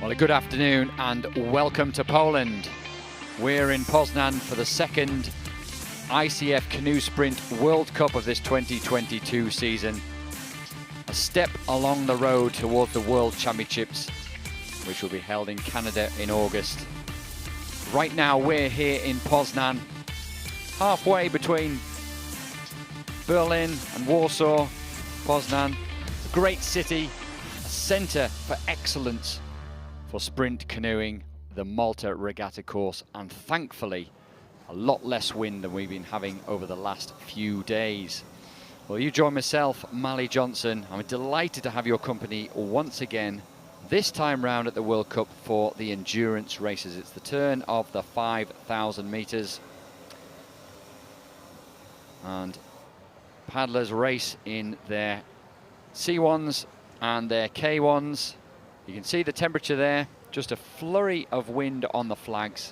Well, a good afternoon and welcome to Poland. We're in Poznan for the second ICF Canoe Sprint World Cup of this 2022 season. A step along the road towards the World Championships, which will be held in Canada in August. Right now we're here in Poznan, halfway between Berlin and Warsaw. Poznan, a great city, a centre for excellence for sprint canoeing, the Malta Regatta course, and thankfully a lot less wind than we've been having over the last few days. Well, you join myself, Mally Johnson. I'm delighted to have your company once again, this time round at the World Cup for the endurance races. It's the turn of the 5,000 metres. And paddlers race in their C1s and their K1s. You can see the temperature there, just a flurry of wind on the flags.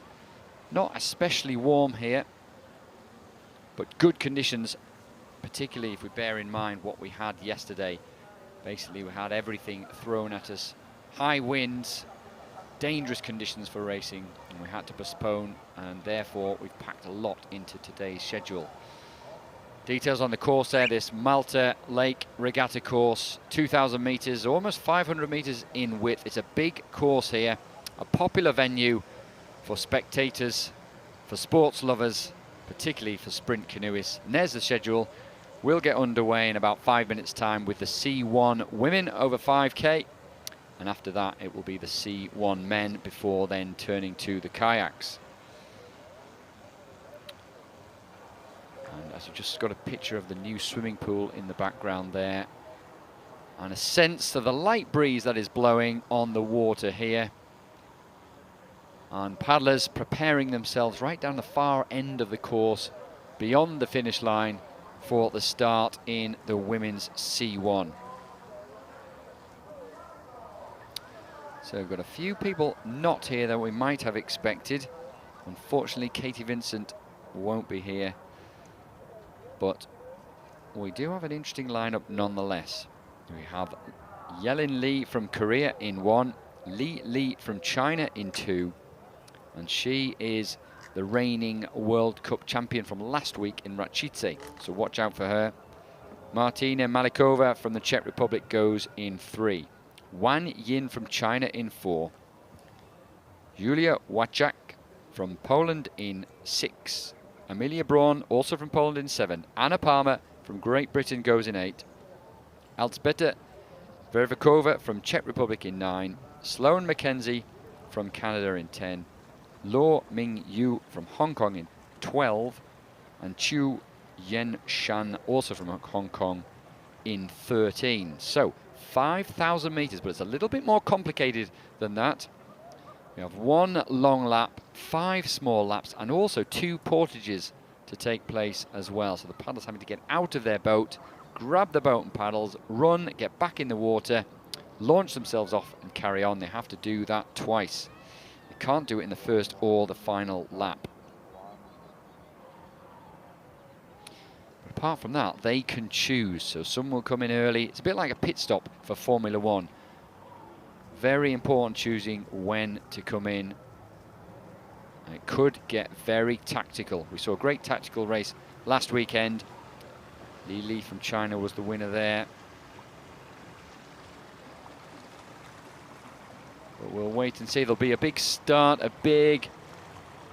Not especially warm here, but good conditions, particularly if we bear in mind what we had yesterday. Basically, we had everything thrown at us. High winds, dangerous conditions for racing, and we had to postpone, and therefore we've packed a lot into today's schedule. Details on the course there, this Malta Lake Regatta course, 2,000 metres, almost 500 metres in width. It's a big course here, a popular venue for spectators, for sports lovers, particularly for sprint canoeists. And there's the schedule. We'll get underway in about 5 minutes' time with the C1 women over 5K. And after that, it will be the C1 men before then turning to the kayaks. And as you just got a picture of the new swimming pool in the background there, and a sense of the light breeze that is blowing on the water here. And paddlers preparing themselves right down the far end of the course, beyond the finish line, for the start in the women's C1. So we've got a few people not here that we might have expected. Unfortunately, Katie Vincent won't be here. But we do have an interesting lineup nonetheless. We have Yelin Lee from Korea in 1, Li from China in 2, and she is the reigning World Cup champion from last week in Račice, so watch out for her. Martina Malikova from the Czech Republic goes in 3, Wan Yin from China in 4, Julia Wachak from Poland in 6, Amelia Braun, also from Poland, in 7. Anna Palmer from Great Britain goes in 8. Elzbieta Vervikova from Czech Republic in 9. Sloane Mackenzie from Canada in 10. Lo Ming Yu from Hong Kong in 12. And Chu Yen Shan, also from Hong Kong, in 13. So 5,000 metres, but it's a little bit more complicated than that. We have 1 long lap, 5 small laps, and also 2 portages to take place as well. So the paddlers having to get out of their boat, grab the boat and paddles, run, get back in the water, launch themselves off and carry on. They have to do that twice. They can't do it in the first or the final lap. But apart from that, they can choose. So some will come in early. It's a bit like a pit stop for Formula 1. Very important choosing when to come in. And it could get very tactical. We saw a great tactical race last weekend. Li from China was the winner there. But we'll wait and see. There'll be a big start, a big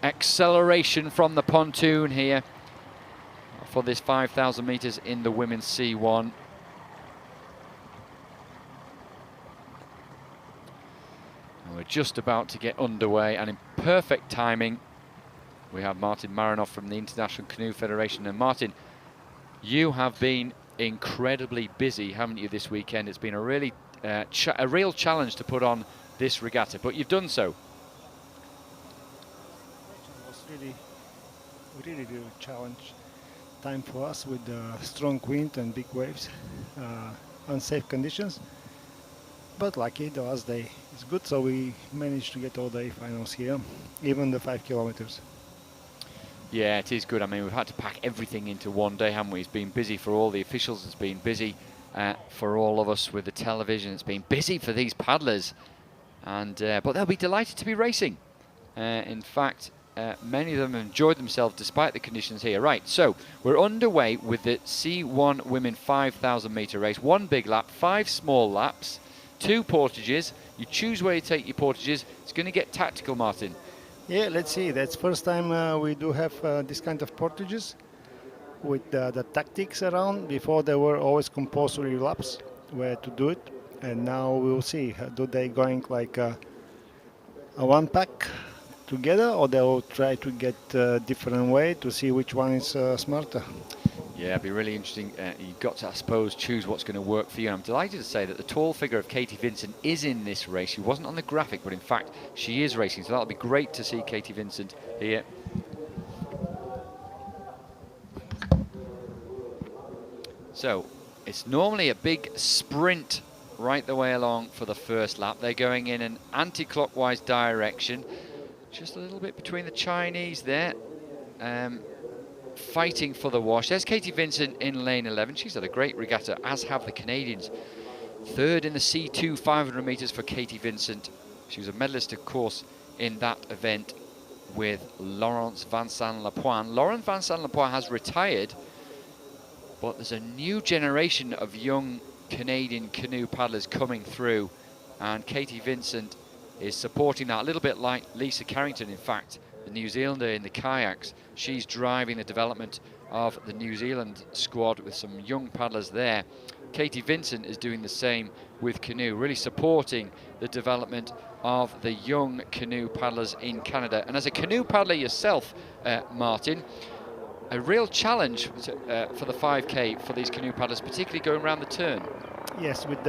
acceleration from the pontoon here for this 5,000 metres in the women's C1. We're just about to get underway, and in perfect timing we have Martin Marinov from the International Canoe Federation. And Martin, you have been incredibly busy, haven't you, this weekend? It's been a really a real challenge to put on this regatta, but you've done so. It was really a challenge time for us with the strong wind and big waves, unsafe conditions. But lucky, the last day is good, so we managed to get all day finals here, even the 5 kilometers. Yeah, it is good. I mean, we've had to pack everything into one day, haven't we? It's been busy for all the officials. It's been busy for all of us with the television. It's been busy for these paddlers. and but they'll be delighted to be racing. In fact, many of them have enjoyed themselves despite the conditions here. Right, so we're underway with the C1 Women 5,000 metre race. 1 big lap, 5 small laps, 2 portages. You choose where you take your portages. It's going to get tactical, Martin. Yeah, let's see. That's first time we do have this kind of portages with the tactics around. Before there were always compulsory laps where to do it, and now we'll see. Do they going like a one pack together, or they'll try to get a different way to see which one is smarter? Yeah, it'd be really interesting. You've got to, I suppose, choose what's going to work for you. And I'm delighted to say that the tall figure of Katie Vincent is in this race. She wasn't on the graphic, but in fact, she is racing. So that'll be great to see Katie Vincent here. So it's normally a big sprint right the way along for the first lap. They're going in an anti-clockwise direction. Just a little bit between the Chinese there. Fighting for the wash. There's Katie Vincent in lane 11. She's had a great regatta, as have the Canadians. Third in the C2 500 metres for Katie Vincent. She was a medalist, of course, in that event with Laurence Vincent-Lepoin. Laurence Vincent-Lepoin has retired, but there's a new generation of young Canadian canoe paddlers coming through, and Katie Vincent is supporting that, a little bit like Lisa Carrington, in fact, the New Zealander in the kayaks. She's driving the development of the New Zealand squad with some young paddlers there. Katie Vincent is doing the same with canoe, really supporting the development of the young canoe paddlers in Canada. And as a canoe paddler yourself, Martin, a real challenge for the 5K for these canoe paddlers, particularly going around the turn. Yes, with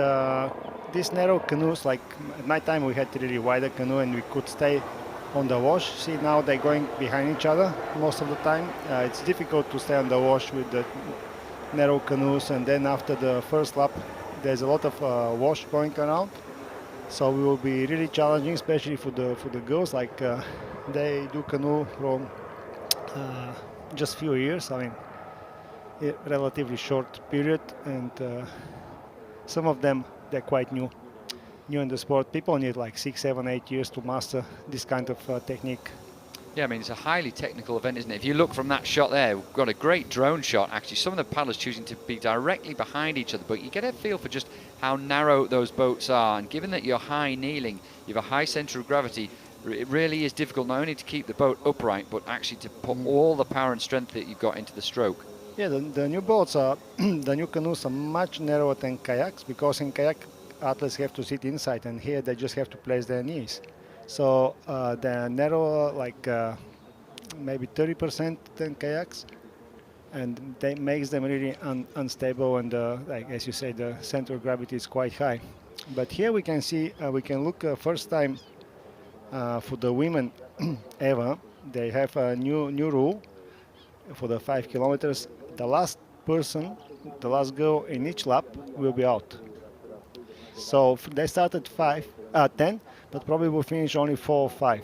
these narrow canoes, like at night time we had really wider canoe and we could stay on the wash. See, now they're going behind each other most of the time. It's difficult to stay on the wash with the narrow canoes, and then after the first lap there's a lot of wash going around, so we will be really challenging, especially for the girls. Like they do canoe from just few years, I mean a relatively short period, and some of them they're quite new in the sport. People need like 6, 7, 8 years to master this kind of technique. Yeah, I mean, it's a highly technical event, isn't it? If you look from that shot there, we've got a great drone shot. Actually, some of the paddlers choosing to be directly behind each other, but you get a feel for just how narrow those boats are. And given that you're high kneeling, you have a high center of gravity, it really is difficult not only to keep the boat upright, but actually to put all the power and strength that you've got into the stroke. Yeah, the new boats are, the new canoes are much narrower than kayaks, because in kayak, athletes have to sit inside, and here they just have to place their knees. So they're narrower, like maybe 30% than kayaks, and that makes them really unstable, and like as you say, the center of gravity is quite high. But here we can see, we can look first time for the women ever. They have a new rule for the 5 kilometers. The last person, the last girl in each lap will be out. So they started 10, but probably will finish only 4 or 5.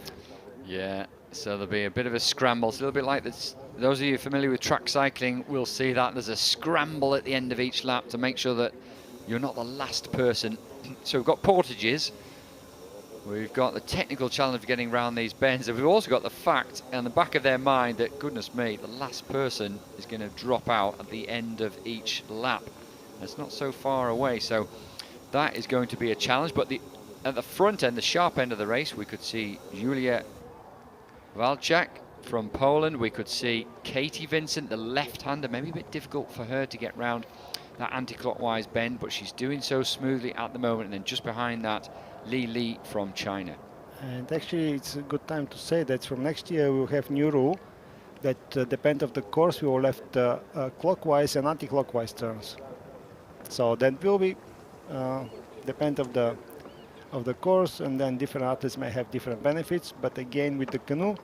Yeah, so there'll be a bit of a scramble. It's a little bit like this. Those of you familiar with track cycling will see that there's a scramble at the end of each lap to make sure that you're not the last person. So we've got portages. We've got the technical challenge of getting around these bends, and we've also got the fact in the back of their mind that, goodness me, the last person is going to drop out at the end of each lap. It's not so far away, so that is going to be a challenge. But at the front end, the sharp end of the race, we could see Julia Walczak from Poland. We could see Katie Vincent, the left-hander. Maybe a bit difficult for her to get round that anti-clockwise bend, but she's doing so smoothly at the moment. And then just behind that, Li from China. And actually, it's a good time to say that from next year we'll have new rule that depend of the course we will have clockwise and anti-clockwise turns. So that will be depend of the course, and then different athletes may have different benefits. But again, with the canoe,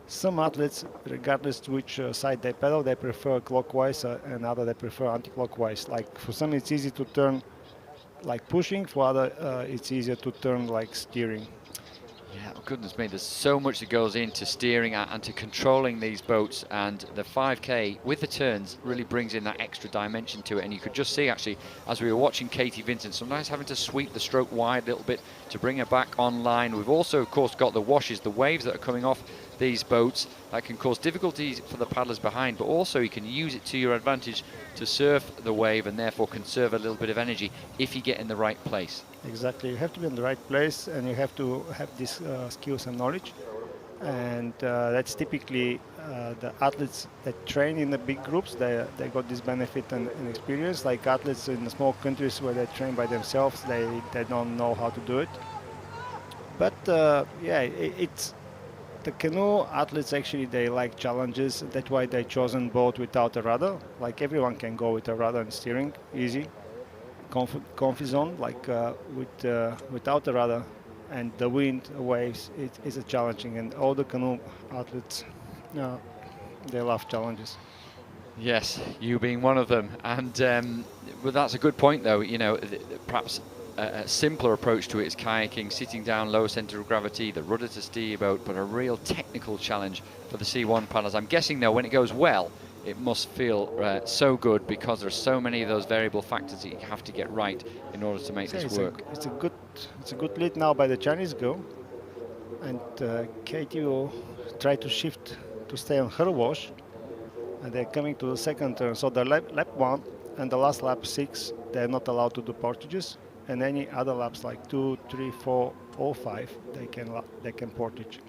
some athletes, regardless which side they pedal, they prefer clockwise, and other they prefer anti-clockwise. Like for some, it's easy to turn like pushing. For other, it's easier to turn like steering. Yeah, oh goodness me, there's so much that goes into steering and to controlling these boats, and the 5K with the turns really brings in that extra dimension to it. And you could just see, actually, as we were watching Katie Vincent, sometimes having to sweep the stroke wide a little bit to bring her back online. We've also, of course, got the washes, the waves that are coming off these boats that can cause difficulties for the paddlers behind, but also you can use it to your advantage to surf the wave and therefore conserve a little bit of energy if you get in the right place. Exactly, you have to be in the right place, and you have to have these skills and knowledge. And that's typically the athletes that train in the big groups. They got this benefit and experience. Like athletes in the small countries where they train by themselves, they don't know how to do it. But yeah, it's the canoe athletes actually they like challenges. That's why they chosen boat without a rudder. Like everyone can go with a rudder and steering, easy, comfy zone. Like without a rudder and the wind, waves, it is a challenging. And all the canoe athletes, uh, they love challenges. Yes, you being one of them. And well, that's a good point, though. You know, perhaps a simpler approach to it is kayaking, sitting down, low centre of gravity, the rudder to steer your boat, but a real technical challenge for the C1 paddlers. I'm guessing, though, when it goes well, it must feel so good because there's so many of those variable factors that you have to get right in order to make this work. It's a good lead now by the Chinese girl, and Katie will try to shift to stay on her wash. And they're coming to the second turn. So the lap 1 and the last lap 6, they're not allowed to do portages. And any other laps like 2, 3, 4, or 5, they can portage.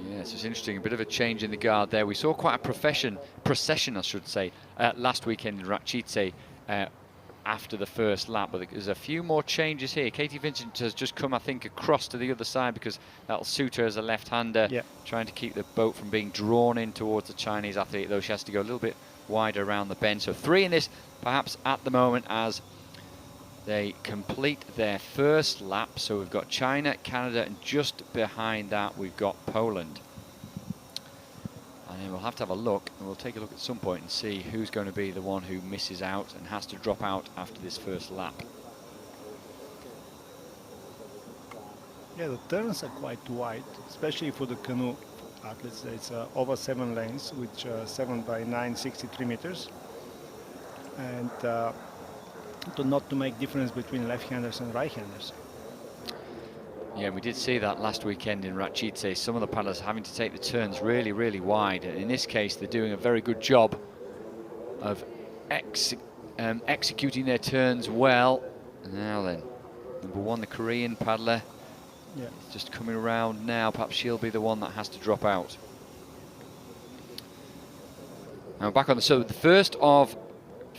Yes, it's interesting. A bit of a change in the guard there. We saw quite a procession, I should say, last weekend in Rachice after the first lap. But there's a few more changes here. Katie Vincent has just come, I think, across to the other side because that'll suit her as a left-hander, trying to keep the boat from being drawn in towards the Chinese athlete, though she has to go a little bit wider around the bend. So 3 in this, perhaps at the moment, as they complete their first lap. So we've got China, Canada, and just behind that we've got Poland. And then we'll have to have a look, and we'll take a look at some point and see who's going to be the one who misses out and has to drop out after this first lap. Yeah, the turns are quite wide, especially for the canoe athletes. It's over 7 lanes, which 7 by 9, 63 meters. And not to make difference between left-handers and right-handers. Yeah, we did see that last weekend in Rachice. Some of the paddlers having to take the turns really, really wide. And in this case, they're doing a very good job of executing their turns well. Now then, number 1, the Korean paddler. Yeah. Just coming around now. Perhaps she'll be the one that has to drop out. Now back on so the first of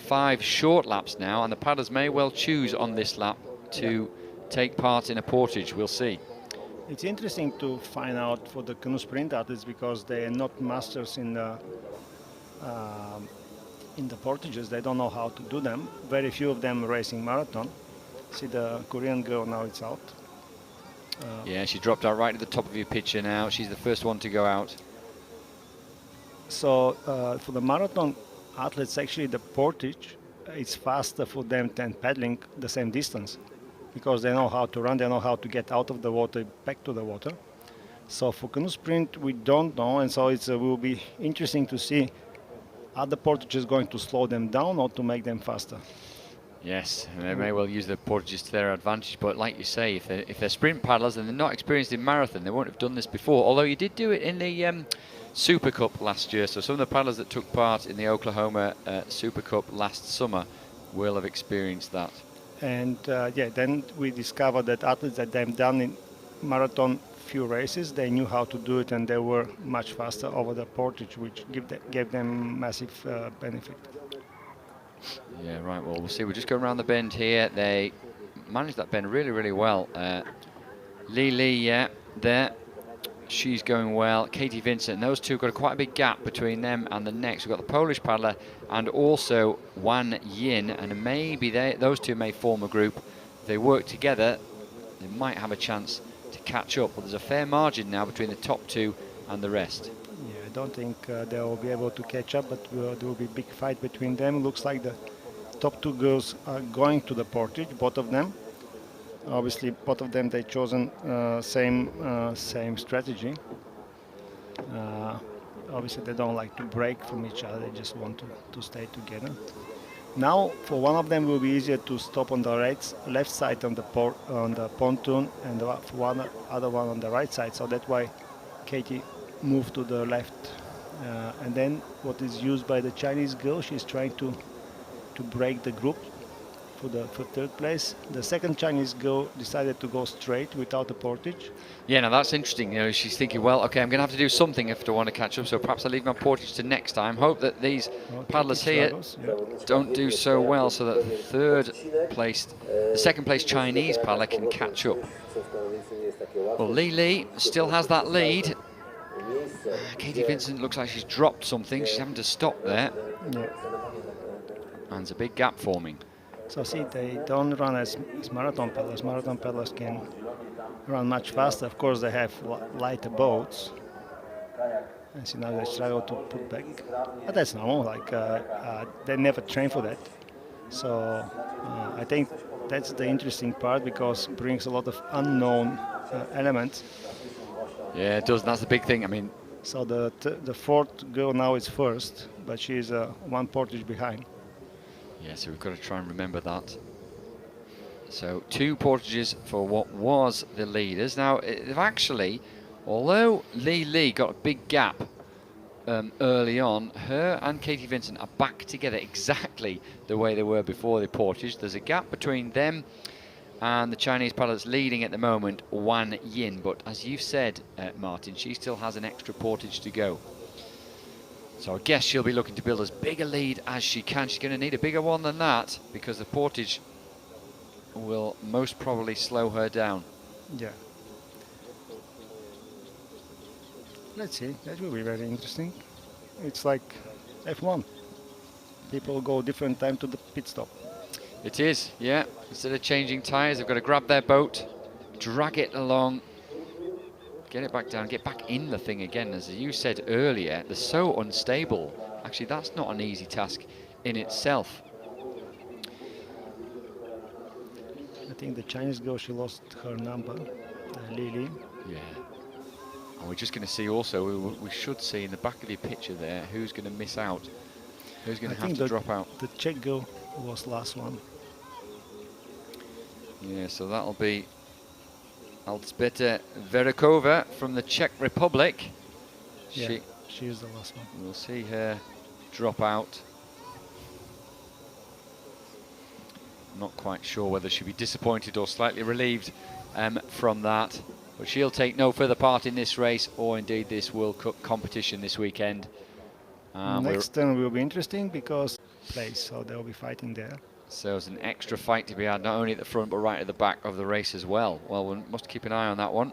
5 short laps now, and the paddlers may well choose on this lap to take part in a portage. We'll see. It's interesting to find out for the canoe sprint athletes because they are not masters in the portages. They don't know how to do them. Very few of them racing marathon. See the Korean girl now, it's out. Yeah, she dropped out right at the top of your picture now. She's the first one to go out. So for the marathon athletes, actually the portage is faster for them than paddling the same distance because they know how to run, they know how to get out of the water, back to the water. So for canoe sprint, we don't know, and so it will be interesting to see are the portages going to slow them down or to make them faster. Yes, and they may well use the portages to their advantage, but like you say, if they're sprint paddlers and they're not experienced in marathon, they won't have done this before, although you did do it in the Super Cup last year, so some of the paddlers that took part in the Oklahoma Super Cup last summer will have experienced that. And yeah, then we discovered that athletes that they've done in marathon few races, they knew how to do it and they were much faster over the portage, which gave them massive benefit. Yeah, right, well, we'll see. We're just going around the bend here. They managed that bend really, really well. Lee, yeah, there. She's going well. Katie Vincent, and those two got quite a big gap between them and the next. We've got the Polish paddler and also Wan Yin, and maybe those two may form a group. If they work together, they might have a chance to catch up. But there's a fair margin now between the top 2 and the rest. Yeah, I don't think they will be able to catch up, but there will be a big fight between them. Looks like the top 2 girls are going to the portage, both of them. Obviously, both of them they chosen same strategy. Obviously, they don't like to break from each other. They just want to stay together. Now, for one of them, it will be easier to stop on the left side on the pontoon, and for one other one on the right side. So that's why Katie moved to the left. And then, what is used by the Chinese girl? She's trying to break the group for third place. The second Chinese girl decided to go straight without a portage. Yeah, now that's interesting. You know, she's thinking, well, okay, I'm going to have to do something if I want to catch up, so perhaps I leave my portage to next time. Hope that these paddlers here don't do so well, so that the second place Chinese paddler can catch up. Well, Li still has that lead. Katie Vincent looks like she's dropped something. She's having to stop there. Yeah. And there's a big gap forming. So see, they don't run as marathon paddlers. Marathon paddlers can run much faster. Of course, they have lighter boats. And see, now they struggle to put back. But that's normal. Like they never train for that. So I think that's the interesting part, because it brings a lot of unknown elements. Yeah, it does. That's the big thing. I mean, so the fourth girl now is first, but she's one portage behind. Yeah, so we've got to try and remember that. So 2 portages for what was the leaders. Now, they've actually, although Li got a big gap early on, her and Katie Vincent are back together exactly the way they were before the portage. There's a gap between them and the Chinese paddlers leading at the moment, Wan Yin. But as you've said, Martin, she still has an extra portage to go. So I guess she'll be looking to build as big a lead as she can. She's going to need a bigger one than that, because the portage will most probably slow her down. Yeah. Let's see. That will be very interesting. It's like F1. People go different time to the pit stop. It is, yeah. Instead of changing tyres, they've got to grab their boat, drag it along, get it back down, get back in the thing again. As you said earlier, they're so unstable. Actually, that's not an easy task in itself. I think the Chinese girl, she lost her number, Lily. Yeah. And we're just going to see also, we should see in the back of your picture there, who's going to miss out. Who's going to have to drop out. The Czech girl was last one. Yeah, so that'll be Alzbeta Verikova from the Czech Republic. Yeah, she is the last one. We'll see her drop out. Not quite sure whether she'll be disappointed or slightly relieved from that. But she'll take no further part in this race, or indeed this World Cup competition this weekend. Next turn will be interesting, because place, so they'll be fighting there. So there's an extra fight to be had, not only at the front but right at the back of the race as well. Well, we must keep an eye on that one.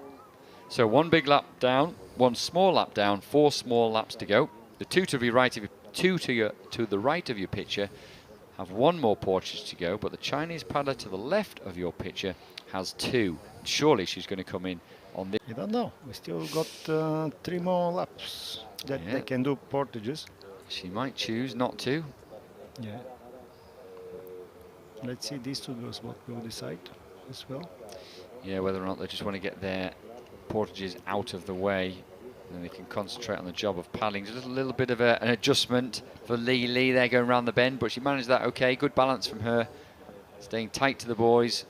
So 1 big lap down, 1 small lap down, 4 small laps to go. The two to the right of your picture have 1 more portage to go, but the Chinese paddler to the left of your picture has 2. Surely she's going to come in on this. You don't know. We still got 3 more laps that they can do portages. She might choose not to. Yeah. Let's see these 2 girls what will decide as well. Yeah, whether or not they just want to get their portages out of the way, and they can concentrate on the job of paddling. Just a little bit of an adjustment for Li there, going around the bend, but she managed that okay. Good balance from her, staying tight to the boys.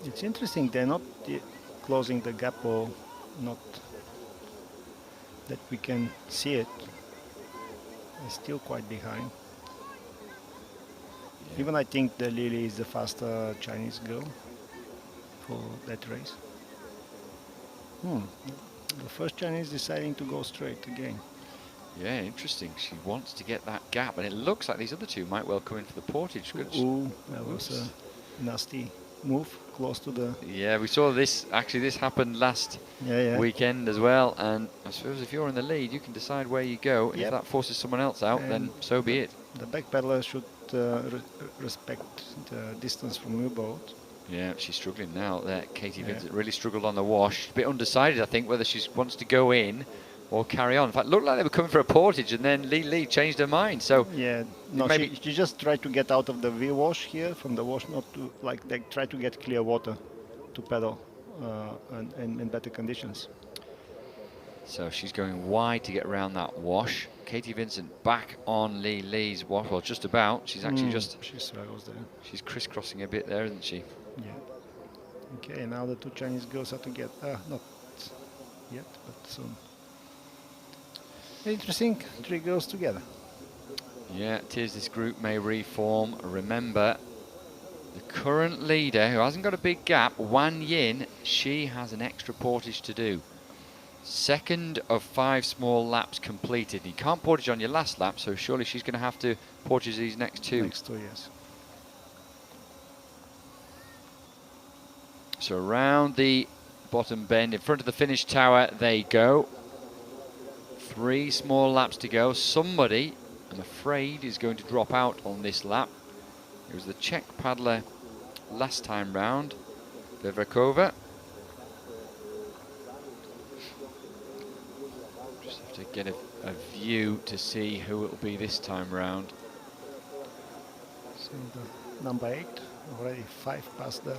It's interesting, they're not closing the gap, or not that we can see it. They're still quite behind. Yeah. Even I think the Lily is the faster Chinese girl for that race. The first Chinese deciding to go straight again. Yeah, interesting. She wants to get that gap, and it looks like these other 2 might well come in for the portage. Ooh, that was a nasty move, close to the... Yeah, we saw this, actually this happened last weekend as well, and I suppose if you're in the lead, you can decide where you go. If that forces someone else out, then so be it. The back paddler should respect the distance from your boat. Yeah, she's struggling now there. Katie Vincent really struggled on the wash. A bit undecided, I think, whether she wants to go in or carry on. In fact, it looked like they were coming for a portage, and then Lee changed her mind. So yeah, no, maybe she just tried to get out of the V wash here from the wash, not to like they try to get clear water to pedal and in better conditions. So she's going wide to get around that wash. Katie Vincent back on Lee's wash, well, just about. She's actually she struggles there. She's crisscrossing a bit there, isn't she? Yeah. Okay, now the two Chinese girls have to get not yet, but soon. Interesting, 3 girls together. Yeah, it is. This group may reform. Remember, the current leader, who hasn't got a big gap, Wan Yin, she has an extra portage to do. Second of 5 small laps completed. You can't portage on your last lap, so surely she's going to have to portage these next 2. Next 2, yes. So around the bottom bend, in front of the finish tower, they go. 3 small laps to go. Somebody, I'm afraid, is going to drop out on this lap. It was the Czech paddler last time round, Bevrakova. Just have to get a view to see who it will be this time round. So the number 8, already 5 past the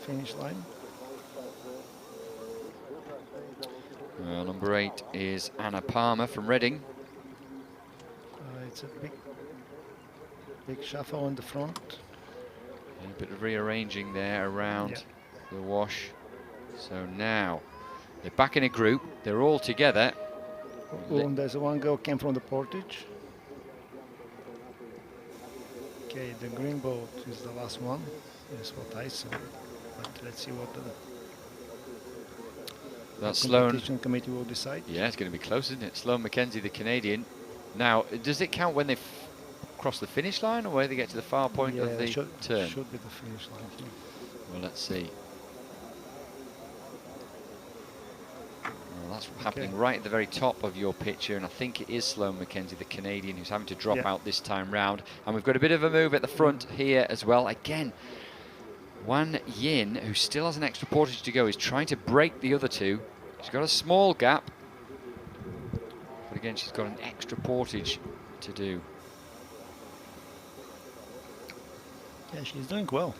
finish line. Number 8 is Anna Palmer from Reading. It's a big shuffle on the front. And a bit of rearranging there around the wash. So now they're back in a group. They're all together. And there's one girl came from the portage. Okay, the green boat is the last one. Is what I saw. But let's see what the competition committee will decide. Yeah, it's going to be close, isn't it? Sloane Mackenzie, the Canadian. Now, does it count when they cross the finish line, or when they get to the far point of the turn? Should be the finish line. Yeah. Well, let's see. Well, that's happening right at the very top of your picture, and I think it is Sloane Mackenzie, the Canadian, who's having to drop out this time round. And we've got a bit of a move at the front here as well. Again, Wan Yin, who still has an extra portage to go, is trying to break the other 2. She's got a small gap, but again, she's got an extra portage to do. Yeah, she's doing well.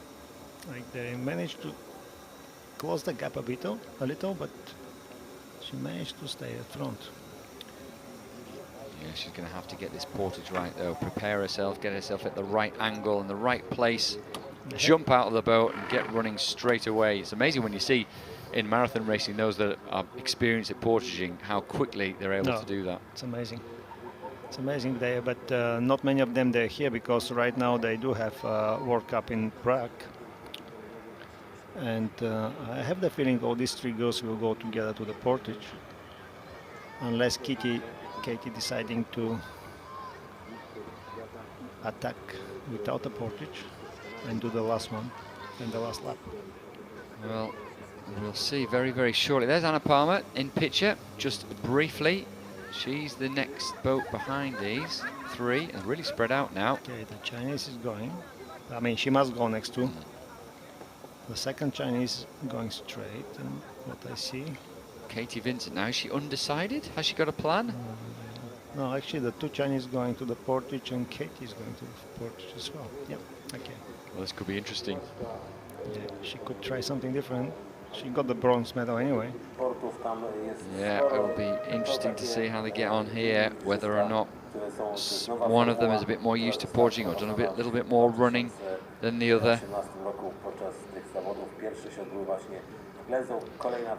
Like they managed to close the gap a little, but she managed to stay at front. Yeah, she's going to have to get this portage right, though. Prepare herself, get herself at the right angle and the right place, jump out of the boat and get running straight away. It's amazing when you see in marathon racing those that are experienced at portaging, how quickly they're able to do that. It's amazing. It's amazing there, but not many of them they're here because right now they do have World Cup in Prague. And I have the feeling all these 3 girls will go together to the portage, unless Katie deciding to attack without a portage and do the last one and the last lap. Well, we'll see very, very shortly. There's Anna Palmer in picture, just briefly. She's the next boat behind these 3, and really spread out now. Okay, the Chinese is going. I mean, she must go next to. The second Chinese going straight, and what I see. Katie Vincent now, is she undecided? Has she got a plan? No, actually the 2 Chinese going to the portage and Katie is going to the portage as well. Yep, okay. Well, this could be interesting. Yeah, she could try something different. She got the bronze medal anyway. Yeah, it will be interesting to see how they get on here, whether or not one of them is a bit more used to portaging or done a little bit more running than the other.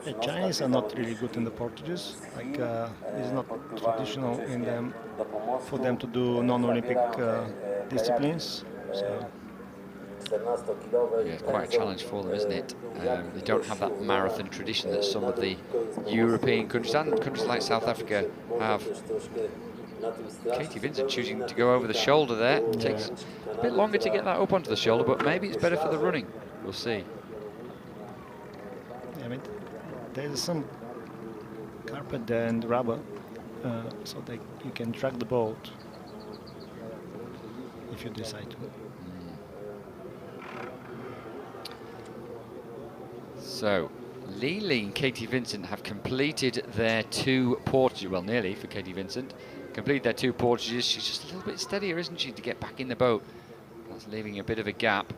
The Chinese are not really good in the portages. Like it's not traditional in them for them to do non-Olympic disciplines. So. Yeah, it's quite a challenge for them, isn't it? They don't have that marathon tradition that some of the European countries and countries like South Africa have. Katie Vincent choosing to go over the shoulder there. It takes a bit longer to get that up onto the shoulder, but maybe it's better for the running. We'll see. I mean, there's some carpet there and rubber, so that you can track the boat if you decide to. So, Lily and Katie Vincent have completed their 2 portages, well, nearly for Katie Vincent. Completed their 2 portages. She's just a little bit steadier, isn't she, to get back in the boat. That's leaving a bit of a gap.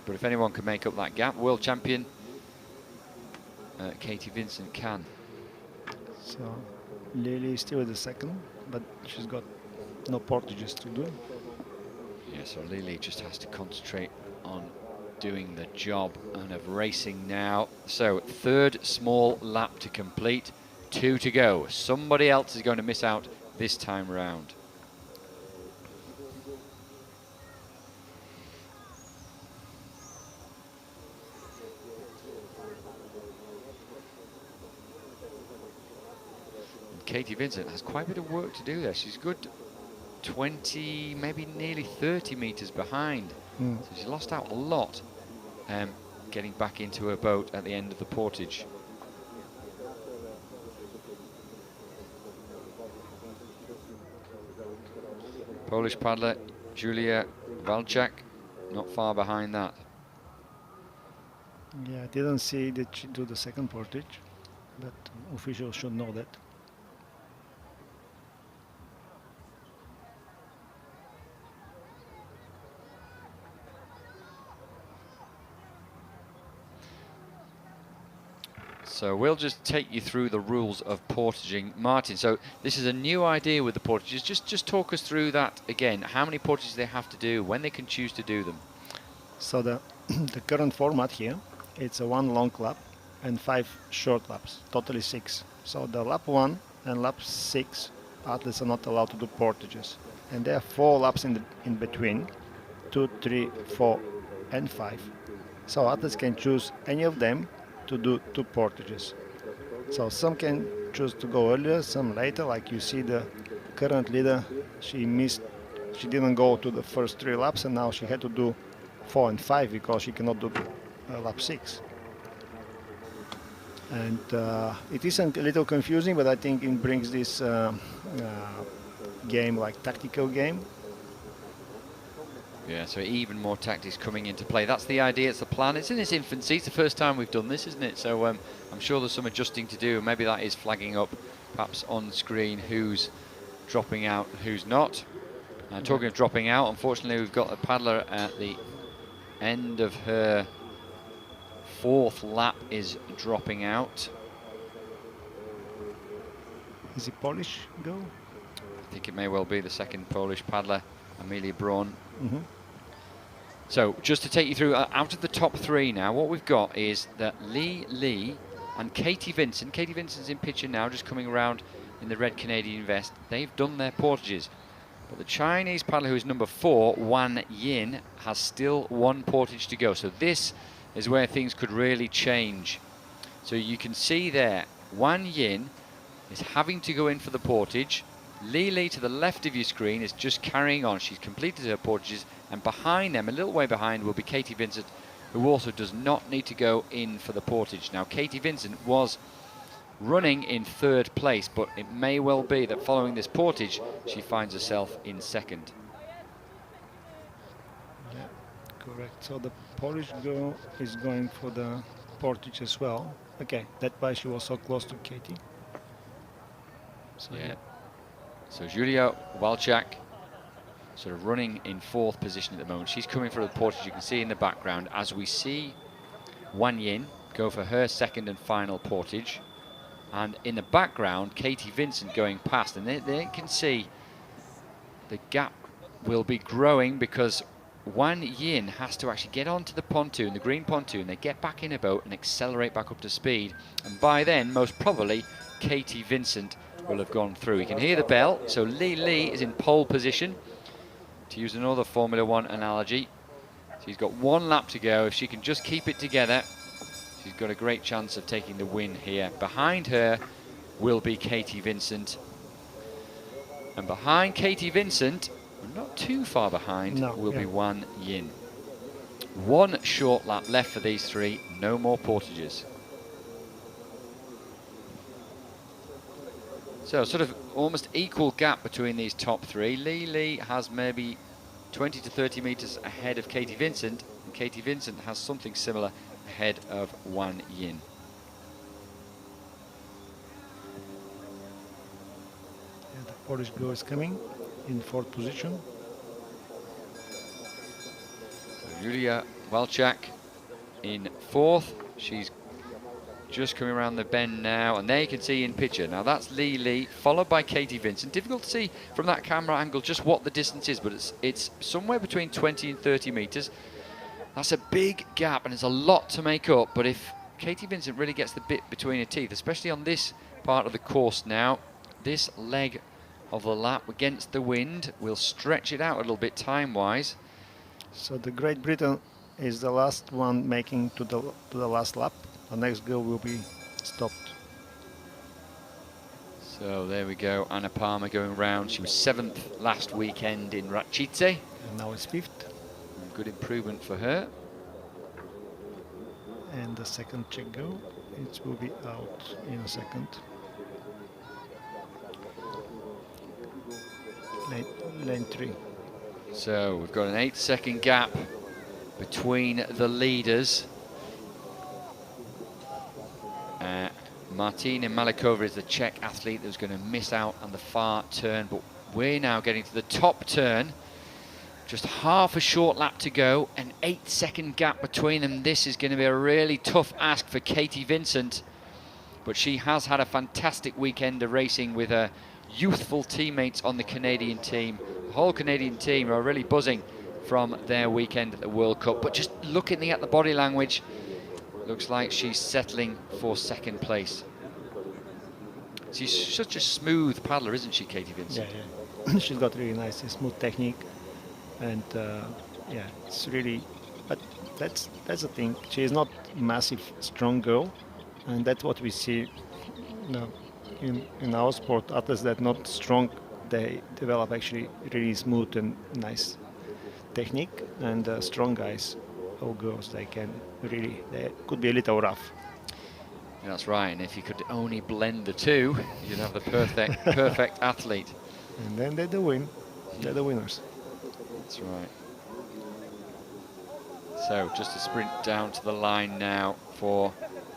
But if anyone can make up that gap, world champion Katie Vincent can. So Lily is still the second, but she's got no portages to do. Yeah, so Lily just has to concentrate on doing the job and of racing now. So 3rd small lap to complete, 2 to go. Somebody else is going to miss out this time round. Katie Vincent has quite a bit of work to do there. She's good 20, maybe nearly 30 meters behind. So she's lost out a lot getting back into her boat at the end of the portage. Polish paddler Julia Walczak not far behind that. Yeah, I didn't see that she do the second portage, but officials should know that. So we'll just take you through the rules of portaging. Martin, so this is a new idea with the portages. Just talk us through that again. How many portages they have to do, when they can choose to do them. So the current format here, it's a 1 long lap and 5 short laps, totally 6. So the lap 1 and lap 6, athletes are not allowed to do portages. And there are 4 laps in between, 2, 3, 4 and 5. So athletes can choose any of them to do 2 portages. So some can choose to go earlier, some later. Like you see the current leader, she didn't go to the first 3 laps, and now she had to do 4 and 5 because she cannot do lap 6. And it isn't a little confusing, but I think it brings this game, like tactical game. Yeah, so even more tactics coming into play. That's the idea, it's the plan. It's in its infancy. It's the first time we've done this, isn't it? So I'm sure there's some adjusting to do. Maybe that is flagging up, perhaps on screen, who's dropping out, who's not. Talking of dropping out, unfortunately, we've got a paddler at the end of her 4th lap is dropping out. Is it Polish go? I think it may well be the second Polish paddler, Amelia Braun. Mm-hmm. So just to take you through, out of the top 3 now, what we've got is that Lee and Katie Vincent. Katie Vincent's in picture now, just coming around in the red Canadian vest. They've done their portages. But the Chinese paddler, who is number 4, Wan Yin, has still 1 portage to go. So this is where things could really change. So you can see there, Wan Yin is having to go in for the portage. Lee to the left of your screen is just carrying on. She's completed her portages, and behind them, a little way behind, will be Katie Vincent, who also does not need to go in for the portage. Now, Katie Vincent was running in 3rd place, but it may well be that following this portage, she finds herself in 2nd. Yeah, correct. So the Polish girl is going for the portage as well. Okay, that's why she was so close to Katie. So yeah. So Julia Walczak sort of running in 4th position at the moment. She's coming for the portage, you can see in the background, as we see Wan Yin go for her 2nd and final portage. And in the background, Katie Vincent going past. And they can see the gap will be growing because Wan Yin has to actually get onto the pontoon, the green pontoon. They get back in a boat and accelerate back up to speed. And by then, most probably, Katie Vincent will have gone through. You can hear the bell. So Lee is in pole position, to use another Formula 1 analogy. She's got 1 lap to go. If she can just keep it together, she's got a great chance of taking the win here. Behind her will be Katie Vincent. And behind Katie Vincent, not too far behind, will be Wan Yin. 1 short lap left for these 3. No more portages. So sort of almost equal gap between these top 3. Lee has maybe 20 to 30 meters ahead of Katie Vincent. And Katie Vincent has something similar ahead of Wan Yin. And the Polish girl is coming in 4th position. So Julia Walczak in 4th. She's just coming around the bend now, and there you can see in picture. Now that's Li, followed by Katie Vincent. Difficult to see from that camera angle just what the distance is, but it's somewhere between 20 and 30 meters. That's a big gap, and it's a lot to make up. But if Katie Vincent really gets the bit between her teeth, especially on this part of the course now, this leg of the lap against the wind will stretch it out a little bit time-wise. So the Great Britain is the last one making to the last lap. The next girl will be stopped. So there we go, Anna Palmer going round. She was 7th last weekend in Racice. And now it's 5th. Good improvement for her. And the second Czech girl, it will be out in a second. Lane 3. So we've got an 8-second gap between the leaders. Martina Malikova is the Czech athlete that was going to miss out on the far turn, but we're now getting to the top turn. Just half a short lap to go, an 8-second gap between them. This is going to be a really tough ask for Katie Vincent, but she has had a fantastic weekend of racing with her youthful teammates on the Canadian team. The whole Canadian team are really buzzing from their weekend at the World Cup, but just looking at the body language, looks like she's settling for 2nd place. She's such a smooth paddler, isn't she, Katie Vincent? Yeah. She's got really nice, smooth technique, and yeah, it's really. But that's the thing. She is not massive, strong girl, and that's what we see. In our sport, athletes that not strong, they develop actually really smooth and nice technique, and strong guys or girls, they could be a little rough. Yeah, that's right, and if you could only blend the two, you'd have the perfect athlete. And then they're the winners. That's right. So just a sprint down to the line now for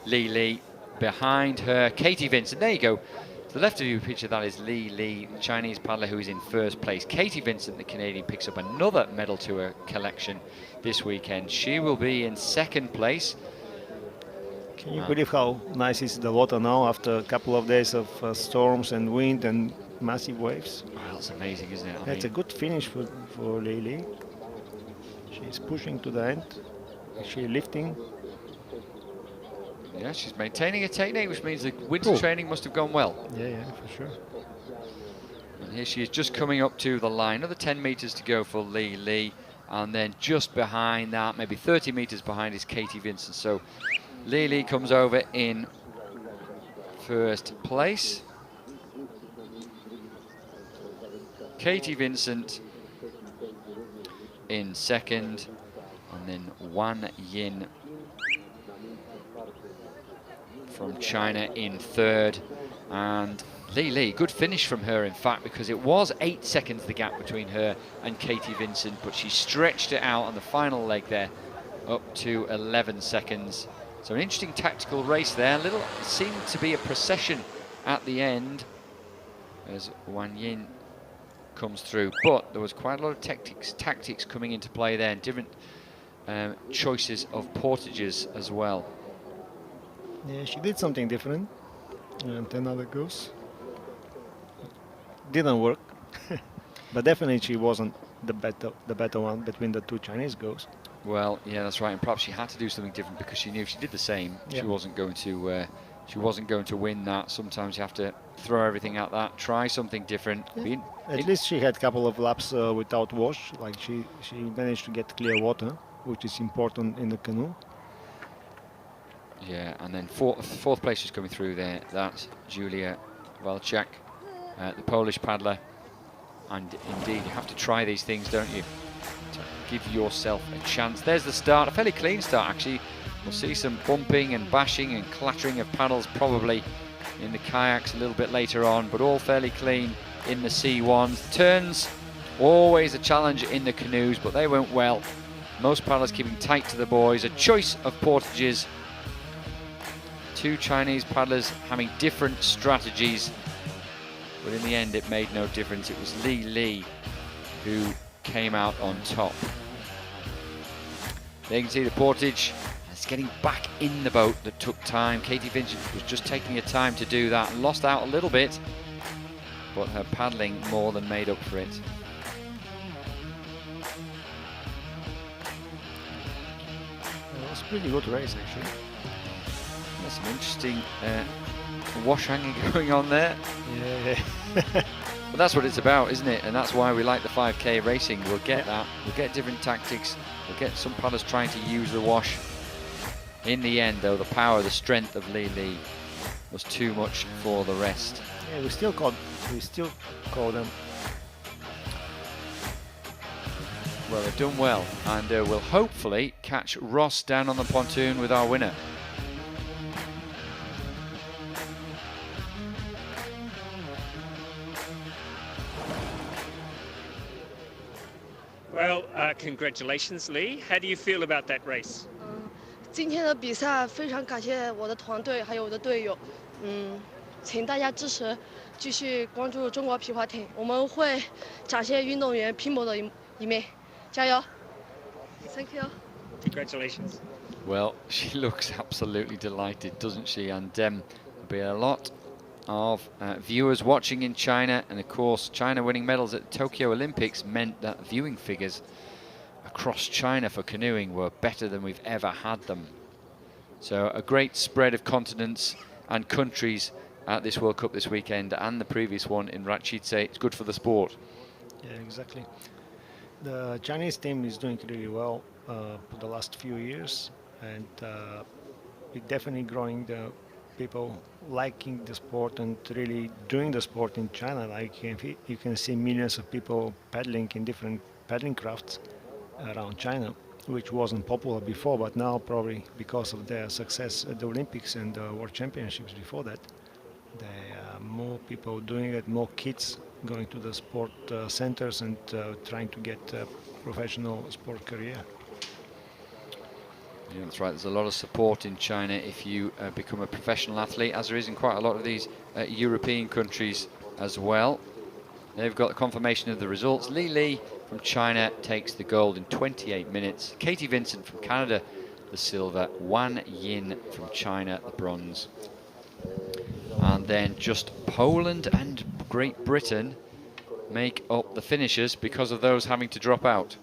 Li. Behind her, Katie Vincent. There you go. To the left of you picture, that is Li, the Chinese paddler who is in 1st place. Katie Vincent, the Canadian, picks up another medal to her collection this weekend. She will be in 2nd place. Can you believe how nice is the water now after a couple of days of storms and wind and massive waves? Well, it's amazing, isn't it? That's a good finish for Li. She's pushing to the end. She's lifting. Yeah, she's maintaining a technique, which means the winter training must have gone well. Yeah, for sure. And here she is just coming up to the line. Another 10 meters to go for Li. And then just behind that, maybe 30 meters behind, is Katie Vincent. So Li comes over in 1st place. Katie Vincent in 2nd. And then Wan Yin from China in 3rd, and Li, good finish from her, in fact, because it was 8 seconds the gap between her and Katie Vincent, but she stretched it out on the final leg there up to 11 seconds. So an interesting tactical race there. Seemed to be a procession at the end as Wan Yin comes through, but there was quite a lot of tactics coming into play there, and different choices of portages as well. Yeah, she did something different than other girls. Didn't work, but definitely she wasn't the better one between the 2 Chinese girls. Well, yeah, that's right, and perhaps she had to do something different because she knew if she did the same, she wasn't going to win that. Sometimes you have to throw everything at that, try something different. Yeah. At least she had a couple of laps without wash. Like she managed to get clear water, which is important in the canoe. Yeah, and then fourth place is coming through there. That's Julia Walczak, the Polish paddler. And indeed, you have to try these things, don't you, to give yourself a chance. There's the start, a fairly clean start actually. We'll see some bumping and bashing and clattering of paddles probably in the kayaks a little bit later on, but all fairly clean in the C1s. Turns, always a challenge in the canoes, but they went well Most paddlers keeping tight to the buoys. A choice of portages. 2 Chinese paddlers having different strategies, but in the end it made no difference. It was Li who came out on top. There you can see the portage. It's getting back in the boat that took time. Katie Vincent was just taking her time to do that. Lost out a little bit, but her paddling more than made up for it. It was a pretty good race, actually. There's some interesting wash hanging going on there. Yeah. But that's what it's about, isn't it? And that's why we like the 5K racing. We'll get that. We'll get different tactics. We'll get some paddlers trying to use the wash. In the end, though, the power, the strength of Li was too much for the rest. Yeah, we still call them. Well, they've done well, and we'll hopefully catch Ross down on the pontoon with our winner. Well, congratulations, Lee. How do you feel about that race? 今天的比赛非常感谢我的团队还有我的队友，请大家支持，继续关注中国皮划艇，我们会展现运动员拼搏的一面，加油 ！Thank you. Congratulations. Well, she looks absolutely delighted, doesn't she? And there'll be a lot of viewers watching in China, and of course China winning medals at the Tokyo Olympics meant that viewing figures across China for canoeing were better than we've ever had them. So a great spread of continents and countries at this World Cup this weekend, and the previous one in Ratchitse. It's good for the sport. Yeah, exactly. The Chinese team is doing really well for the last few years, and it's definitely growing the people liking the sport and really doing the sport in China. Like you can see millions of people paddling in different paddling crafts around China, which wasn't popular before, but now probably because of their success at the Olympics and the World Championships before that, there are more people doing it, more kids going to the sport centers and trying to get a professional sport career. Yeah, that's right. There's a lot of support in China if you become a professional athlete, as there is in quite a lot of these European countries as well. They've got the confirmation of the results. Li from China takes the gold in 28 minutes. Katie Vincent from Canada, the silver. Wan Yin from China, the bronze. And then just Poland and Great Britain make up the finishers because of those having to drop out.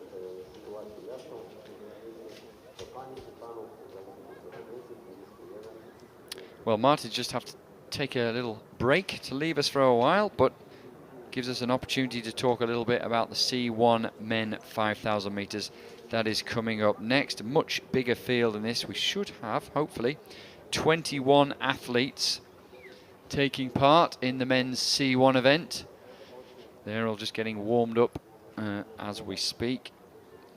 Well, Martin just have to take a little break to leave us for a while, but gives us an opportunity to talk a little bit about the C1 men 5,000 meters. That is coming up next. Much bigger field than this. We should have, hopefully, 21 athletes taking part in the men's C1 event. They're all just getting warmed up as we speak.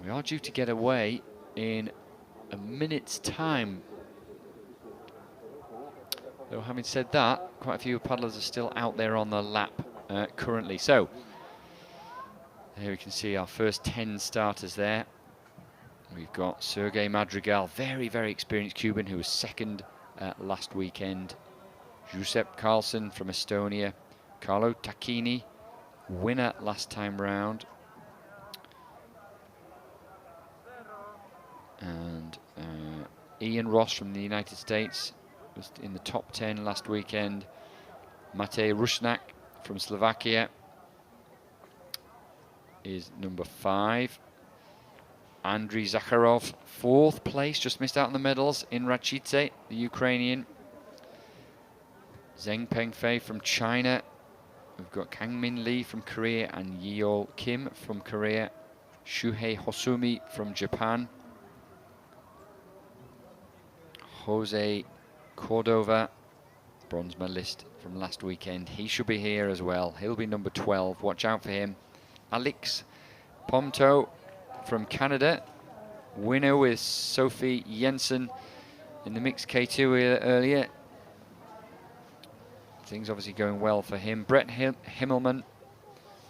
We are due to get away in a minute's time. Though having said that, quite a few paddlers are still out there on the lap currently. So here we can see our first 10 starters there. We've got Sergei Madrigal, very, very experienced Cuban, who was second last weekend. Giuseppe Carlson from Estonia. Carlo Tacchini, winner last time round. And Ian Ross from the United States was in the top 10 last weekend. Matej Rusnak from Slovakia is number 5. Andriy Zakharov, 4th place, just missed out on the medals in Ratchitse, the Ukrainian. Zheng Pengfei from China. We've got Kangmin Lee from Korea and Yeol Kim from Korea. Shuhei Hosumi from Japan. Jose Cordova, bronze medalist from last weekend. He should be here as well. He'll be number 12. Watch out for him. Alex Pomto from Canada. Winner with Sophie Jensen in the mixed K2 earlier. Things obviously going well for him. Brett Himmelman,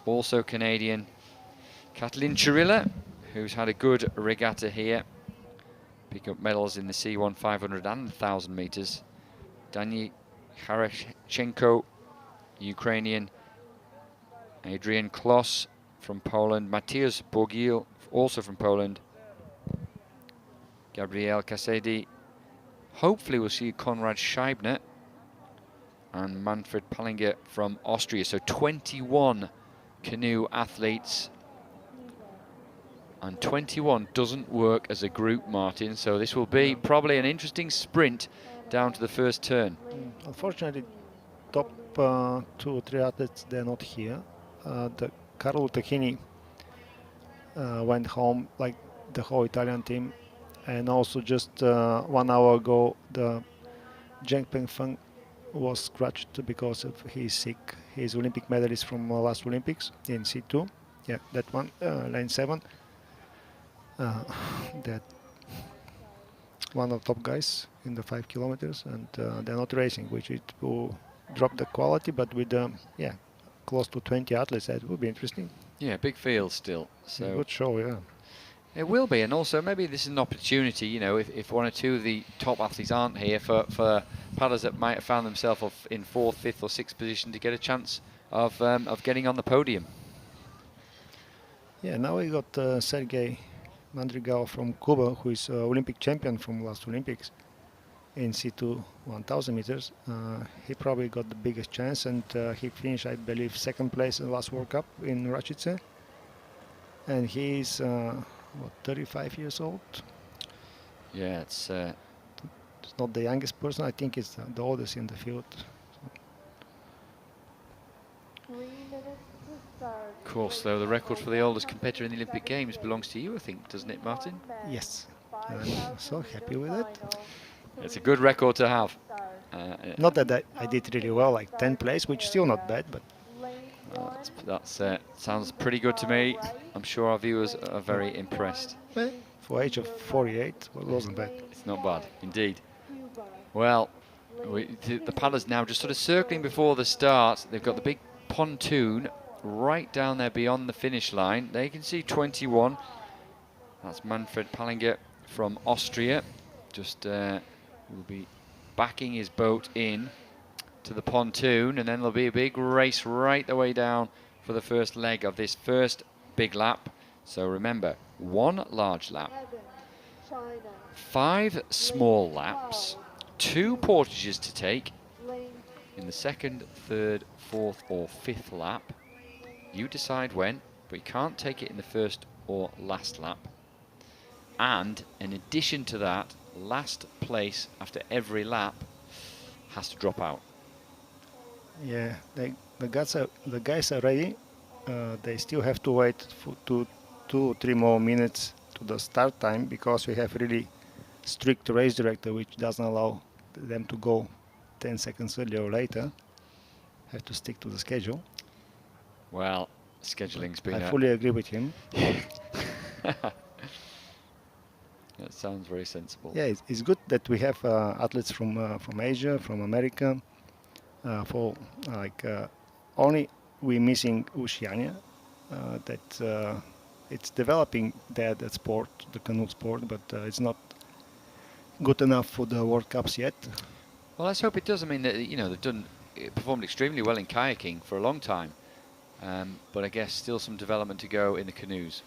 also Canadian. Kathleen Chirilla, who's had a good regatta here, pick up medals in the C1 500 and 1,000 meters. Daniil Harashchenko, Ukrainian. Adrian Kloss from Poland. Matthias Bogil, also from Poland. Gabriel Kasedi. Hopefully we'll see Konrad Scheibner. And Manfred Pallinger from Austria. So 21 canoe athletes. And 21 doesn't work as a group, Martin. So this will be probably an interesting sprint down to the first turn. Unfortunately, top 2 or 3 athletes, they're not here. The Carlo Tacchini went home, like the whole Italian team. And also just 1 hour ago, the Zheng Pengfeng was scratched because of he's sick. He's Olympic medalist from last Olympics in C2. Yeah, that one, lane 7. That one of the top guys in the 5 kilometers, and they're not racing, which it will drop the quality. But with close to 20 athletes, that would be interesting. Yeah, big field still. So good show, yeah. It will be, and also maybe this is an opportunity, you know, if 1 or 2 of the top athletes aren't here, for paddlers that might have found themselves in 4th, 5th or 6th position to get a chance of getting on the podium. Yeah, now we got Sergei Mandrigal from Cuba, who is Olympic champion from last Olympics in C2 1000 meters. He probably got the biggest chance, and he finished, I believe, 2nd place in the last World Cup in Rachice. And he's 35 years old. Yeah, it's not the youngest person. I think it's the oldest in the field. Of course, though, the record for the oldest competitor in the Olympic Games belongs to you, I think, doesn't it, Martin? Yes. I'm so happy with it. It's a good record to have. Not that I did really well, like 10th place, which is still not bad, but that's sounds pretty good to me. I'm sure our viewers are very impressed. For age of 48, well, it wasn't bad. It's not bad, indeed. Well, the paddlers now just sort of circling before the start. They've got the big pontoon right down there beyond the finish line. There you can see 21. That's Manfred Pallinger from Austria. Just will be backing his boat in to the pontoon, and then there'll be a big race right the way down for the first leg of this first big lap. So remember, 1 large lap, 5 small laps, 2 portages to take in the 2nd, 3rd, 4th or 5th lap. You decide when, but you can't take it in the 1st or last lap. And in addition to that, last place after every lap has to drop out. Yeah, the guys are ready. They still have to wait for 2 or 3 more minutes to the start time, because we have really strict race director, which doesn't allow them to go 10 seconds earlier or later. Have to stick to the schedule. Well, scheduling's been... I fully agree with him. That sounds very sensible. Yeah, it's good that we have athletes from Asia, from America. For like only we're missing Oceania. That it's developing that sport, the canoe sport, but it's not good enough for the World Cups yet. Well, let's hope it does. I mean, you know, they've performed extremely well in kayaking for a long time, but I guess still some development to go in the canoes.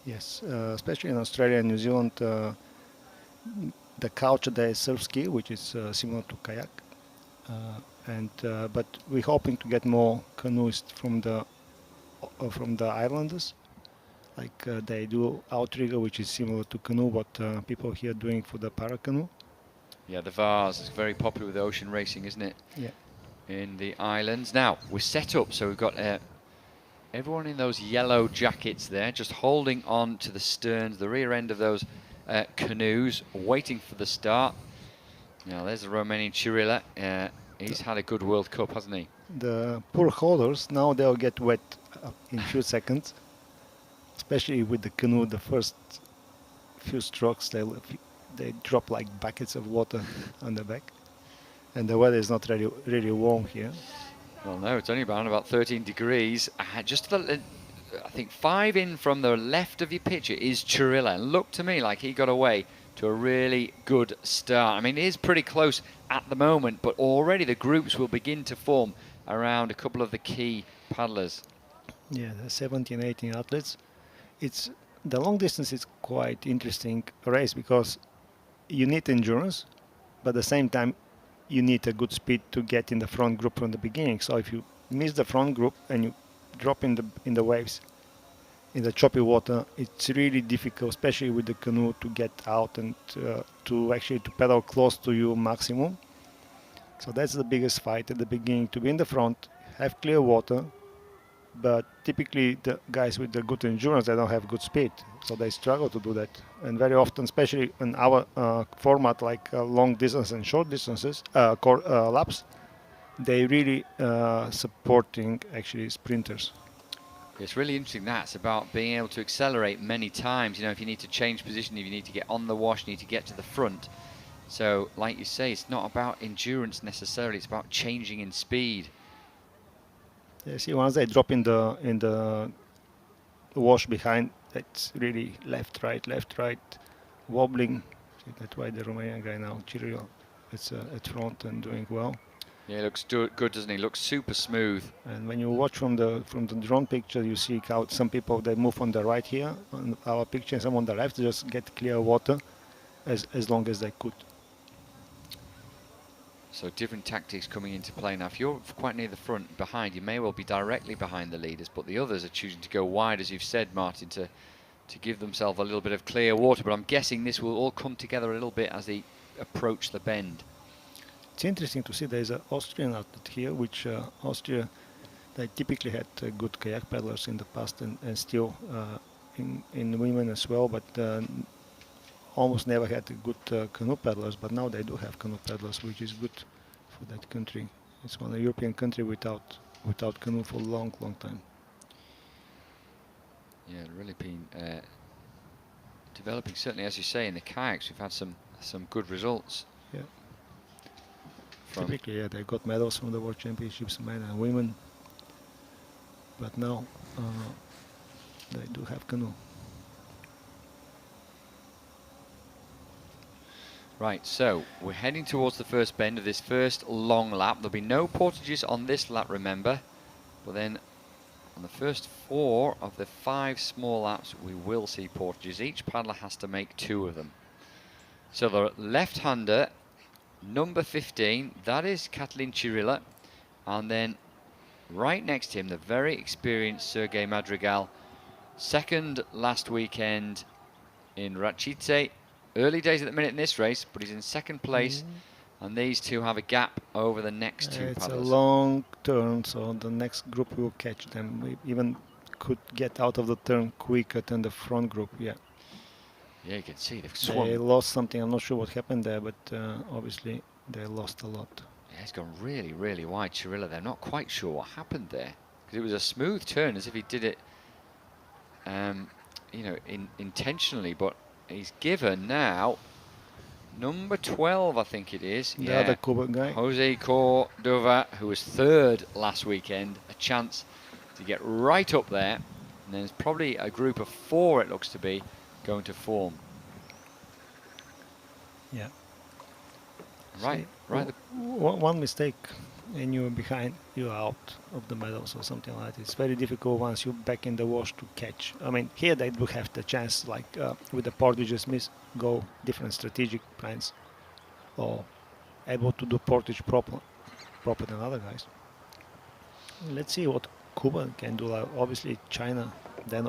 Yes, especially in Australia and New Zealand, the culture there is surf ski, which is similar to kayak, but we're hoping to get more canoeists from the islanders. Like they do outrigger, which is similar to canoe, what people here doing for the Paracanoe. Yeah, the Vars is very popular with ocean racing, isn't it? Yeah. In the islands. Now, we're set up, so we've got everyone in those yellow jackets there, just holding on to the sterns, the rear end of those canoes, waiting for the start. Now, there's the Romanian Cirila. He's had a good World Cup, hasn't he? The poor holders, now they'll get wet in a few seconds. Especially with the canoe, the first few strokes, they drop like buckets of water on the back. And the weather is not really warm here. Well, no, it's only about 13 degrees. Just I think 5 in from the left of your picture is Chirilla. And looked to me like he got away to a really good start. I mean, it is pretty close at the moment, but already the groups will begin to form around a couple of the key paddlers. Yeah, the 17, 18 athletes. It's the long distance is quite interesting race because you need endurance, but at the same time you need a good speed to get in the front group from the beginning. So if you miss the front group and you drop in the waves, in the choppy water, it's really difficult, especially with the canoe, to get out and to actually to pedal close to your maximum. So that's the biggest fight at the beginning, to be in the front, have clear water, but typically the guys with the good endurance, they don't have good speed, so they struggle to do that. And very often, especially in our format, like long distance and short distances, laps, they really supporting actually sprinters. It's really interesting. That's about being able to accelerate many times. You know, if you need to change position, if you need to get on the wash, you need to get to the front. So, like you say, it's not about endurance necessarily. It's about changing in speed. You see, once they drop in the wash behind, it's really left, right, wobbling. See, that's why the Romanian guy now, Cirill, is at front and doing well. Yeah, he looks good, doesn't he? Looks super smooth. And when you watch from the drone picture, you see how some people, they move on the right here on our picture, and some on the left just get clear water as long as they could. So different tactics coming into play now. If you're quite near the front, behind, you may well be directly behind the leaders, but the others are choosing to go wide, as you've said, Martin, to give themselves a little bit of clear water. But I'm guessing this will all come together a little bit as they approach the bend. It's interesting to see there's an Austrian outlet here, which Austria, they typically had good kayak paddlers in the past, and still in women as well, but almost never had good canoe paddlers. But now they do have canoe paddlers, which is good for that country. It's one European country without canoe for a long time. Yeah, really been developing, certainly, as you say, in the kayaks. We've had some good results. Yeah. Typically, yeah, they got medals from the World Championships, men and women. But now they do have canoe. Right, so we're heading towards the first bend of this first long lap. There'll be no portages on this lap, remember. But then on the first 4 of the 5 small laps, we will see portages. Each paddler has to make 2 of them. So the left-hander, number 15, that is Katalin Chirilla. And then right next to him, the very experienced Sergei Madrigal. Second last weekend in Rachice. Early days at the minute in this race, but he's in second place. And these two have a gap over the next 2 It's paddlers. a long turn, so the next group will catch them. We even could get out of the turn quicker than the front group, yeah. Yeah, you can see they've swung. They lost something. I'm not sure what happened there, but obviously they lost a lot. Yeah, he's gone really, really wide, Chirilla. They're not quite sure what happened there, because it was a smooth turn, as if he did it, you know, intentionally. But he's given now number 12, I think it is. The other Cuban guy. Jose Cordova, who was 3rd last weekend, a chance to get right up there. And there's probably a group of 4, it looks to be, going to form. Yeah. Right, See, right. One mistake and you're behind, you're out of the medals or something like that. It's very difficult once you're back in the wash to catch. I mean, here they do have the chance, like with the portages, go different strategic plans, or able to do portage proper than other guys. Let's see what Cuba can do. Obviously, China, they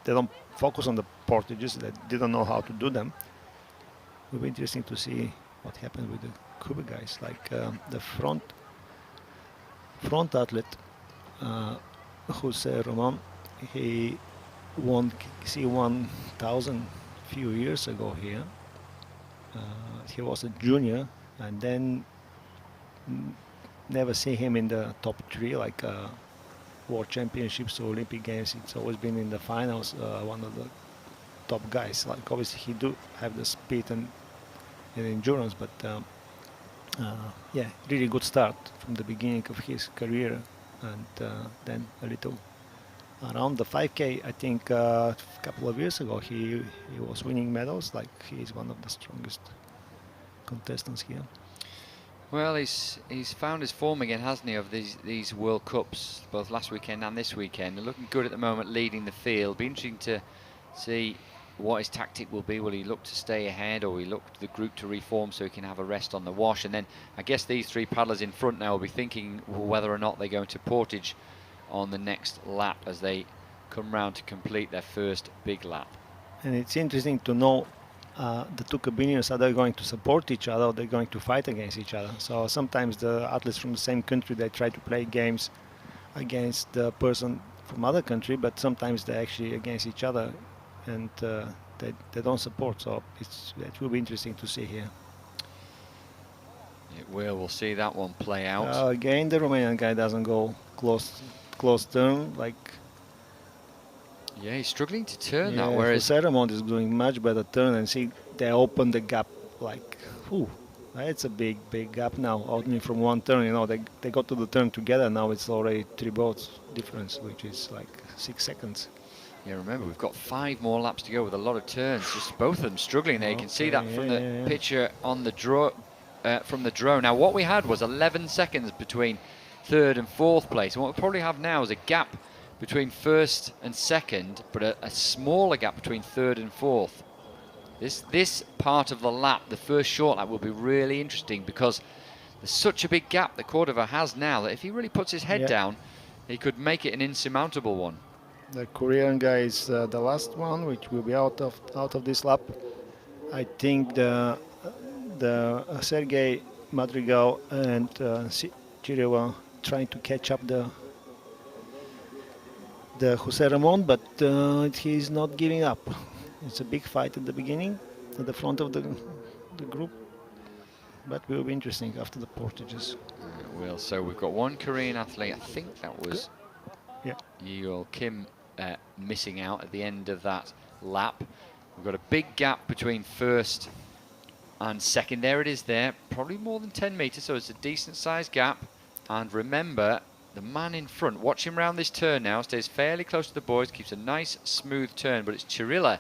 don't focus on the portages. They didn't know how to do them. It will be interesting to see what happens with the Cuba guys. Like the front athlete, Jose Roman, he won C1000 few years ago here. He was a junior, and then never see him in the top 3, like World Championships or Olympic Games. It's always been in the finals, one of the top guys. Like obviously he do have the speed and endurance, but yeah, really good start from the beginning of his career, and then a little around the 5K. I think a couple of years ago he was winning medals. Like he's one of the strongest contestants here. Well, he's found his form again, hasn't he, of these World Cups, both last weekend and this weekend. They're looking good at the moment, leading the field. Be interesting to see what his tactic will be. Will he look to stay ahead, or will he look to the group to reform so he can have a rest on the wash? And then I guess these three paddlers in front now will be thinking whether or not they go into portage on the next lap as they come round to complete their first big lap. And it's interesting to know the two cabiniers, are they going to support each other, or they're going to fight against each other? So sometimes the athletes from the same country, they try to play games against the person from other country, but sometimes they're actually against each other, and they don't support. So it will be interesting to see here. It will. We'll see that one play out. Again, the Romanian guy doesn't go close turn, like. Yeah, he's struggling to turn Yeah, that, whereas Ceremon is doing much better turn, and see they open the gap like, whew, it's a big gap now. Only from one turn, you know, they got to the turn together. Now it's already 3 boats difference, which is like 6 seconds. yeah, remember we've got 5 more laps to go with a lot of turns. Just both of them struggling there. You can see that from the picture on the from the drone. Now what we had was 11 seconds between 3rd and 4th place, and what we probably have now is a gap between 1st and 2nd, but a smaller gap between 3rd and 4th. This part of the lap, the first short lap, will be really interesting because there's such a big gap that Cordova has now that if he really puts his head down, he could make it an insurmountable one. The Korean guy is the last one, which will be out of this lap. I think the Sergei Madrigal and Chireva trying to catch up the Jose Ramon, but he's not giving up. It's a big fight at the beginning, at the front of the group, but will be interesting after the portages. It will. So we've got one Korean athlete, I think that was Yeol Kim, missing out at the end of that lap. We've got a big gap between 1st and 2nd. There it is there, probably more than 10 meters, so it's a decent sized gap. And remember, the man in front, watch him round this turn now, stays fairly close to the boys, keeps a nice smooth turn, but it's Cirila,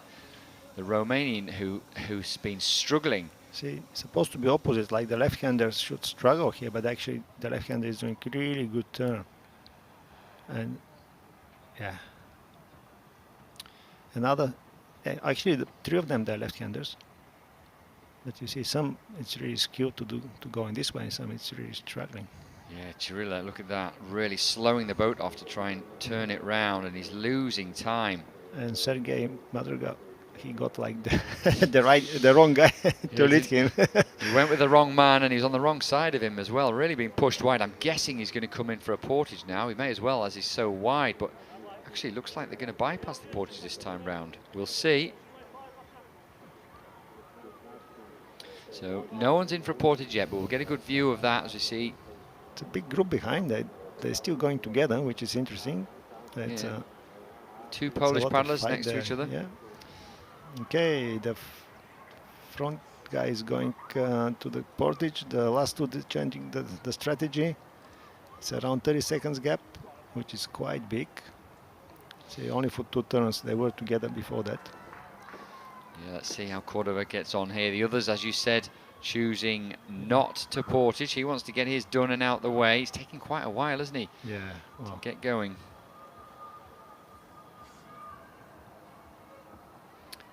the Romanian, who's been struggling. See, it's supposed to be opposite, like the left-handers should struggle here, but actually the left-hander is doing really good turn. And yeah. Actually the 3 of them, they're left-handers. But you see, some it's really skilled to go in this way, and some it's really struggling. Yeah, Cirila, look at that, really slowing the boat off to try and turn it round, and he's losing time. And Sergei Madrigal, he got like the wrong guy to lead him. He went with the wrong man, and he's on the wrong side of him as well, really being pushed wide. I'm guessing he's going to come in for a portage now. He may as well, as he's so wide, but actually it looks like they're going to bypass the portage this time round. We'll see. So no one's in for a portage yet, but we'll get a good view of that as we see. It's a big group behind. They're still going together, which is interesting. It's, 2 Polish paddlers next to each other. Yeah. Okay, the front guy is going to the portage. The last 2 changing the strategy. It's around 30 seconds gap, which is quite big. See, only for 2 turns. They were together before that. Yeah, let's see how Cordova gets on here. The others, as you said, choosing not to portage. He wants to get his done and out the way. He's taking quite a while, isn't he? Yeah. To get going.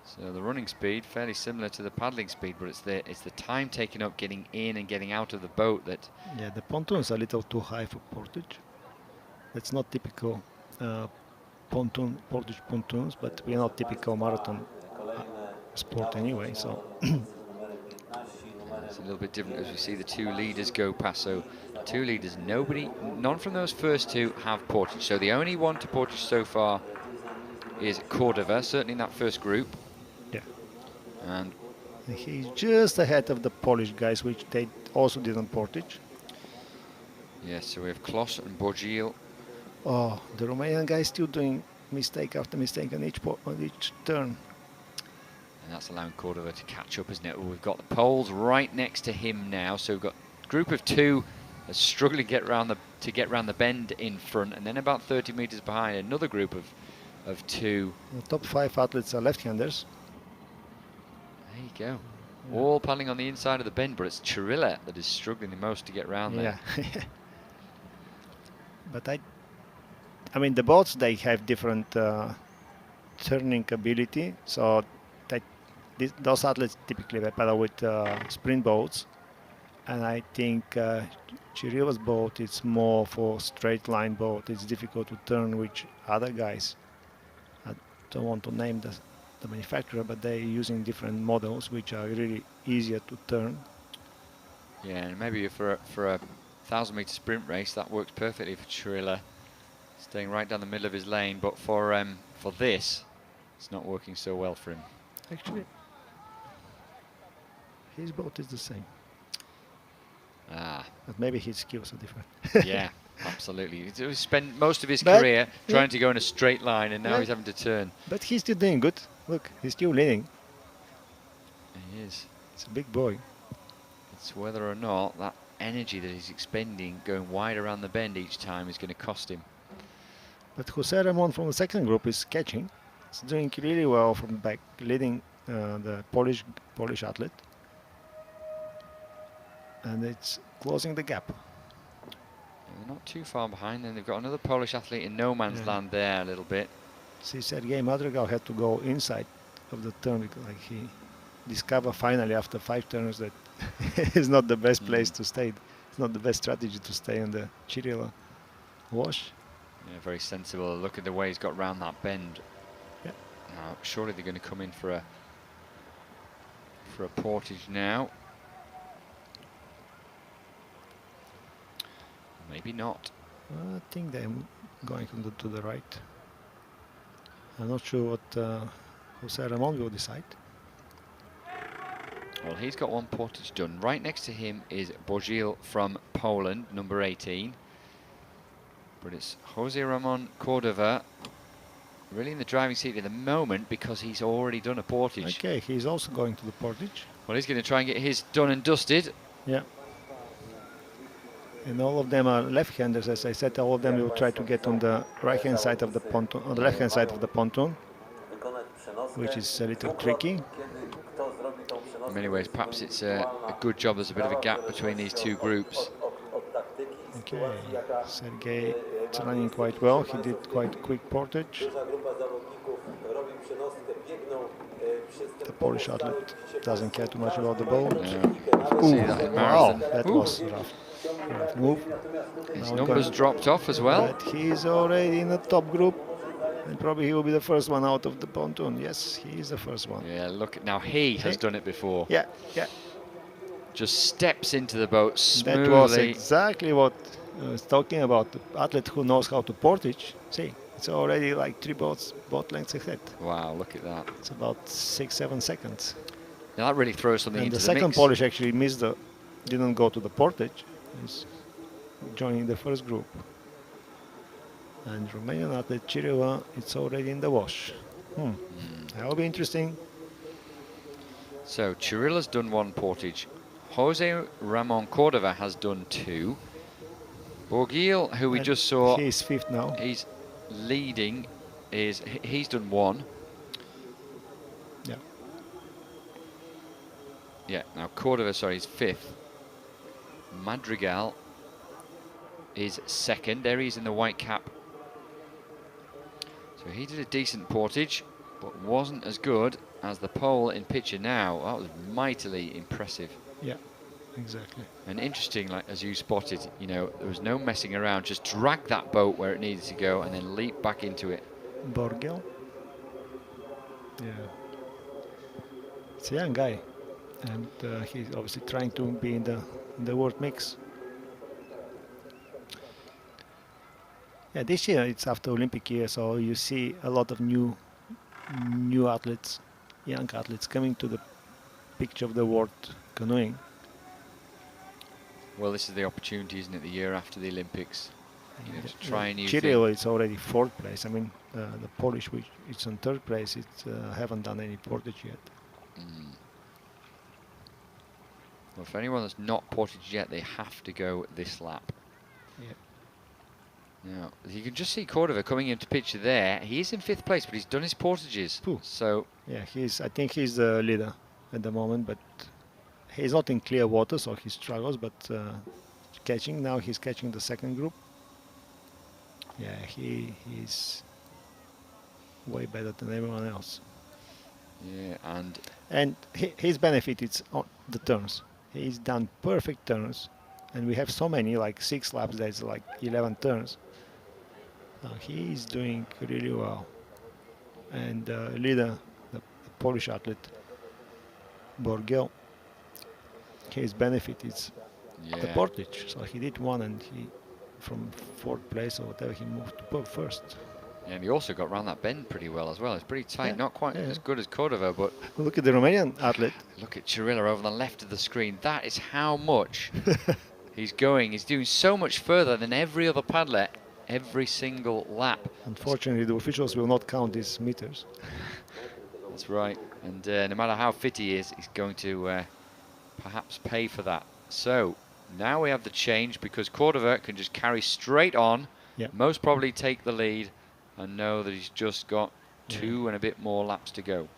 So the running speed fairly similar to the paddling speed, but it's the time taken up getting in and getting out of the boat that. Yeah, the pontoons are a little too high for portage. That's not typical portage pontoons, but we're not typical marathon sport anyway, so. It's a little bit different as we see the 2 leaders go past. So 2 leaders, none from those first 2 have portage. So the only one to portage so far is Cordova, certainly in that first group. Yeah. And he's just ahead of the Polish guys, which they also didn't portage. Yes, so we have Klos and Borgil. Oh, the Romanian guy is still doing mistake after mistake on each turn. And that's allowing Cordova to catch up, isn't it? Well, we've got the Poles right next to him now. So we've got a group of 2 struggling to get round the bend in front, and then about 30 metres behind, another group of two. The top 5 athletes are left-handers. There you go. All paddling on the inside of the bend, but it's Chirilla that is struggling the most to get round there. Yeah. But I mean, the boats, they have different turning ability, so those athletes typically they paddle with sprint boats, and I think Chirilla's boat is more for straight line boat. It's difficult to turn with other guys. I don't want to name the manufacturer, but they're using different models which are really easier to turn. Yeah, and maybe for a 1,000-metre sprint race that works perfectly for Chirilla, staying right down the middle of his lane. But for this, it's not working so well for him. Actually, his boat is the same. Ah, But maybe his skills are different. yeah, absolutely. He spent most of his But, career trying to go in a straight line, and now Yeah. he's having to turn. But he's still doing good. Look, he's still leading. He is. It's a big boy. It's whether or not that energy that he's expending going wide around the bend each time is going to cost him. But Jose Ramon from the second group is catching. He's doing really well from the back, leading the Polish athlete. And it's closing the gap. They're not too far behind, then they've got another Polish athlete in no man's land there a little bit. See, Sergei Madrigal had to go inside of the turn because like he discovered finally after 5 turns that it's not the best place to stay. It's not the best strategy to stay on the Chirilla wash. Yeah, very sensible. Look at the way he's got round that bend. Yeah. Now, surely they're going to come in for a portage now. Maybe not. I think they're going to the right. I'm not sure what Jose Ramon will decide. Well, he's got one portage done. Right next to him is Bozil from Poland, number 18. But it's Jose Ramon Cordova really in the driving seat at the moment because he's already done a portage. Okay, he's also going to the portage. Well, he's going to try and get his done and dusted. Yeah. And all of them are left-handers, as I said. All of them will try to get on the right-hand side of the pontoon, on the left-hand side of the pontoon, which is a little tricky. In many ways, perhaps it's a good job there's a bit of a gap between these two groups. Okay, Sergei is running quite well. He did quite quick portage. The Polish athlete doesn't care too much about the boat. See that in Wow, marathon. that was rough move. His Now numbers dropped off as well. But he's already in the top group, and probably he will be the first one out of the pontoon. Yes, he is the first one. Yeah, look, now he has done it before. Yeah. Just steps into the boat smoothly. That was exactly what I was talking about. The athlete who knows how to portage. See, it's already like 3 boat lengths ahead. Wow, look at that. It's about 6-7 seconds. Now that really throws something And into the the second mix. Polish actually didn't go to the portage. He's joining the first group. And Romanian athlete Chirilla, it's already in the wash. That will be interesting. So Chirilla's done 1 portage. Jose Ramon Cordova has done 2. Bozil, who we And just saw, He's 5th now. he's leading, he's done 1. Yeah. Yeah, now Cordova, sorry, is 5th. Madrigal is 2nd. There he is in the white cap. So he did a decent portage, but wasn't as good as the pole in picture now. That was mightily impressive. Yeah, exactly. And interesting, like as you spotted, you know, there was no messing around. Just drag that boat where it needed to go and then leap back into it. Borgel. Yeah. It's a young guy. And he's obviously trying to be in the world mix. Yeah, this year it's after Olympic year, so you see a lot of new athletes, young athletes coming to the picture of the world canoeing. Well, this is the opportunity, isn't it, the year after the Olympics? You know, to try a new Chirilla thing. is already 4th place. I mean, the Polish, which it's on 3rd place, it haven't done any portage yet. Well, for anyone that's not portaged yet, they have to go this lap. Yeah. Now, you can just see Cordova coming into picture there. He is in 5th place, but he's done his portages. Phew. So, Yeah, I think he's the leader at the moment, but he's not in clear water, so he struggles, but now he's catching the second group. Yeah, he's way better than everyone else. yeah, And his benefit is on the turns. He's done perfect turns, and we have so many, like 6 laps, there's like 11 turns. He's doing really well. And the leader, the Polish athlete, Borgel, his benefit is the portage. So he did one, and he, from 4th place or whatever, he moved to first. Yeah, and he also got around that bend pretty well as well. It's pretty tight, not quite as good as Cordova, but look at the Romanian athlete. Look at Chirilla over on the left of the screen. That is how much he's going. He's doing so much further than every other paddler every single lap. Unfortunately, the officials will not count these meters. That's right. And no matter how fit he is, he's going to perhaps pay for that. So now we have the change because Cordova can just carry straight on, most probably take the lead, and know that he's just got 2 and a bit more laps to go.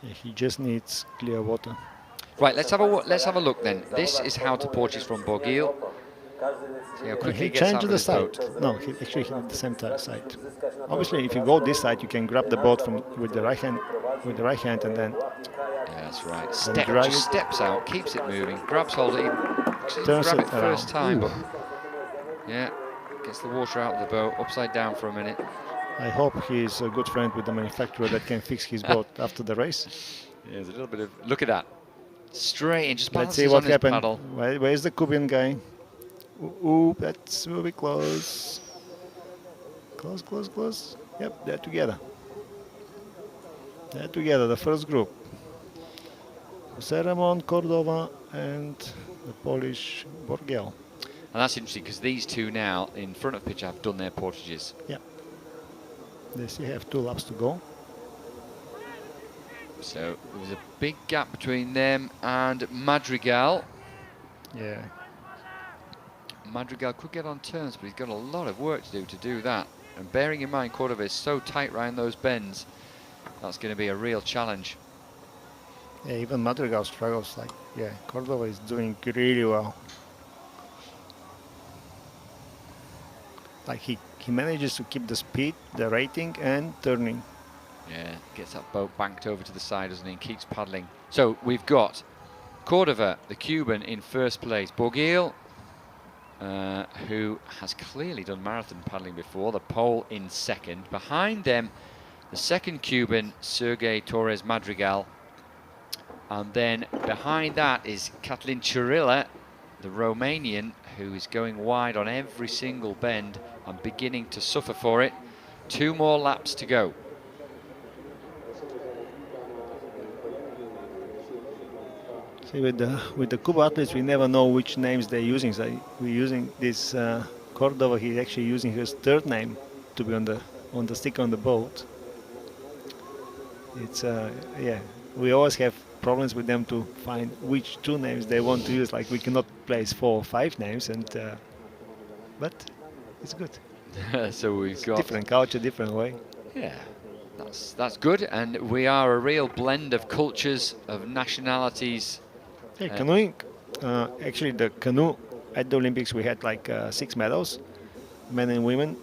Yeah, he just needs clear water. Right, let's have a look then. This is how to portage from Borgil. See how quickly He he gets out changed of the his side. boat. No, he did the same side. Obviously, if you go this side, you can grab the boat with the right hand, and then. Yeah, that's right. Just steps out, keeps it moving, grabs hold of it. Actually, Turns grab it it first time, around. but yeah, gets the water out of the boat, upside down for a minute. I hope he's a good friend with the manufacturer that can fix his boat after the race. Yeah, there's a little bit of look at that, straight and just Let's balances see what on his happened. paddle. Where's the Cuban guy? Ooh, that's really close. Close. Yep, they're together. The first group. Jose Ramon, Cordova, and the Polish Borgel. And that's interesting because these two now in front of pitch have done their portages. Yeah. They still have 2 laps to go. So there's a big gap between them and Madrigal. Yeah. Madrigal could get on turns, but he's got a lot of work to do that. And bearing in mind Cordova is so tight around those bends, that's going to be a real challenge. Yeah, even Madrigal struggles. Cordova is doing really well. Like he manages to keep the speed, the rating, and turning. Yeah, gets that boat banked over to the side, doesn't he, and keeps paddling. So we've got Cordova, the Cuban, in first place. Borgil, who has clearly done marathon paddling before, the Pole in second. Behind them, the second Cuban, Sergei Torres Madrigal. And then behind that is Katlin Chirilla, the Romanian, who is going wide on every single bend and beginning to suffer for it. 2 more laps to go. See, with the Cuba athletes, we never know which names they're using. So we're using this Cordova. He's actually using his 3rd name to be on the stick on the boat. It's we always have problems with them to find which 2 names they want to use. Like we cannot place 4 or 5 names, and but it's good. So we've got different culture, different way. Yeah, that's good, and we are a real blend of cultures, of nationalities. Hey, canoeing. Actually, the canoe at the Olympics we had like 6 medals, men and women,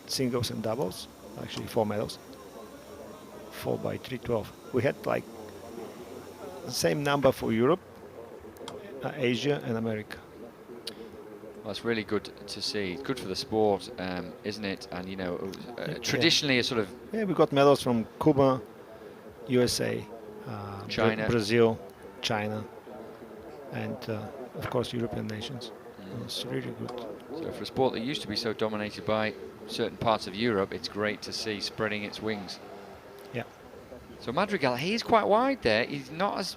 singles and doubles. Actually, 4 medals. 4 by 312. We had like the same number for Europe, Asia, and America. Well, it's really good to see. It's good for the sport, isn't it? And you know, traditionally a sort of we got medals from Cuba, USA, China, Brazil, China, and of course European nations. It's really good. So for a sport that used to be so dominated by certain parts of Europe, it's great to see spreading its wings. Yeah. So Madrigal, he's quite wide there. He's not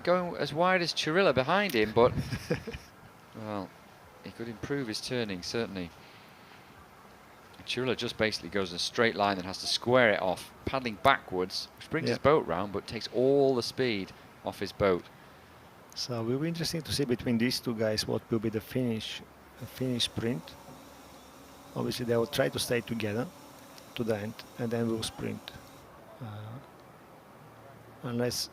going as wide as Chirilla behind him, but well, he could improve his turning, certainly. Chirilla just basically goes in a straight line and has to square it off, paddling backwards, which brings his boat round, but takes all the speed off his boat. So it will be interesting to see between these two guys what will be the finish sprint. Obviously, they will try to stay together to the end, and then we'll sprint. Unless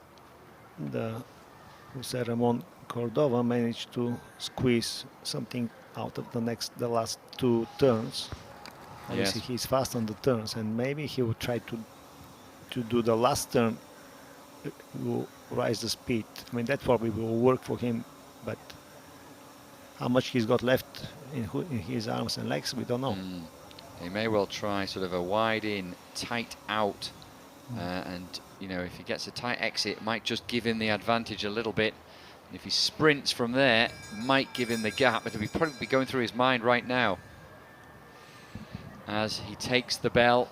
Jose Ramon Cordova managed to squeeze something out of the last two turns. Obviously, Yes. he's fast on the turns, and maybe he will try to do the last turn, will rise the speed. I mean, that probably will work for him, but how much he's got left in his arms and legs, we don't know. He may well try sort of a wide in, tight out, and you know, if he gets a tight exit, it might just give him the advantage a little bit. And if he sprints from there, might give him the gap, but it'll probably be going through his mind right now as he takes the bell.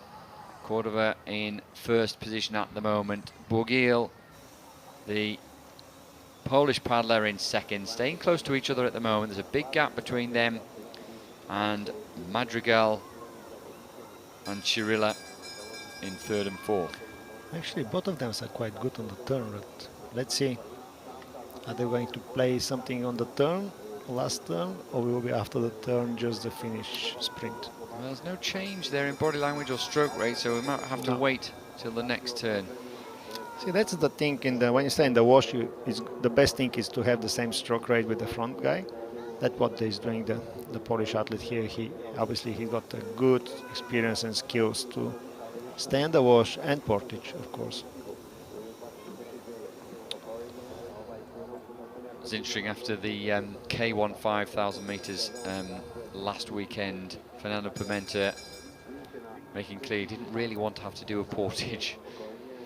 Cordova in first position at the moment. Bourguil, the Polish paddler, in second, staying close to each other at the moment. There's a big gap between them and Madrigal and Chirilla in third and fourth. Actually, both of them are quite good on the turn, but let's see. Are they going to play something on the turn, last turn, or will be after the turn just the finish sprint? Well, there's no change there in body language or stroke rate, so we might have to wait till the next turn. See, that's the thing. When you stay in the wash, the best thing is to have the same stroke rate with the front guy. That's what he's doing. The Polish athlete here. He got a good experience and skills to stay in the wash and portage, of course. It's interesting, after the K1 5,000 metres last weekend, Fernando Pimenta making clear he didn't really want to have to do a portage.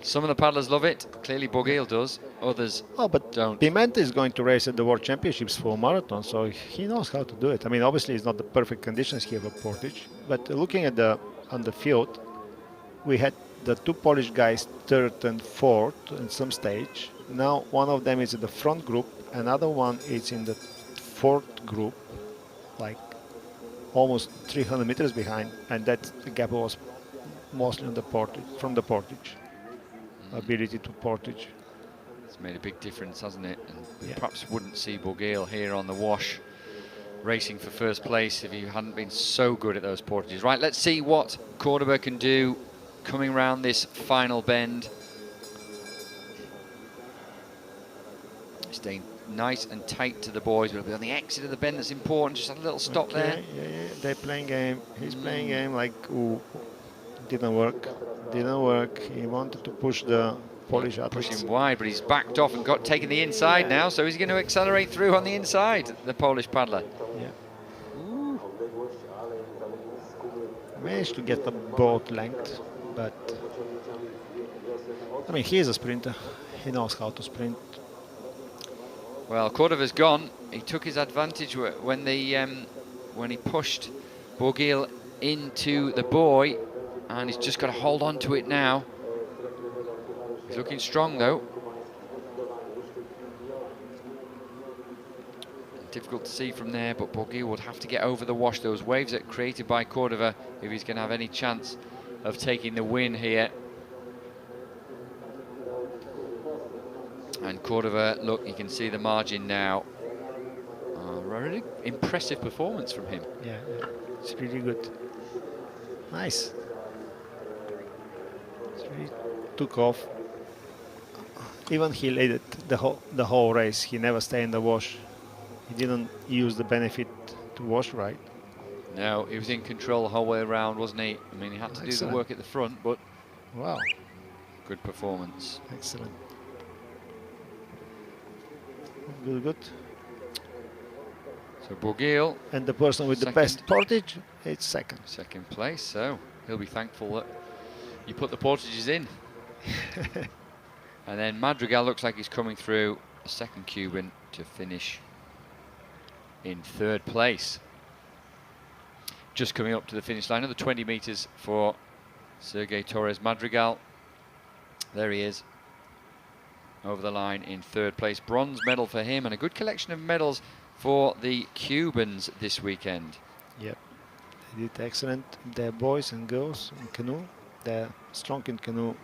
Some of the paddlers love it. Clearly Bourguil does. Others don't. Pimenta is going to race at the World Championships for marathon, so he knows how to do it. I mean, obviously it's not the perfect conditions here for portage, but looking at on the field, we had the two Polish guys third and fourth in some stage. Now one of them is in the front group, another one is in the fourth group, like almost 300 meters behind, and that gap was mostly on the portage, from the portage. Ability to portage. It's made a big difference, hasn't it? And we perhaps wouldn't see Bourguil here on the wash racing for first place if he hadn't been so good at those portages. Right, let's see what Cordova can do coming around this final bend. Staying nice and tight to the boys. We'll be on the exit of the bend. That's important. Just a little stop there. Yeah, they're playing game. He's playing game like, ooh, didn't work. Didn't work. He wanted to push the Polish athletes. Push him wide, but he's backed off and taken the inside now. So he's going to accelerate through on the inside, the Polish paddler. Yeah. Ooh. Managed to get the boat length, but I mean, he is a sprinter. He knows how to sprint. Well, Cordova's gone. He took his advantage when he pushed Bourguil into the buoy, and he's just got to hold on to it now. He's looking strong though. Difficult to see from there, but Bourguil would have to get over the wash. Those waves that are created by Cordova, if he's going to have any chance of taking the win here. And Cordova, look, you can see the margin now. Really impressive performance from him. Yeah, it's really good. Nice. It really took off. Even he led it the whole race. He never stayed in the wash. He didn't use the benefit to wash right. No, he was in control the whole way around, wasn't he? I mean, he had to do the work at the front, but wow, good performance. Excellent. Good. So Bourguil, and the person with the best portage, it's second. Second place, so he'll be thankful that you put the portages in. And then Madrigal looks like he's coming through, a second Cuban to finish in third place. Just coming up to the finish line, another 20 meters for Sergei Torres Madrigal. There he is, over the line in third place. Bronze medal for him, and a good collection of medals for the Cubans this weekend. Yep, they did excellent. They're boys and girls in canoe. They're strong in canoe,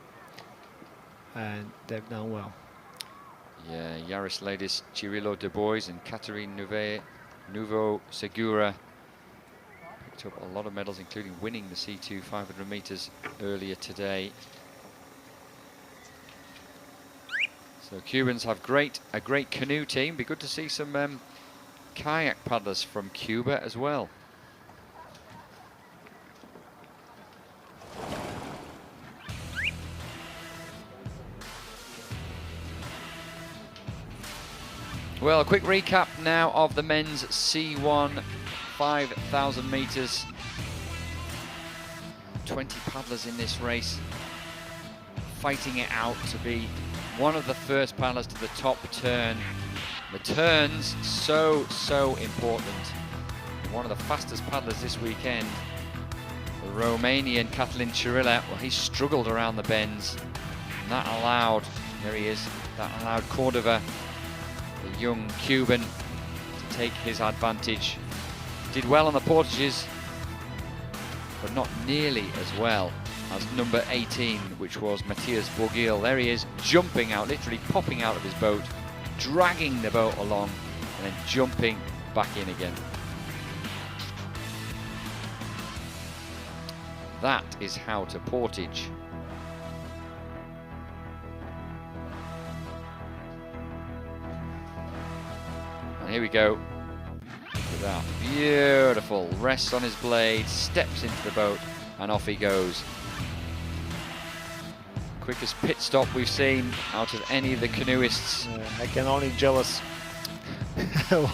and they've done well. Yeah, Yaroslaydis Chirilo de Bois and Katerine Nouveau Segura picked up a lot of medals, including winning the C2 500 meters earlier today. So Cubans have a great canoe team. Be good to see some kayak paddlers from Cuba as well. Well, a quick recap now of the men's C1 5,000 meters. 20 paddlers in this race, fighting it out to be one of the first paddlers to the top turn. The turns so important. One of the fastest paddlers this weekend, the Romanian Cătălin Cirilă. Well, he struggled around the bends, and that allowed, there he is, that allowed Cordova, the young Cuban, to take his advantage. Did well on the portages, but not nearly as well as number 18, which was Matthias Borgil. There he is, jumping out, literally popping out of his boat, dragging the boat along, and then jumping back in again. That is how to portage. And here we go. Look at that. Beautiful. Rests on his blade, steps into the boat, and off he goes. Quickest pit stop we've seen out of any of the canoeists. I can only jealous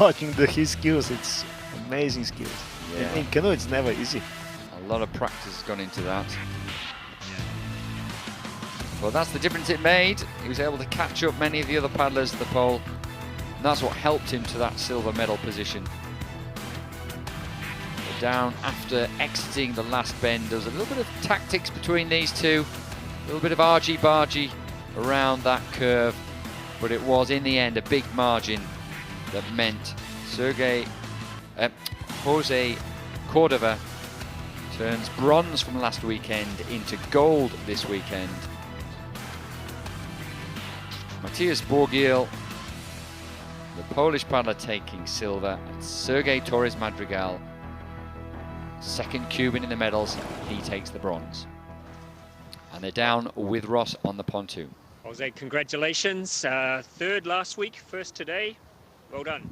watching his skills. It's amazing skills. Yeah. In canoe, it's never easy. A lot of practice has gone into that. Well, that's the difference it made. He was able to catch up many of the other paddlers at the pole. And that's what helped him to that silver medal position. Down after exiting the last bend, there was a little bit of tactics between these two. A little bit of argy-bargy around that curve. But it was, in the end, a big margin that meant Jose Cordova turns bronze from last weekend into gold this weekend. Matthias Borgil, the Polish paddler, taking silver, and Sergei Torres Madrigal, second Cuban in the medals, he takes the bronze. And they're down with Ross on the pontoon. Jose, congratulations. Third last week, first today. Well done.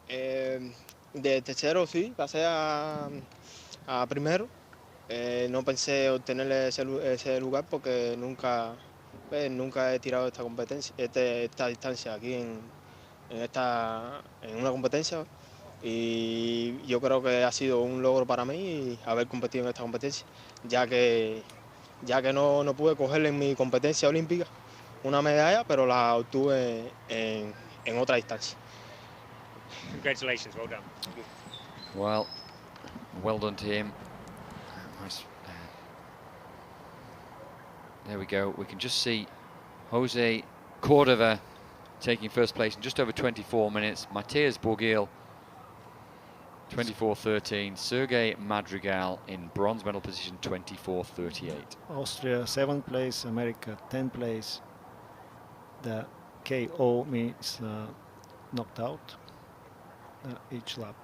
De tercero sí, pasé a primero. No pensé obtener ese lugar porque nunca he tirado esta competencia, esta distancia aquí en una competencia, y yo creo que ha sido un logro para mí haber competido en esta competencia, ya que no pude cogerle en mi competencia olímpica una medalla, pero la obtuve en otra distancia. Congratulations, well done. Well done to him. There we go. We can just see Jose Cordova taking first place in just over 24 minutes. Matthias Borgil, 24:13. Sergei Madrigal in bronze medal position, 24:38. Austria 7th place, America 10th place. The KO means knocked out each lap.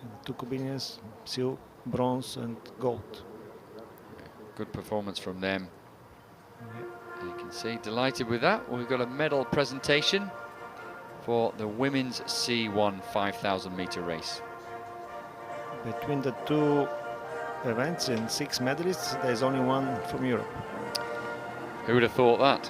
And the two Kubinians, silver, bronze and gold. Good performance from them. You can see, delighted with that. We've got a medal presentation for the women's C1 5,000 meter race. Between the two events and 6 medalists, there's only one from Europe. Who would have thought that?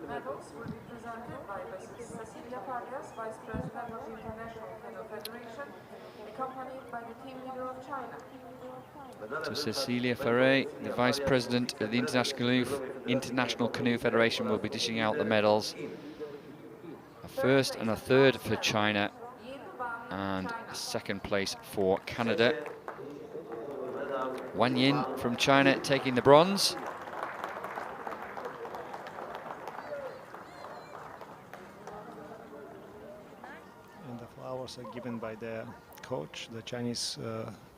Medals will be presented by Mrs. Cecilia Parias, Vice President of the International Canoe Federation, accompanied by the team leader of China. to Cecilia Ferre, the Vice President of the International Canoe Federation, will be dishing out the medals. A first and a third for China, and a second place for Canada. Wang Yin from China taking the bronze. And the flowers are given by the coach, the Chinese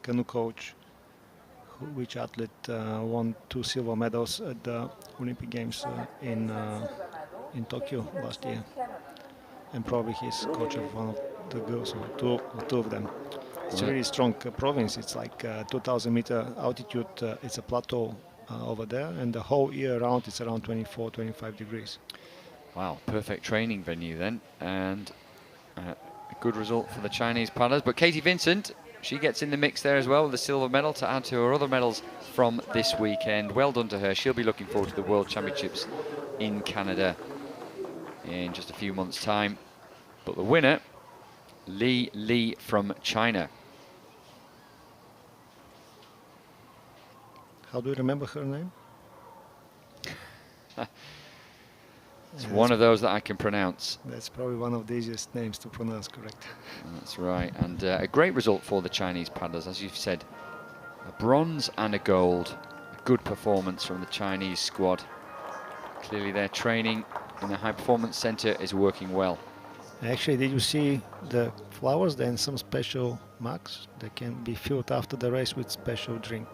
canoe coach, which athlete won 2 silver medals at the Olympic Games in Tokyo last year. And probably he's coach of one of the girls, or two of them. It's a really strong province. It's like 2,000 meter altitude. It's a plateau over there, and the whole year round it's around 24, 25 degrees. Wow, perfect training venue then, and a good result for the Chinese paddlers. But Katie Vincent, she gets in the mix there as well with the silver medal to add to her other medals from this weekend. Well done to her. She'll be looking forward to the World Championships in Canada in just a few months' time. But the winner, Li from China. How do you remember her name? It's one of those that I can pronounce. That's probably one of the easiest names to pronounce, correct? That's right, and a great result for the Chinese paddlers, as you've said. A bronze and a gold. A good performance from the Chinese squad. Clearly their training in the high performance center is working well. Actually, did you see the flowers? Then some special mugs that can be filled after the race with special drink.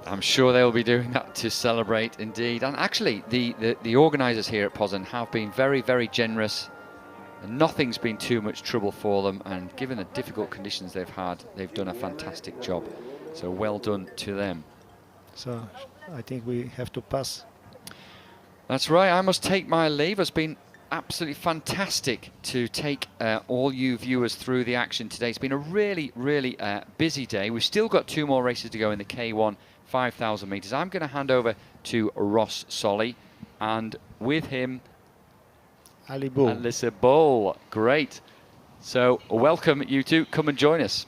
I'm sure they'll be doing that to celebrate, indeed. And actually, the organisers here at Poznan have been very, very generous. And nothing's been too much trouble for them. And given the difficult conditions they've had, they've done a fantastic job. So well done to them. So I think we have to pass. That's right. I must take my leave. It's been absolutely fantastic to take all you viewers through the action today. It's been a really, really busy day. We've still got 2 more races to go in the K1 5,000 metres. I'm going to hand over to Ross Solly, and with him, Alyssa Bull. Great. So welcome, you two. Come and join us.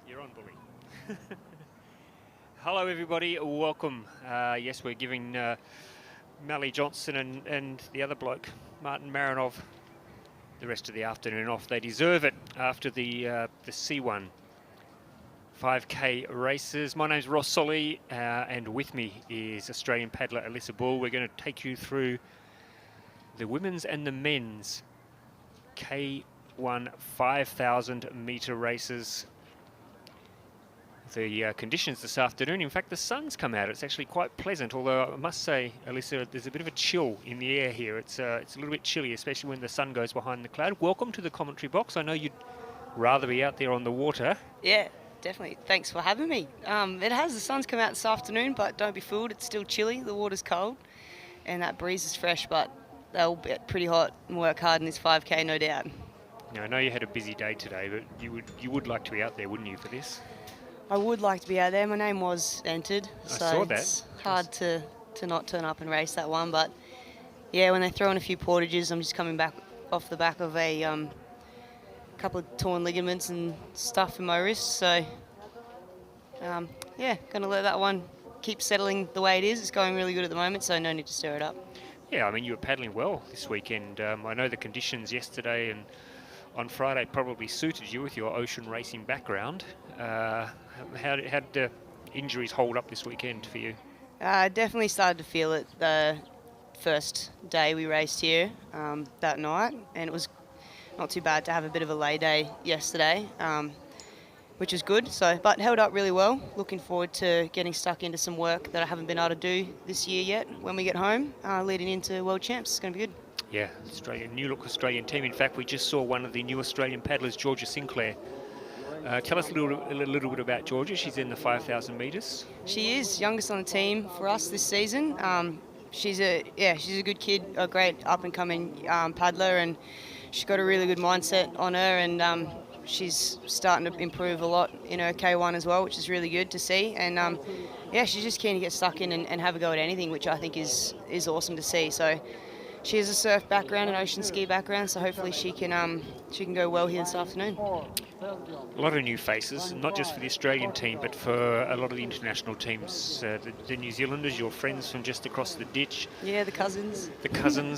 You're on, Bully. Hello, everybody. Welcome. Yes, we're giving Mally Johnson and the other bloke, Martin Marinov, the rest of the afternoon off. They deserve it after the C1 5K races. My name's Ross Solly, and with me is Australian paddler Alyssa Bull. We're going to take you through the women's and the men's K1 5,000 metre races. The conditions this afternoon, in fact, the sun's come out. It's actually quite pleasant, although I must say, Alyssa, there's a bit of a chill in the air here. It's a little bit chilly, especially when the sun goes behind the cloud. Welcome to the commentary box. I know you'd rather be out there on the water. Yeah, definitely. Thanks for having me. The sun's come out this afternoon, but don't be fooled. It's still chilly. The water's cold, and that breeze is fresh, but they'll get pretty hot and work hard in this 5K, no doubt. Now, I know you had a busy day today, but you would like to be out there, wouldn't you, for this? I would like to be out there. My name was entered, I so saw that. It's hard to not turn up and race that one. But yeah, when they throw in a few portages, I'm just coming back off the back of a couple of torn ligaments and stuff in my wrists. So yeah, going to let that one keep settling the way it is. It's going really good at the moment, so no need to stir it up. Yeah, I mean, you were paddling well this weekend. I know the conditions yesterday and on Friday probably suited you with your ocean racing background. How did injuries hold up this weekend for you? Definitely started to feel it the first day we raced here that night, and it was not too bad to have a bit of a lay day yesterday, which is good. So, but held up really well. Looking forward to getting stuck into some work that I haven't been able to do this year yet when we get home, leading into World Champs. It's going to be good. Yeah, new look Australian team. In fact, we just saw one of the new Australian paddlers, Georgia Sinclair. Tell us a little bit about Georgia. She's in the 5,000 metres. She is youngest on the team for us this season. She's a good kid, a great up and coming paddler, and she's got a really good mindset on her, and she's starting to improve a lot in her K1 as well, which is really good to see. And she's just keen to get stuck in and have a go at anything, which I think is awesome to see. So she has a surf background and ocean ski background, so hopefully she can go well here this afternoon. A lot of new faces, not just for the Australian team, but for a lot of the international teams. The New Zealanders, your friends from just across the ditch. Yeah, the cousins.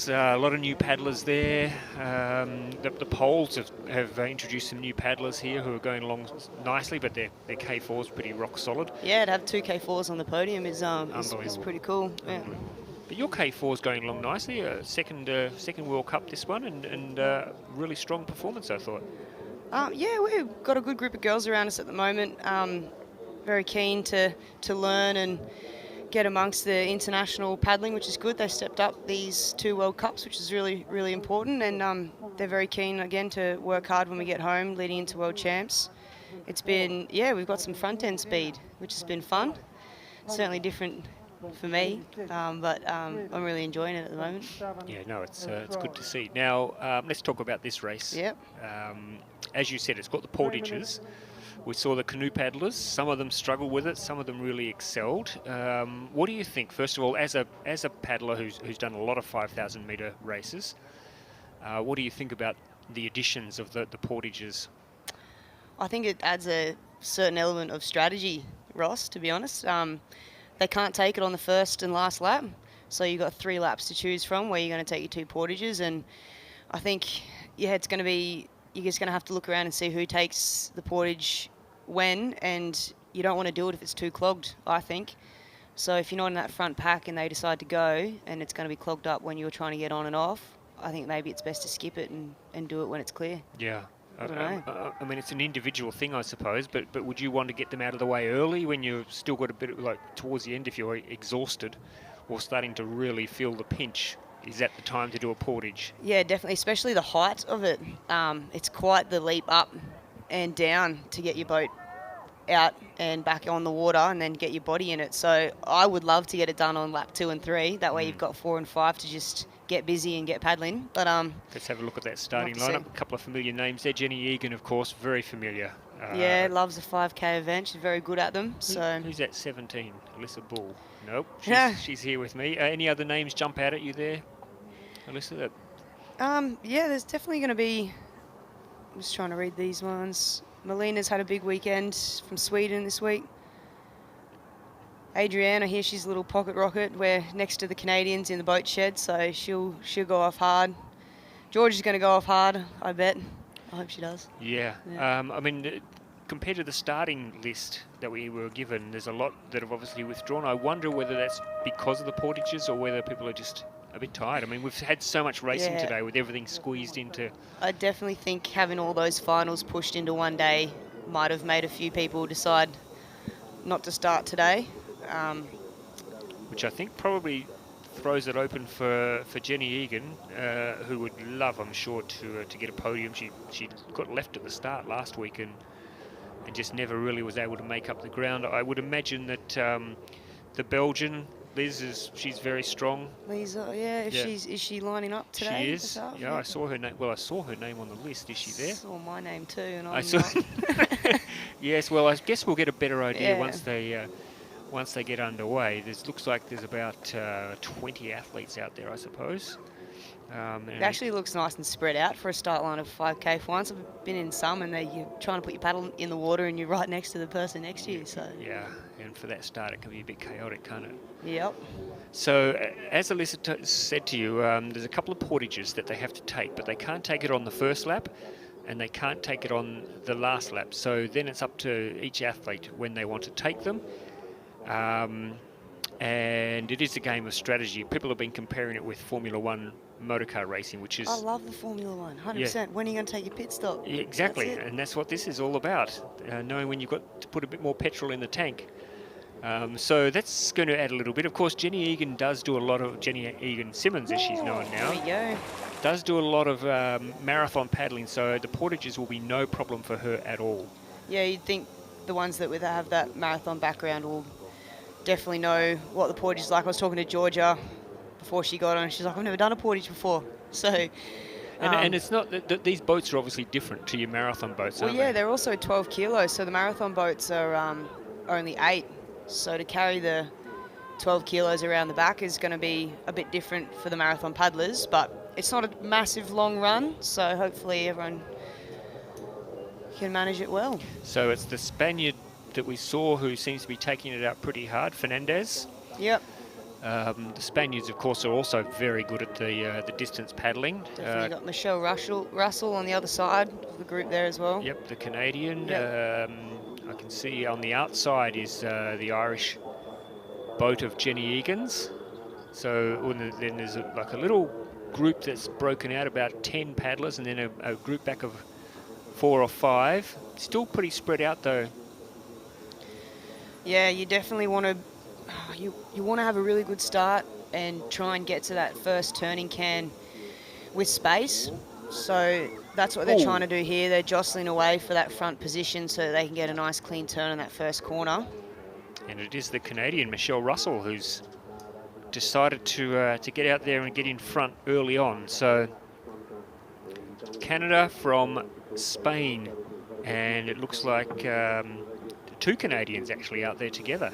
A lot of new paddlers there. The Poles have introduced some new paddlers here who are going along nicely, but their K4 is pretty rock solid. Yeah, to have 2 K4s on the podium is pretty cool. Yeah. But your K4 is going along nicely. Second World Cup this one, and really strong performance, I thought. We've got a good group of girls around us at the moment. Very keen to learn and get amongst the international paddling, which is good. They stepped up these 2 World Cups, which is really, really important. And they're very keen, again, to work hard when we get home, leading into World Champs. It's been, we've got some front-end speed, which has been fun. Certainly different for me, but I'm really enjoying it at the moment. Yeah, no, it's good to see. Now, let's talk about this race. Yep. As you said, it's got the portages. We saw the canoe paddlers. Some of them struggled with it. Some of them really excelled. What do you think, first of all, as a paddler who's done a lot of 5,000 metre races, what do you think about the additions of the portages? I think it adds a certain element of strategy, Ross, to be honest. They can't take it on the first and last lap, so you've got 3 laps to choose from where you're going to take your 2 portages, and I think it's going to be, you're just going to have to look around and see who takes the portage when, and you don't want to do it if it's too clogged, I think. So if you're not in that front pack and they decide to go and it's going to be clogged up when you're trying to get on and off, I think maybe it's best to skip it and do it when it's clear. Yeah. I don't know. I mean, it's an individual thing, I suppose, but would you want to get them out of the way early when you've still got a bit of, towards the end, if you're exhausted or starting to really feel the pinch? Is that the time to do a portage? Yeah, definitely, especially the height of it. It's quite the leap up and down to get your boat out and back on the water and then get your body in it. So I would love to get it done on lap 2 and 3. That way you've got 4 and 5 to just get busy and get paddling. But let's have a look at that starting lineup. A couple of familiar names there. Jenny Egan, of course, very familiar. Loves a 5K event. She's very good at them. So who's that 17? Alyssa Bull. Nope, she's here with me. Any other names jump out at you there, Alyssa? There's definitely going to be. I'm just trying to read these ones. Melina's had a big weekend from Sweden this week. Adriana here, she's a little pocket rocket. We're next to the Canadians in the boat shed, so she'll go off hard. George is going to go off hard, I bet. I hope she does. Yeah. I mean, compared to the starting list that we were given, there's a lot that have obviously withdrawn. I wonder whether that's because of the portages or whether people are just a bit tired. I mean, we've had so much racing today with everything squeezed into. I definitely think having all those finals pushed into one day might have made a few people decide not to start today. Which I think probably throws it open for Jenny Egan, who would love, I'm sure, to get a podium. She got left at the start last week and just never really was able to make up the ground. I would imagine that the Belgian Liz she's very strong. Liz, is she lining up today? She is. Yeah, I saw her name. Well, I saw her name on the list. Is she there? I saw my name too, and I saw. Yes. Well, I guess we'll get a better idea once they get underway. Looks like there's about 20 athletes out there, I suppose. It actually looks nice and spread out for a start line of 5K for once. I've been in some, and you're trying to put your paddle in the water, and you're right next to the person next to you. So yeah, and for that start, it can be a bit chaotic, can't it? Yep. So as Alyssa said to you, there's a couple of portages that they have to take, but they can't take it on the first lap, and they can't take it on the last lap. So then it's up to each athlete when they want to take them. and it is a game of strategy. People have been comparing it with Formula One motorcar racing, which is... I love the Formula One, 100%. When are you going to take your pit stop? Yeah, exactly, That's it. and that's what this is all about, knowing when you've got to put a bit more petrol in the tank. So that's going to add a little bit. Of course, Jenny Egan does do a lot of... Jenny Egan Simmons, as she's known now. There we go. Does do a lot of marathon paddling, so the portages will be no problem for her at all. Yeah, you'd think the ones that have that marathon background will definitely know what the portage is like. I was talking to Georgia before she got on. She's like, I've never done a portage before. So... And it's not that these boats are obviously different to your marathon boats, well, aren't yeah, they? they're also 12 kilos. So the marathon boats are only 8. So to carry the 12 kilos around the back is going to be a bit different for the marathon paddlers. But it's not a massive long run. So hopefully everyone can manage it well. So it's the Spaniard that we saw who seems to be taking it out pretty hard, Fernandez. Yep. The Spaniards, of course, are also very good at the distance paddling. Definitely got Michelle Russell on the other side of the group there as well. Yep, the Canadian. Yep. I can see on the outside is the Irish boat of Jenny Egan's. So then there's like a little group that's broken out, about 10 paddlers, and then a group back of 4 or 5. Still pretty spread out though. Yeah, you definitely want to you want to have a really good start and try and get to that first turning can with space. So that's what they're trying to do here. They're jostling away for that front position so they can get a nice clean turn in that first corner. And it is the Canadian, Michelle Russell, who's decided to get out there and get in front early on. So Canada from Spain, and it looks like 2 Canadians actually out there together.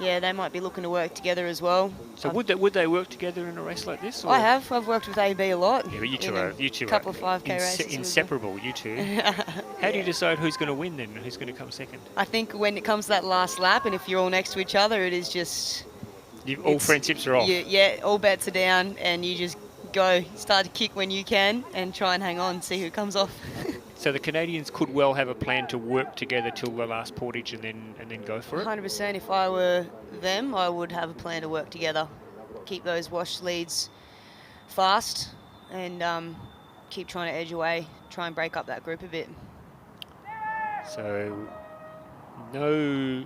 Yeah, they might be looking to work together as well. So would they work together in a race like this? Or? I have. I've worked with AB a lot. Yeah, but you two a couple are of 5K races. inseparable, you two. How do you decide who's going to win then, and who's going to come second? I think when it comes to that last lap, and if you're all next to each other, it is just... All friendships are off. Yeah, all bets are down, and you just go, start to kick when you can, and try and hang on, see who comes off. So the Canadians could well have a plan to work together till the last portage and then go for it? 100%. If I were them, I would have a plan to work together. Keep those wash leads fast and keep trying to edge away, try and break up that group a bit. So no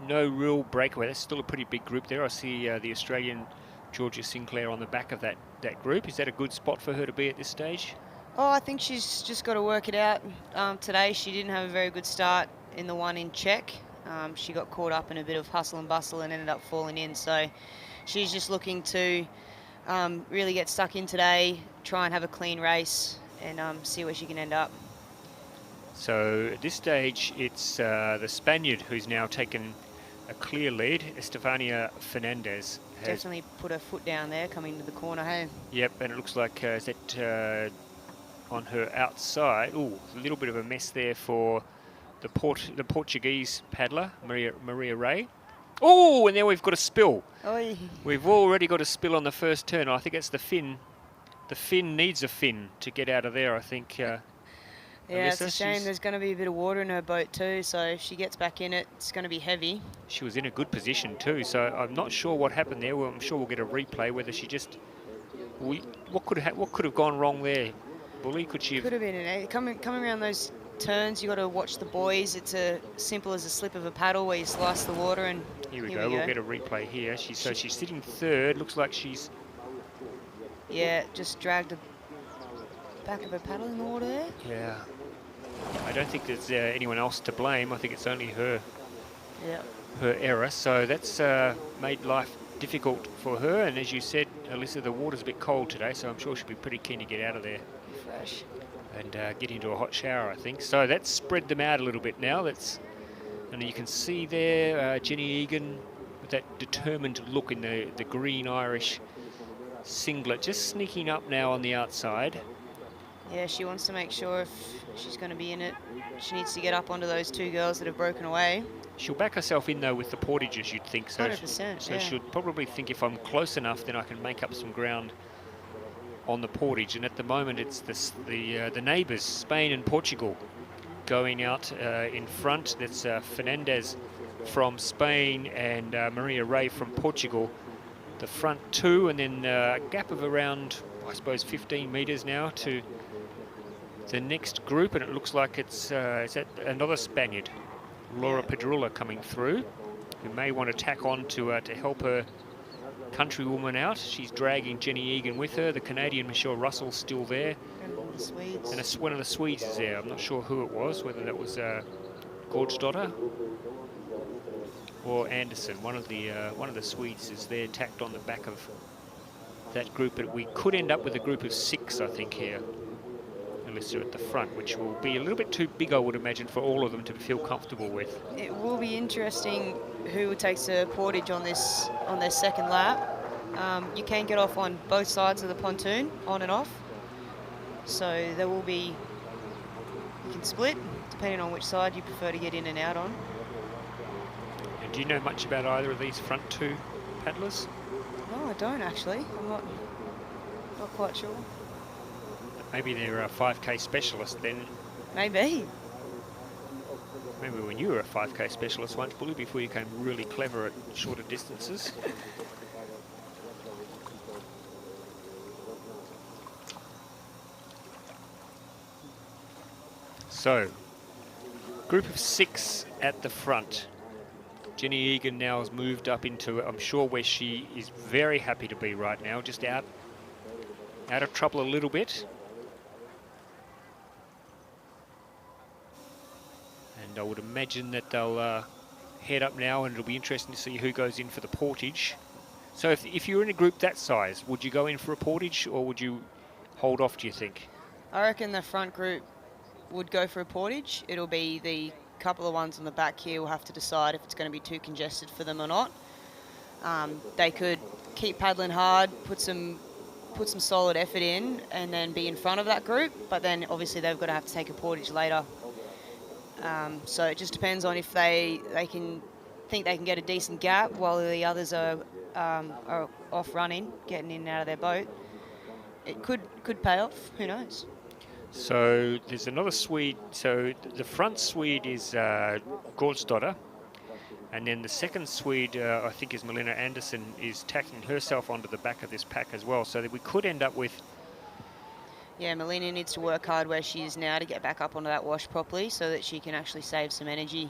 real breakaway. That's still a pretty big group there. I see the Australian Georgia Sinclair on the back of that group. Is that a good spot for her to be at this stage? Oh, I think she's just got to work it out. Today she didn't have a very good start in the one in Czech. She got caught up in a bit of hustle and bustle and ended up falling in. So she's just looking to really get stuck in today, try and have a clean race and see where she can end up. So at this stage, it's the Spaniard who's now taken a clear lead. Estefania Fernandez has definitely put her foot down there coming to the corner, hey? Yep, and it looks like is that on her outside. Ooh, a little bit of a mess there for the Portuguese paddler, Maria Ray. Oh, and now we've got a spill. Oy. We've already got a spill on the first turn. I think it's the fin. The fin needs a fin to get out of there, I think. Yeah, it's a shame. There's going to be a bit of water in her boat too, so if she gets back in it, it's going to be heavy. She was in a good position too, so I'm not sure what happened there. Well, I'm sure we'll get a replay, whether she just... What could have gone wrong there? Bully, could she have... Could have been coming around those turns. You got to watch the buoys. It's as simple as a slip of a paddle where you slice the water and here we go. We'll get a replay here. She's sitting third. Looks like she's... Yeah, just dragged the back of her paddle in the water there. Yeah. I don't think there's anyone else to blame. I think it's only her. Yeah. Her error. So that's made life difficult for her. And as you said, Alyssa, the water's a bit cold today, so I'm sure she'll be pretty keen to get out of there. Fresh. And get into a hot shower, I think. So that's spread them out a little bit now. And you can see there Jenny Egan with that determined look in the green Irish singlet, just sneaking up now on the outside. Yeah, she wants to make sure if she's going to be in it, she needs to get up onto those 2 girls that have broken away. She'll back herself in, though, with the portages, you'd think. So 100%, so yeah. she'll probably think if I'm close enough, then I can make up some ground on the portage. And at the moment, it's the neighbours, Spain and Portugal, going out in front. That's Fernandez from Spain and Maria Ray from Portugal, the front two, and then a gap of around, I suppose, 15 metres now to the next group, and it looks like it's another Spaniard, Laura Pedrola, coming through, who may want to tack on to help her countrywoman out. She's dragging Jenny Egan with her. The Canadian Michelle Russell's still there. And the Swedes. And one of the Swedes is there. I'm not sure who it was, whether that was Gordsdotter or Anderson. One of the Swedes is there, tacked on the back of that group. But we could end up with a group of 6, I think, here, Alyssa, at the front, which will be a little bit too big, I would imagine, for all of them to feel comfortable with. It will be interesting who takes a portage on their second lap. You can get off on both sides of the pontoon, on and off. So there will be, you can split depending on which side you prefer to get in and out on. And do you know much about either of these front two paddlers? No, I don't actually. I'm not quite sure. Maybe they're a 5K specialist then. Maybe. Remember when you were a 5K specialist once, Bully, before you became really clever at shorter distances? So, group of 6 at the front. Jenny Egan now has moved up into, I'm sure, where she is very happy to be right now, just out of trouble a little bit. And I would imagine that they'll head up now, and it'll be interesting to see who goes in for the portage. So if you're in a group that size, would you go in for a portage, or would you hold off, do you think? I reckon the front group would go for a portage. It'll be the couple of ones on the back here will have to decide if it's going to be too congested for them or not. They could keep paddling hard, put some solid effort in, and then be in front of that group, but then obviously they've got to have to take a portage later. So it just depends on if they can think they can get a decent gap while the others are off running, getting in and out of their boat. It could pay off, who knows? So there's another Swede. So the front Swede is Gordsdotter, and then the second Swede, I think, is Melina Anderson, is tacking herself onto the back of this pack as well. So that we could end up with... Yeah, Melina needs to work hard where she is now to get back up onto that wash properly so that she can actually save some energy.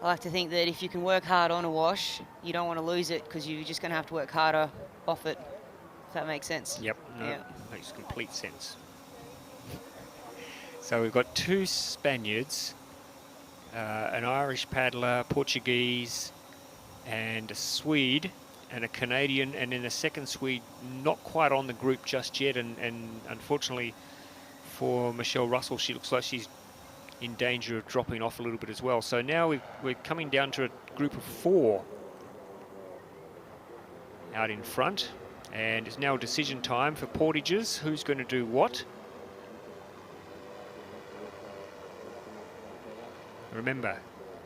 I like to think that if you can work hard on a wash, you don't want to lose it, because you're just going to have to work harder off it, if that makes sense. Yep, no, yeah. Makes complete sense. So we've got 2 Spaniards, an Irish paddler, Portuguese, and a Swede, and a Canadian, and then a second Swede not quite on the group just yet, and unfortunately for Michelle Russell, she looks like she's in danger of dropping off a little bit as well. So now we're coming down to a group of 4 out in front, and it's now decision time for portages. Who's going to do what? Remember,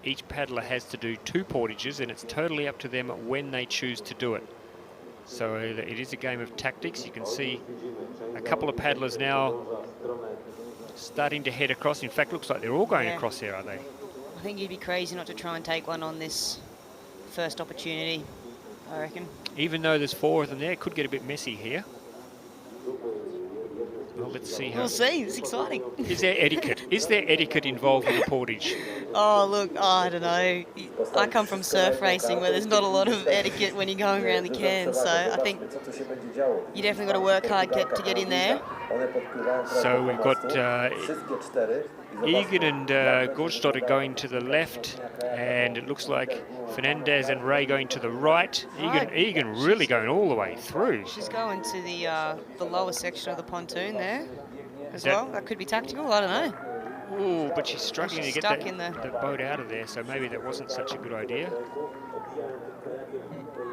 each paddler has to do 2 portages, and it's totally up to them when they choose to do it. So it is a game of tactics. You can see a couple of paddlers now starting to head across. In fact, looks like they're all going across here, are they? I think you'd be crazy not to try and take one on this first opportunity, I reckon. Even though there's 4 of them there, it could get a bit messy here. Well, let's see how... We'll see. It's exciting. Is there etiquette? Is there etiquette involved in the portage? Oh, look, I don't know. I come from surf racing where there's not a lot of etiquette when you're going around the cairn, so I think you definitely got to work hard to get in there. So we've got Egan and Gordsdotter going to the left, and it looks like Fernandez and Ray going to the right. Egan really going all the way through. She's going to the lower section of the pontoon there as well. That could be tactical, I don't know. Ooh, but she's struggling to get the boat out of there, so maybe that wasn't such a good idea.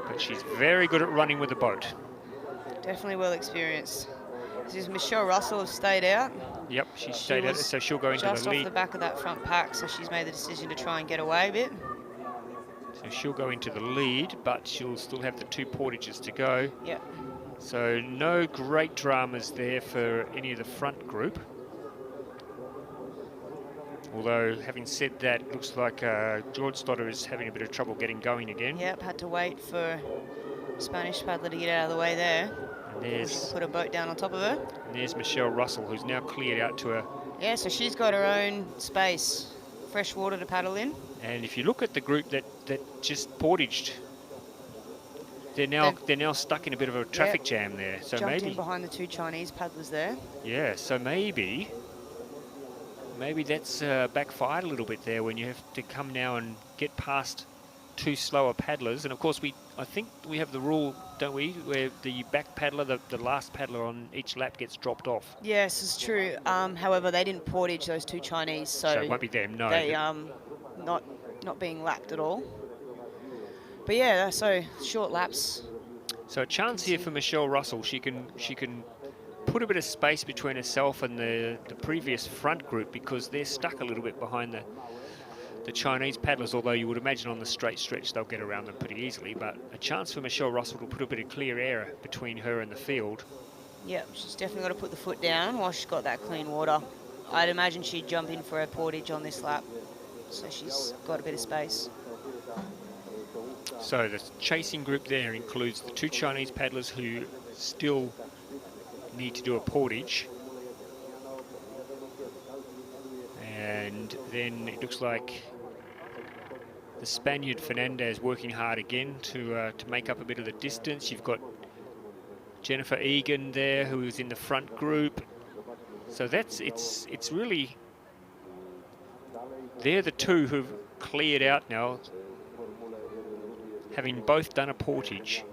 But she's very good at running with the boat. Definitely well experienced. This is Michelle Russell has stayed out. Yep, she stayed out, so she'll go into the lead. Just off the back of that front pack, so she's made the decision to try and get away a bit. So she'll go into the lead, but she'll still have the 2 portages to go. Yep. So no great dramas there for any of the front group. Although, having said that, it looks like George Stoddard is having a bit of trouble getting going again. Yep, had to wait for Spanish paddler to get out of the way there. And Before she there's, could put a boat down on top of her. and there's Michelle Russell, who's now cleared out to her. Yeah, so she's got her own space, fresh water to paddle in. And if you look at the group that just portaged, they're now stuck in a bit of a traffic jam there. So Jumped maybe in behind the 2 Chinese paddlers there. yeah. So maybe that's backfired a little bit there when you have to come now and get past 2 slower paddlers. And of course I think we have the rule, don't we, where the back paddler, the last paddler on each lap gets dropped off. Yes, it's true. However, they didn't portage those 2 Chinese, so it won't be them. No. They not being lapped at all. But yeah, so short laps. So a chance here for Michelle Russell. She can put a bit of space between herself and the previous front group, because they're stuck a little bit behind the Chinese paddlers, although you would imagine on the straight stretch they'll get around them pretty easily. But a chance for Michelle Russell to put a bit of clear air between her and the field. Yep, she's definitely got to put the foot down while she's got that clean water. I'd imagine she'd jump in for a portage on this lap, so she's got a bit of space. So the chasing group there includes the 2 Chinese paddlers who still need to do a portage. And then it looks like the Spaniard Fernandez working hard again to make up a bit of the distance. You've got Jennifer Egan there, who is in the front group. So it's really, they're the 2 who've cleared out now, having both done a portage.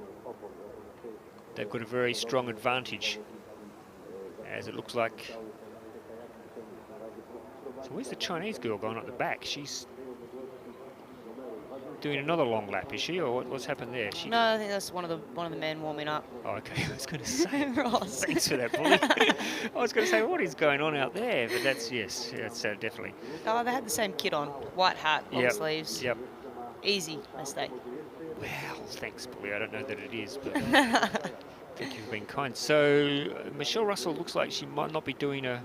They've got a very strong advantage, as it looks like. So where's the Chinese girl going at the back? She's doing another long lap, is she, or what's happened there? No, I think that's one of the men warming up. Oh, okay. I was going to say. Ross. Thanks for that, bully. I was going to say, what is going on out there? But that's definitely. Oh, they had the same kit on, white hat, long sleeves. Yep. Easy mistake. Well, thanks, bully. I don't know that it is, but I think you've been kind. So Michelle Russell looks like she might not be doing a.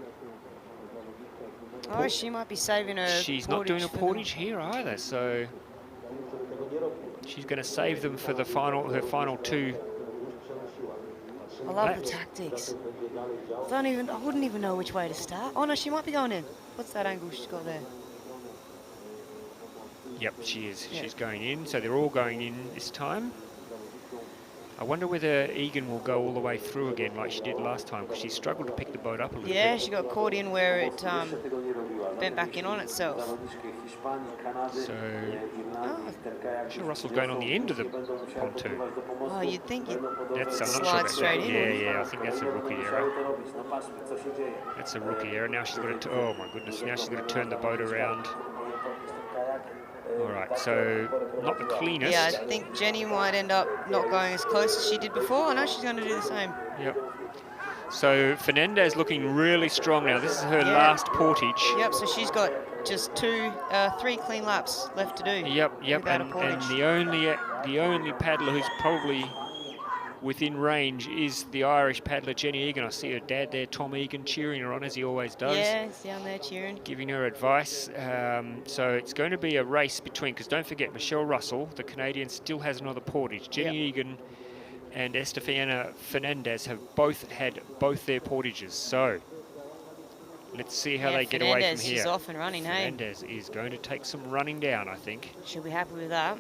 Oh, she might be saving her. She's not doing a portage here either, so she's going to save them for her final 2. I love the tactics. I wouldn't even know which way to start. Oh no, she might be going in. What's that angle she's got there? Yep, she is. Yeah. She's going in, so they're all going in this time. I wonder whether Egan will go all the way through again like she did last time, because she struggled to pick the boat up a little bit. Yeah, she got caught in where it bent back in on itself. So, Michelle Russell's going on the end of the pontoon. Oh, you'd think it That's, I'm not slide sure straight in. Yeah, I think that's a rookie error. That's a rookie error. Now she's got to, oh my goodness, now she's got to turn the boat around. All right, so not the cleanest. Yeah, I think Jenny might end up not going as close as she did before. I know she's going to do the same. Yep. So Fernandez looking really strong now. This is her last portage. Yep, so she's got just 3 clean laps left to do. Yep. without a And portage. the only paddler who's probably within range is the Irish paddler Jenny Egan. I see her dad there, Tom Egan, cheering her on as he always does. Yeah, he's down there cheering. Giving her advice. So it's going to be a race between, because don't forget, Michelle Russell, the Canadian, still has another portage. Jenny Egan and Estefania Fernandez have both had their portages. So let's see how they get away from here. She's off and running, hey? Fernandez is going to take some running down, I think. She'll be happy with that.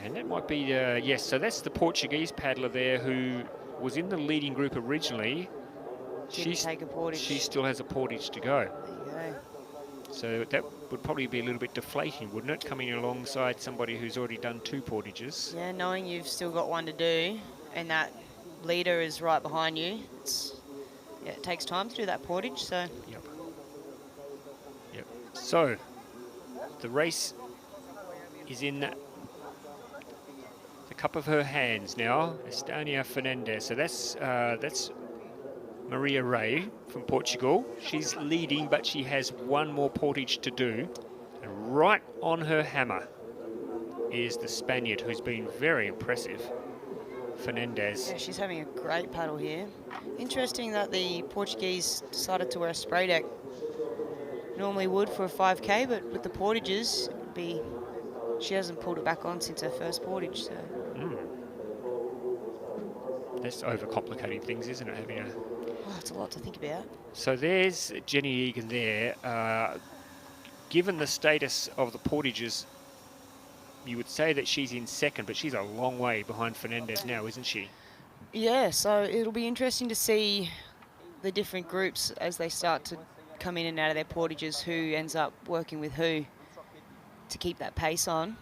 And that might be, yes, so that's the Portuguese paddler there who was in the leading group originally. Didn't take a portage. She still has a portage to go. There you go. So that would probably be a little bit deflating, wouldn't it? Coming alongside somebody who's already done 2 portages. Yeah, knowing you've still got one to do and that leader is right behind you, it takes time to do that portage, so. Yep. So the race is in the cup of her hands now. Estefania Fernandez. So that's Maria Ray from Portugal. She's leading, but she has one more portage to do. And right on her hammer is the Spaniard, who's been very impressive. Fernandez. Yeah, she's having a great paddle here. Interesting that the Portuguese decided to wear a spray deck. Normally would for a 5K, but with the portages, she hasn't pulled it back on since her first portage. So. That's overcomplicating things, isn't it? Having a... Oh, it's a lot to think about. So there's Jenny Egan there. Given the status of the portages, you would say that she's in second, but she's a long way behind Fernandez now, isn't she? Yeah, so it'll be interesting to see the different groups as they start to come in and out of their portages, who ends up working with who to keep that pace on.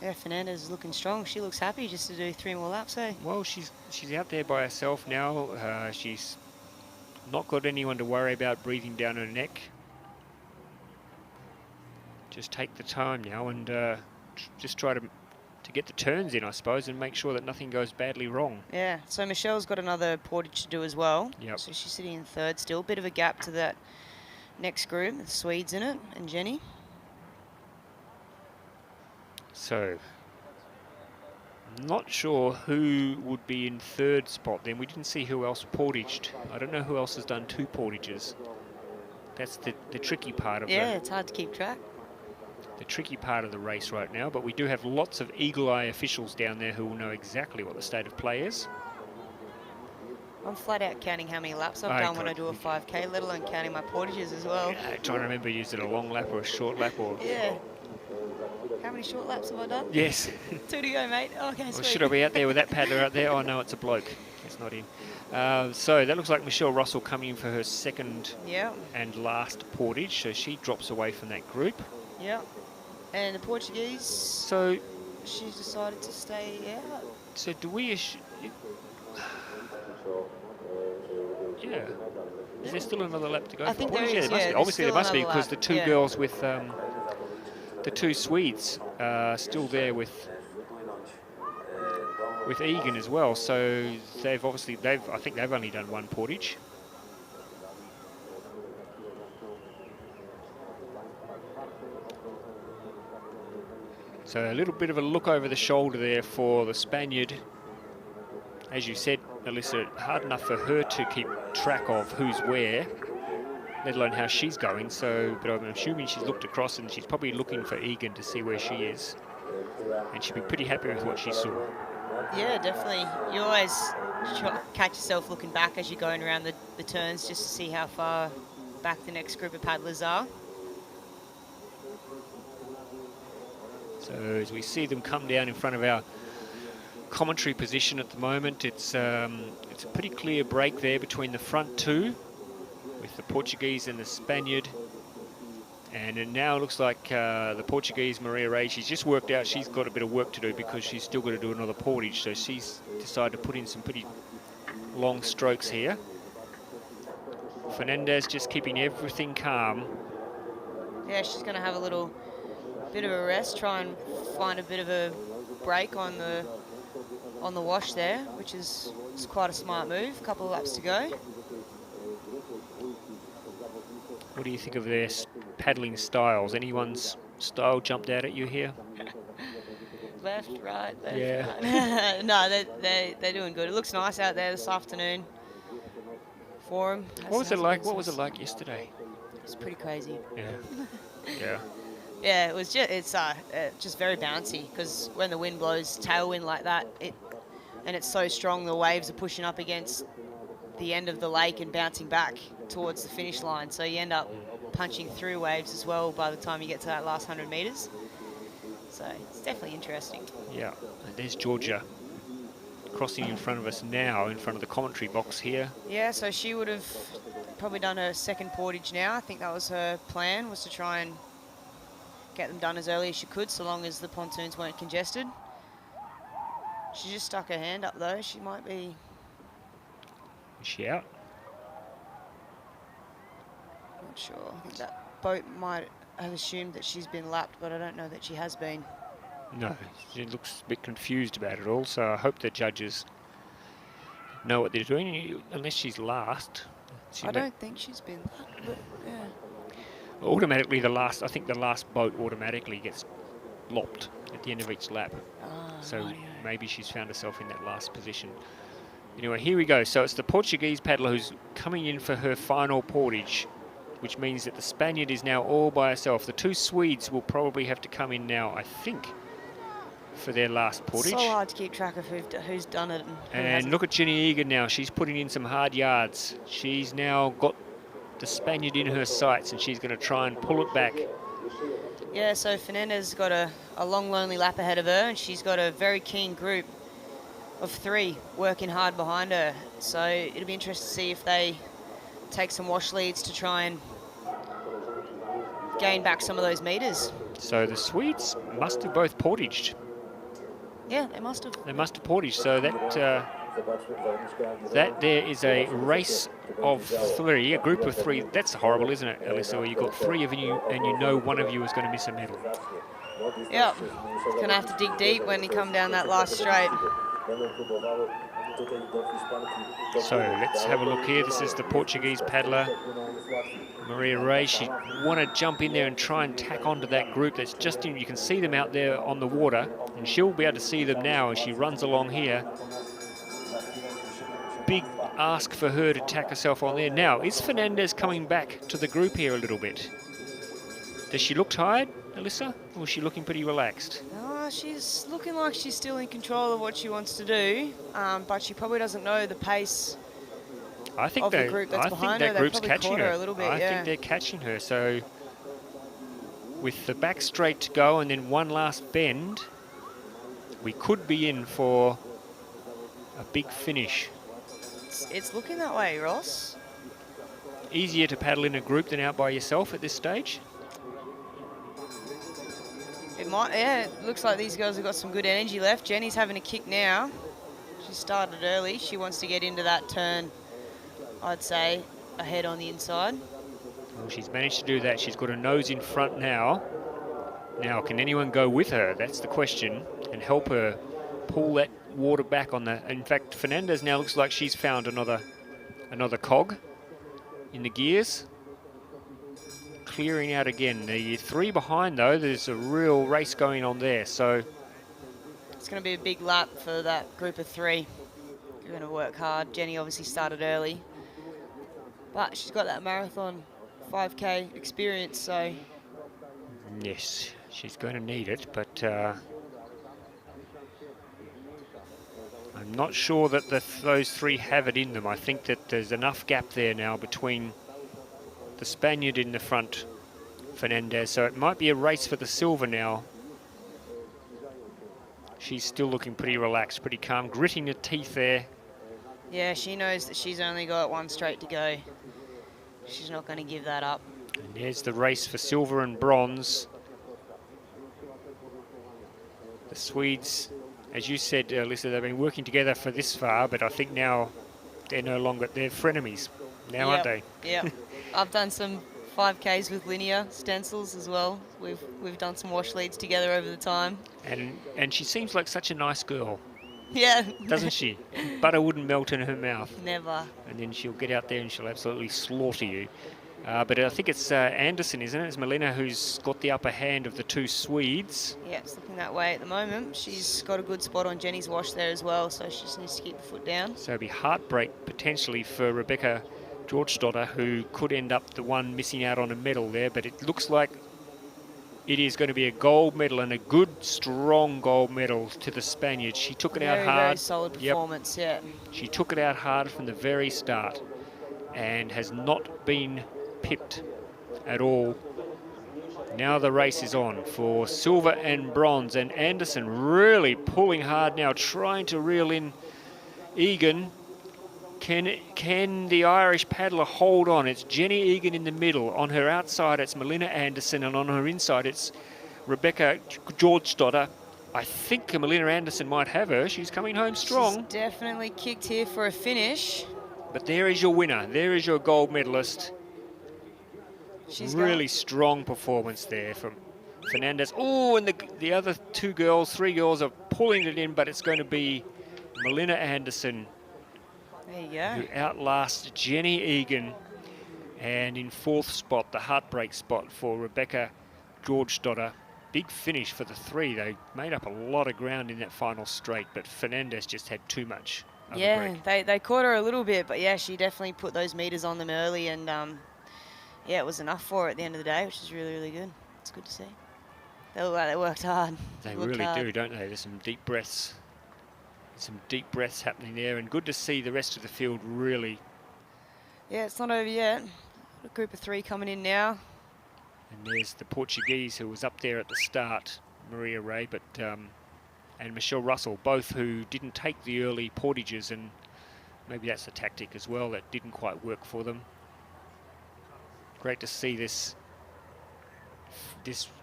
Yeah, Fernandez is looking strong. She looks happy just to do 3 more laps, eh? Well, she's out there by herself now. She's not got anyone to worry about breathing down her neck. Just take the time now and just try to get the turns in, I suppose, and make sure that nothing goes badly wrong. Yeah, so Michelle's got another portage to do as well. Yep. So she's sitting in third still. Bit of a gap to that next group. The Swedes in it and Jenny. So, not sure who would be in third spot then. We didn't see who else portaged. I don't know who else has done 2 portages. That's the tricky part of Yeah, it's hard to keep track. the tricky part of the race right now, but we do have lots of eagle-eye officials down there who will know exactly what the state of play is. I'm flat out counting how many laps I've done when I do a 5K, let alone counting my portages as well. Trying to remember, is it a long lap or a short lap? Or Yeah. How many short laps have I done? Yes. 2 to go, mate. Okay, Well, sweet. should I be out there with that paddler out there? Oh, no, it's a bloke. It's not him. So that looks like Michelle Russell coming in for her second Yeah, and last portage, so she drops away from that group. yeah. And the Portuguese, So, she's decided to stay out. so do we... Yeah. Is there still another lap to go? I for think portage? there is, There must yeah, be. there's Obviously, there still must be, another because the lap, 2 yeah. girls with... the 2 Swedes still there with Egan as well, so I think they've only done 1 portage. So a little bit of a look over the shoulder there for the Spaniard. As you said, Alyssa, hard enough for her to keep track of who's where, let alone how she's going. So, but I'm assuming she's looked across and she's probably looking for Egan to see where she is. And she'll be pretty happy with what she saw. Yeah, definitely. You always catch yourself looking back as you're going around the turns just to see how far back the next group of paddlers are. So as we see them come down in front of our commentary position at the moment, it's a pretty clear break there between the front 2 with the Portuguese and the Spaniard. And it now looks like the Portuguese, Maria Ray, she's just worked out she's got a bit of work to do because she's still got to do another portage. So she's decided to put in some pretty long strokes here. Fernandez just keeping everything calm. Yeah, she's going to have a little bit of a rest, try and find a bit of a break on the wash there, which is quite a smart move. A couple of laps to go. What do you think of their paddling styles? Anyone's style jumped out at you here? Left, right, left, Yeah. right. No, they're doing good. It looks nice out there this afternoon for them. What was it like? What was it like yesterday? It's pretty crazy. Yeah. Yeah. Yeah, it was just very bouncy because when the wind blows tailwind like that, and it's so strong, the waves are pushing up against the end of the lake and bouncing back towards the finish line. So you end up punching through waves as well by the time you get to that last 100 metres. So it's definitely interesting. Yeah. And there's Georgia crossing in front of us now, in front of the commentary box here. Yeah, so she would have probably done her second portage now. I think that was her plan, was to try and get them done as early as she could, so long as the pontoons weren't congested. She just stuck her hand up though. She might be... Is she out? Not sure. I think that boat might have assumed that she's been lapped, but I don't know that she has been. No, she looks a bit confused about it all, so I hope the judges know what they're doing, unless she's last. I don't think she's been lapped, but yeah. Automatically I think the last boat automatically gets lopped at the end of each lap. So rightio. maybe she's found herself in that last position. Anyway, here we go. So it's the Portuguese paddler who's coming in for her final portage, which means that the Spaniard is now all by herself. The two Swedes will probably have to come in now, I think, for their last portage. So hard to keep track of who's done it and who And hasn't. look at Jenny Egan now. She's putting in some hard yards. She's now got the Spaniard in her sights, and she's going to try and pull it back. Yeah, so Fernandez got a long, lonely lap ahead of her, and she's got a very keen group of 3 working hard behind her. So it'll be interesting to see if they take some wash leads to try and gain back some of those meters. So the Swedes must have both portaged. Yeah, they must have. They must have portaged. So that there is a race of 3, a group of 3. That's horrible, isn't it, Alyssa? Where you've got 3 of you and you know one of you is going to miss a medal. Yep. Gonna have to dig deep when you come down that last straight. So let's have a look here. This is the Portuguese paddler, Maria Ray. She want to jump in there and try and tack onto that group that's just in. You can see them out there on the water, and she'll be able to see them now as she runs along here. Big ask for her to tack herself on there. Now, is Fernandez coming back to the group here a little bit? Does she look tired, Alyssa, or is she looking pretty relaxed? She's looking like she's still in control of what she wants to do, but she probably doesn't know the pace of the group that's behind her. That group's They probably catching caught her. a little bit, I think they're catching her. So with the back straight to go and then one last bend, we could be in for a big finish. It's looking that way, Ross. Easier to paddle in a group than out by yourself at this stage? It might, yeah, it looks like these girls have got some good energy left. Jenny's having a kick now. She started early. She wants to get into that turn, I'd say, ahead on the inside. Well, she's managed to do that. She's got her nose in front now. Now, can anyone go with her? That's the question, and help her pull that water back on the... In fact, Fernandez now looks like she's found another cog in the gears. Clearing out again. The 3 behind, though, there's a real race going on there, so... It's going to be a big lap for that group of 3. You're going to work hard. Jenny obviously started early, but she's got that marathon 5K experience, so... Yes, she's going to need it, but I'm not sure that those 3 have it in them. I think that there's enough gap there now between the Spaniard in the front, Fernandez, so it might be a race for the silver now. She's still looking pretty relaxed, pretty calm, gritting her teeth there. Yeah, she knows that she's only got 1 straight to go. She's not going to give that up. And there's the race for silver and bronze. The Swedes, as you said, Alyssa, they've been working together for this far, but I think now they're no longer, they're frenemies now, aren't they? Yeah. I've done some 5Ks with Linear stencils as well. We've done some wash leads together over the time. And she seems like such a nice girl. Yeah. Doesn't she? Butter wouldn't melt in her mouth. Never. And then she'll get out there and she'll absolutely slaughter you. But I think it's Anderson, isn't it? It's Melina who's got the upper hand of the 2 Swedes. Yeah, it's looking that way at the moment. She's got a good spot on Jenny's wash there as well, so she just needs to keep the foot down. So it'll be heartbreak potentially for Rebecca Georgesdotter, who could end up the one missing out on a medal there, but it looks like it is going to be a gold medal, and a good, strong gold medal to the Spaniard. She took it out hard. Very solid performance, yeah. She took it out hard from the very start and has not been pipped at all. Now the race is on for silver and bronze, and Anderson really pulling hard now, trying to reel in Egan. Can the Irish paddler hold on? It's Jenny Egan in the middle. On her outside, it's Melina Anderson, and on her inside, it's Rebecca Georgesdotter. I think Melina Anderson might have her. She's coming home strong. She's definitely kicked here for a finish. But there is your winner. There is your gold medalist. She's really strong performance there from Fernandez. Oh, and the other 3 girls are pulling it in, but it's going to be Melina Anderson. There you go. Who outlasts Jenny Egan. And in 4th spot, the heartbreak spot for Rebecca Georgesdotter. big finish for the three. They made up a lot of ground in that final straight, but Fernandez just had too much. Yeah, they caught her a little bit, but yeah, she definitely put those meters on them early, and yeah, it was enough for her at the end of the day, which is really, really good. It's good to see. They look like they worked hard. They really do, don't they? There's some deep breaths. Some deep breaths happening there, and good to see the rest of the field really. Yeah, it's not over yet. A group of three coming in now. And there's the Portuguese who was up there at the start, Maria Ray, but and Michelle Russell, both who didn't take the early portages, and maybe that's a tactic as well that didn't quite work for them. Great to see this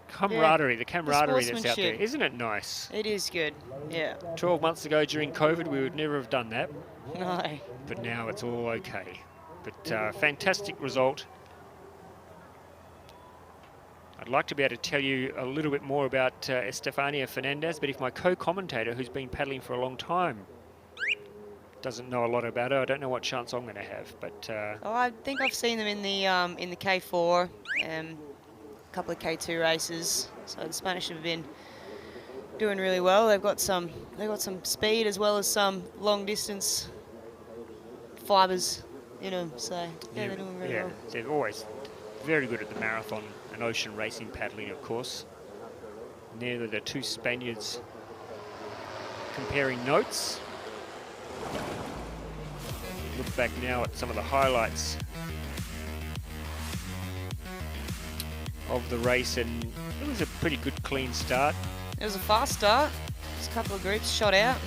camaraderie, the camaraderie that's out there. Isn't it nice? It is good, yeah. 12 months ago during COVID, we would never have done that. No. But now it's all okay. But fantastic result. I'd like to be able to tell you a little bit more about Estefania Fernandez, but if my co-commentator, who's been paddling for a long time, doesn't know a lot about her, I don't know what chance I'm going to have. But oh, I think I've seen them in the K4, a couple of K2 races. So the Spanish have been doing really well. They've got some speed as well as some long distance fibres in them. So yeah, they're doing really well. They're always very good at the marathon and ocean racing paddling, of course. And there are the two Spaniards comparing notes. Look back now at some of the highlights of the race, and it was a pretty good clean start. It was a fast start. There's a couple of groups shot out.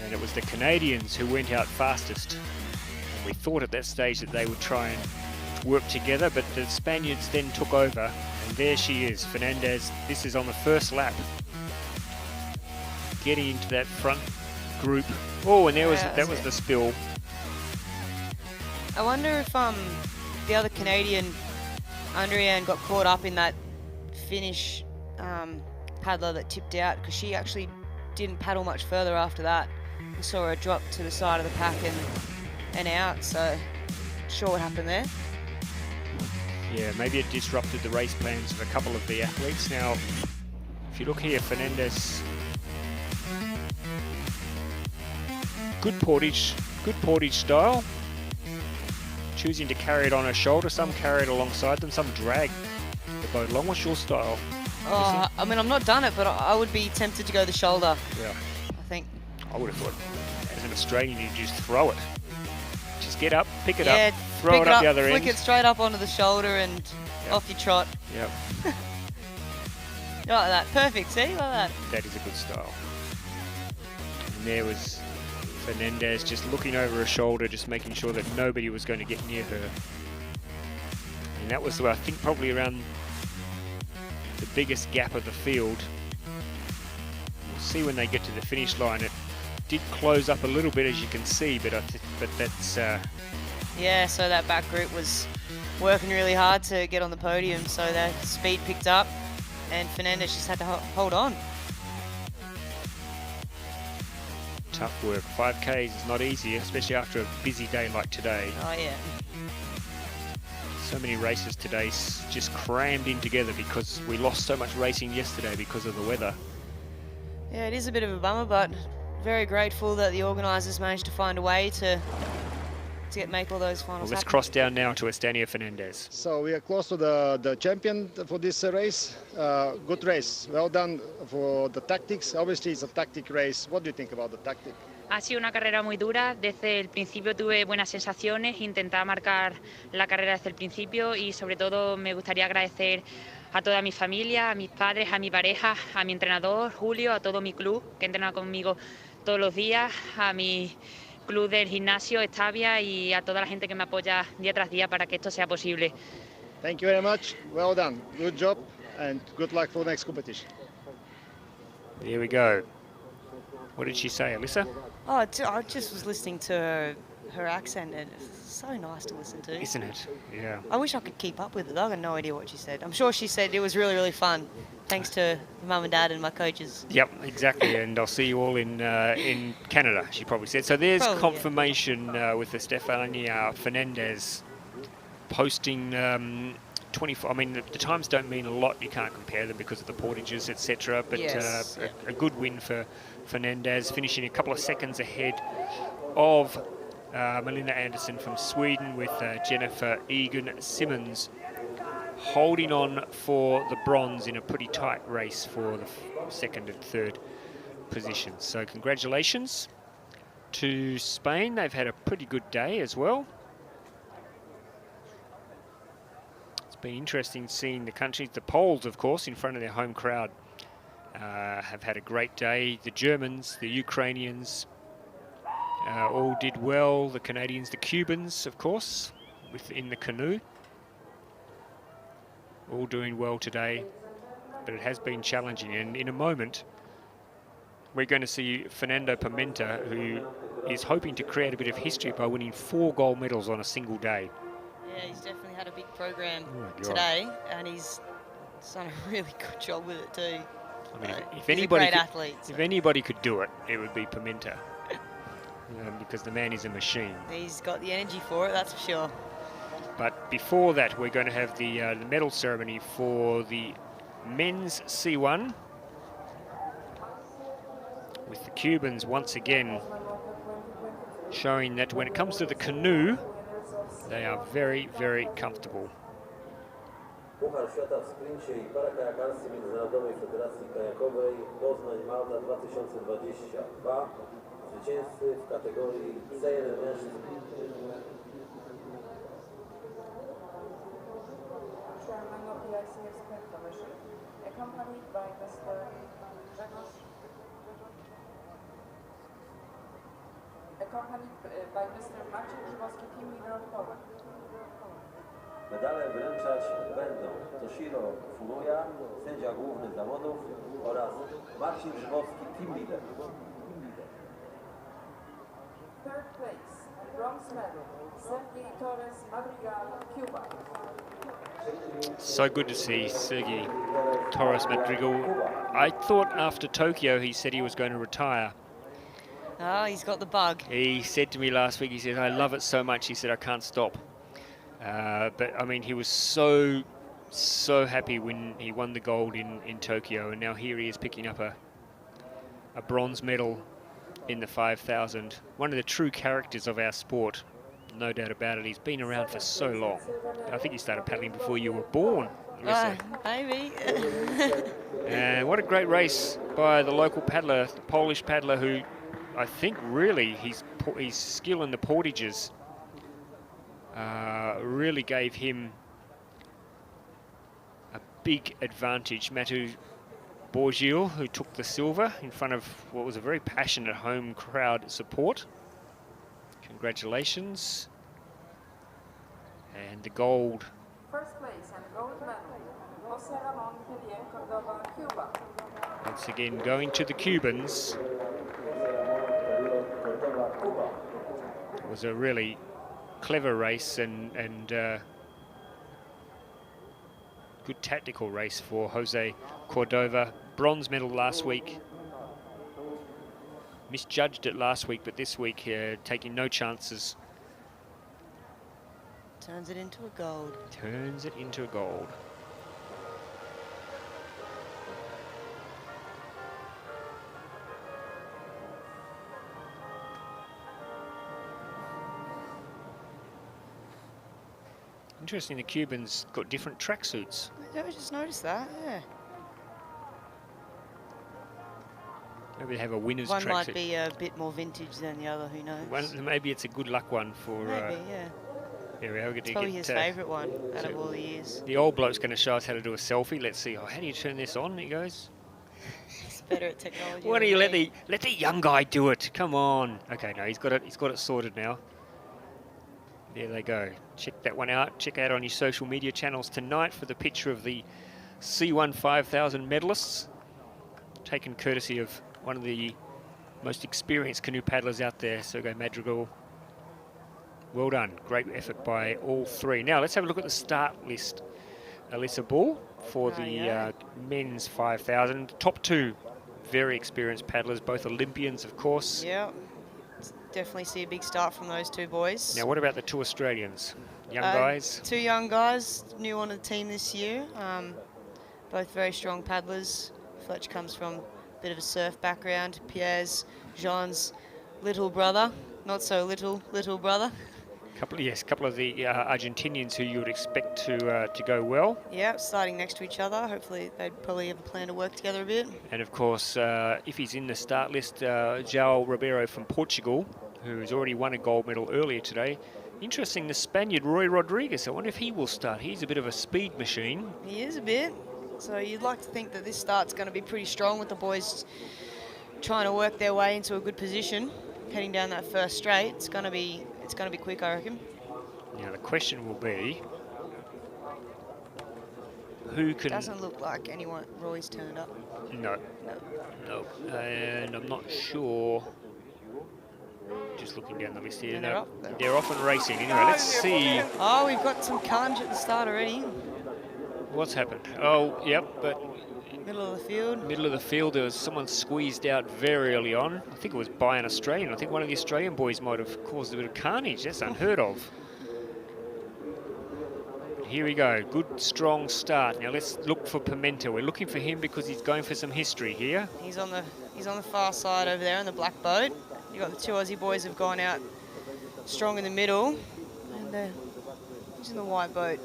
And it was the Canadians who went out fastest. And we thought at that stage that they would try and work together, but the Spaniards then took over, and there she is, Fernandez. This is on the first lap, getting into that front group. Oh, and there that was the spill. I wonder if the other Canadian, Andriane, got caught up in that Finnish paddler that tipped out, because she actually didn't paddle much further after that. We saw her drop to the side of the pack and out, so not sure what happened there. Yeah, maybe it disrupted the race plans of a couple of the athletes. Now, if you look here, Fernandez, good portage style. Choosing to carry it on her shoulder. Some carry it alongside them, some drag the boat along. What's your style? Oh, I mean, I've not done it, but I would be tempted to go the shoulder. Yeah. I think. I would have thought, as an Australian, you just throw it. Just get up, pick it up, throw it up the other end. Flick it straight up onto the shoulder and off you trot. Yep. Like that. Perfect, see? Like that. That is a good style. And there was Fernandez just looking over her shoulder, just making sure that nobody was going to get near her. And that was, I think, probably around the biggest gap of the field. We'll see when they get to the finish line. It did close up a little bit, as you can see, but that's... Yeah, so that back group was working really hard to get on the podium, so their speed picked up, and Fernandez just had to hold on. Tough work. 5Ks is not easy, especially after a busy day like today. Oh, yeah. So many races today just crammed in together because we lost so much racing yesterday because of the weather. Yeah, it is a bit of a bummer, but very grateful that the organisers managed to find a way to make all those finals Let's happen. cross down now to Estefania Fernandez. So we are close to the champion for this race. Good race. Well done for the tactics. Obviously, it's a tactic race. What do you think about the tactic? Ha sido una carrera muy dura. Desde el principio tuve buenas sensaciones. Intenté marcar la carrera desde el principio y sobre todo me gustaría agradecer a toda mi familia, a mis padres, a mi pareja, a mi entrenador Julio, a todo mi club que entrena conmigo todos los días, a mi club del gimnasio Estavia y a toda la gente que me apoya día tras día para que esto sea posible. Thank you very much. Well done. Good job and good luck for the next competition. Here we go. What did she say, Alyssa? Oh, I just was listening to her accent, and it's so nice to listen to. Isn't it? Yeah. I wish I could keep up with it. I got no idea what she said. I'm sure she said it was really, really fun, thanks to mum and dad and my coaches. Yep, exactly. And I'll see you all in Canada, she probably said. So there's confirmation with the Estefania Fernandez posting 24. I mean, the times don't mean a lot. You can't compare them because of the portages, etc. But Yes. a good win for Fernandez, finishing a couple of seconds ahead of Melinda Andersson from Sweden, with Jennifer Egan Simmons holding on for the bronze in a pretty tight race for the second and third positions. So congratulations to Spain. They've had a pretty good day as well. It's been interesting seeing the countries, the Poles, of course, in front of their home crowd, have had a great day. The Germans, the Ukrainians, all did well. The Canadians, the Cubans, of course, within the canoe, all doing well today. But it has been challenging, and in a moment we're going to see Fernando Pimenta, who is hoping to create a bit of history by winning 4 gold medals on a single day. Yeah, he's definitely had a big program God. today, and he's done a really good job with it too. I mean, if he's a anybody great could, athlete. if anybody could do it, it would be Pimenta, because the man is a machine. He's got the energy for it, that's for sure. But before that, we're going to have the medal ceremony for the men's C1, with the Cubans once again showing that when it comes to the canoe, they are very, very comfortable. Puchar Świata w sprincie i parakajakarstwie Międzynarodowej Federacji Kajakowej Poznań Malta 2022. Zwycięzcy w kategorii C1 mężczyzn. Chairman of the ICF Sprint Commission, accompanied by Mr. Grzegorz, by Mr. Marcin Grzybowski, team leader of Poland. Medale wręczać będą Toshiro Furuya, sędzia główny zawodów, oraz Marcin Grzybowski, team leader. Third place and bronze medal, Sergei Torres Madrigal, Cuba. So good to see Sergei Torres Madrigal. I thought after Tokyo he said he was going to retire. Oh, he's got the bug. He said to me last week, he said, I love it so much, he said, I can't stop. But I mean, he was so happy when he won the gold in Tokyo, and now here he is picking up a bronze medal in the 5,000. One of the true characters of our sport, no doubt about it. He's been around for so long. I think he started paddling before you were born, Larissa. Maybe. And what a great race by the local paddler, the Polish paddler, who I think really his skill in the portages really gave him a big advantage. Matu Borgil, who took the silver in front of what was a very passionate home crowd support. Congratulations. And the gold. First place and gold medal, Jose Ramon Pelier, Córdoba, Cuba. Once again, going to the Cubans. It was a really clever race and good tactical race for Jose Cordova. Bronze medal last week. Misjudged it last week, but this week taking no chances. Turns it into a gold. Turns it into a gold. Interesting, the Cubans got different tracksuits. I just noticed that, yeah. Maybe they have a winner's One tracksuit. might be a bit more vintage than the other, who knows? Maybe it's a good luck one for... Maybe, yeah. Here we are. It's probably his favourite one out of all the years. The old bloke's going to show us how to do a selfie. Let's see. Oh, how do you turn this on? He goes. He's better at technology. Why don't you let the young guy do it? Come on. Okay, no, he's got it sorted now. There they go. Check that one out. Check out on your social media channels tonight for the picture of the C1 5000 medalists, taken courtesy of one of the most experienced canoe paddlers out there, Sergei Madrigal. Well done. Great effort by all three. Now, let's have a look at the start list. Alyssa Bull for the men's 5,000. Top two, very experienced paddlers, both Olympians, of course. Yeah. Definitely see a big start from those two boys. Now, what about the two Australians? Young guys. 2 young guys, new on the team this year. Both very strong paddlers. Fletch comes from a bit of a surf background. Pierre's Jean's little brother, not so little brother. Couple of the Argentinians who you would expect to go well. Yeah, starting next to each other. Hopefully they'd probably have a plan to work together a bit. And of course, if he's in the start list, João Ribeiro from Portugal, who has already won a gold medal earlier today. Interesting, the Spaniard Roy Rodriguez. I wonder if he will start. He's a bit of a speed machine. He is a bit. So you'd like to think that this start's going to be pretty strong with the boys trying to work their way into a good position, heading down that first straight. It's going to be quick, I reckon. Now the question will be, who can... Doesn't look like anyone. Roy's turned up. No. And I'm not sure. Just looking down the list here. And No, they're off and racing. Anyway, let's see Oh, we've got some carnage at the start already. what's happened. Oh, yep, but Middle of the field. middle of the field, there was someone squeezed out very early on. I think it was by an Australian. I think one of the Australian boys might have caused a bit of carnage. That's unheard of. Here we go. Good, strong start. Now let's look for Pimenta. We're looking for him because he's going for some history here. He's on the far side over there in the black boat. You've got the 2 Aussie boys have gone out strong in the middle. And he's in the white boat.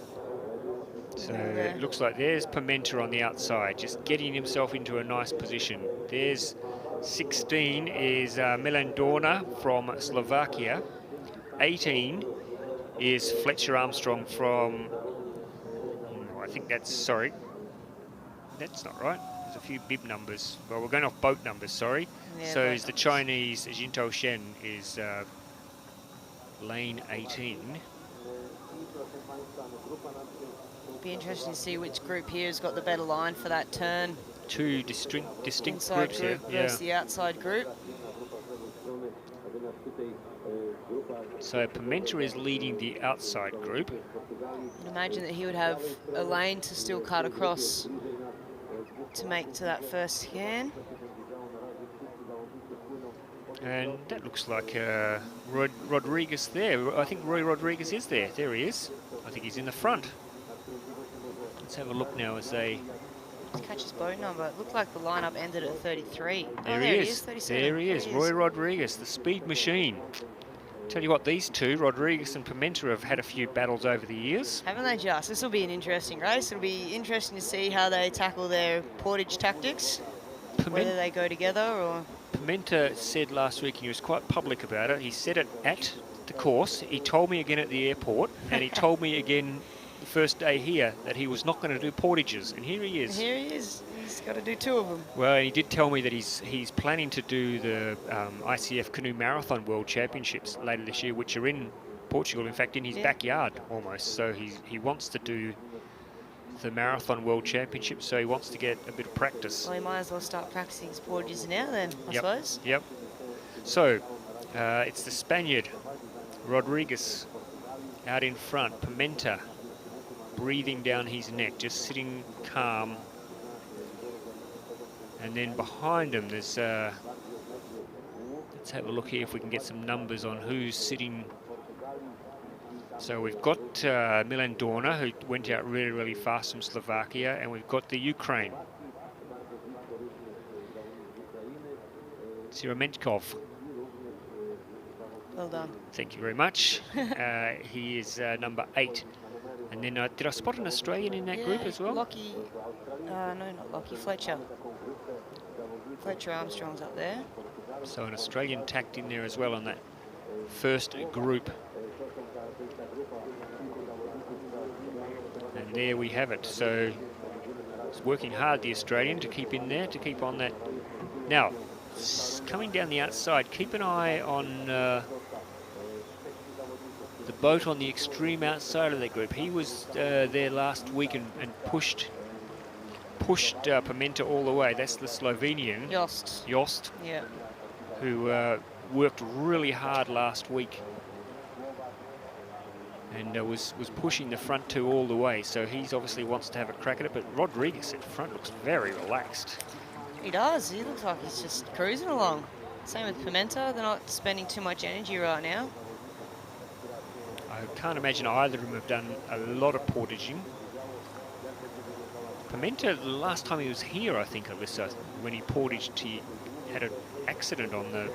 So it looks like there's Pimenta on the outside, just getting himself into a nice position. There's 16 is Milandorna from Slovakia. 18 is Fletcher Armstrong from, I think that's, sorry, that's not right. There's a few bib numbers. Well, we're going off boat numbers, sorry. Yeah, So boat is the Chinese Jintou Shen is lane 18. Be interesting to see which group here has got the better line for that turn. 2 distinct Inside groups here. group versus the outside group. So Pimenta is leading the outside group. I'd imagine that he would have a lane to still cut across to make to that first scan. And that looks like Rodriguez there. I think Roy Rodriguez is there. There he is. I think he's in the front. Let's have a look now as they... Let's catch his boat number. It looked like the lineup ended at 33. There he is. 37. There he is. Roy Rodriguez, the speed machine. Tell you what, these two, Rodriguez and Pimenta, have had a few battles over the years. Haven't they just? This will be an interesting race. It'll be interesting to see how they tackle their portage tactics, whether they go together or... Pimenta said last week, and he was quite public about it, he said it at the course, he told me again at the airport, and he told me again the first day here that he was not going to do portages, and here he is. Here he is. He's got to do 2 of them. Well, he did tell me that he's planning to do the ICF Canoe Marathon World Championships later this year, which are in Portugal, in fact, in his backyard almost. So he wants to do the Marathon World Championship, so he wants to get a bit of practice. Well, he might as well start practicing his portages now then, I suppose. Yep. So it's the Spaniard, Rodriguez, out in front. Pimenta breathing down his neck, just sitting calm. And then behind him there's, let's have a look here if we can get some numbers on who's sitting. So we've got Milandorna, who went out really, really fast from Slovakia, and we've got the Ukraine. Sirementkov. Well done. Thank you very much. He is number 8. And then, did I spot an Australian in that group as well? Lockie, no, not Lockie, Fletcher. Fletcher Armstrong's up there. So an Australian tacked in there as well on that first group. And there we have it. So it's working hard, the Australian, to keep in there, to keep on that. Now, coming down the outside, keep an eye on the boat on the extreme outside of that group. He was there last week and pushed Pimenta all the way. That's the Slovenian. Jost. Yeah. Who worked really hard last week and was pushing the front 2 all the way. So he's obviously wants to have a crack at it. But Rodriguez at front looks very relaxed. He does. He looks like he's just cruising along. Same with Pimenta. They're not spending too much energy right now. I can't imagine either of them have done a lot of portaging. Pimenta, the last time he was here, I think, Alyssa, when he portaged, he had an accident on the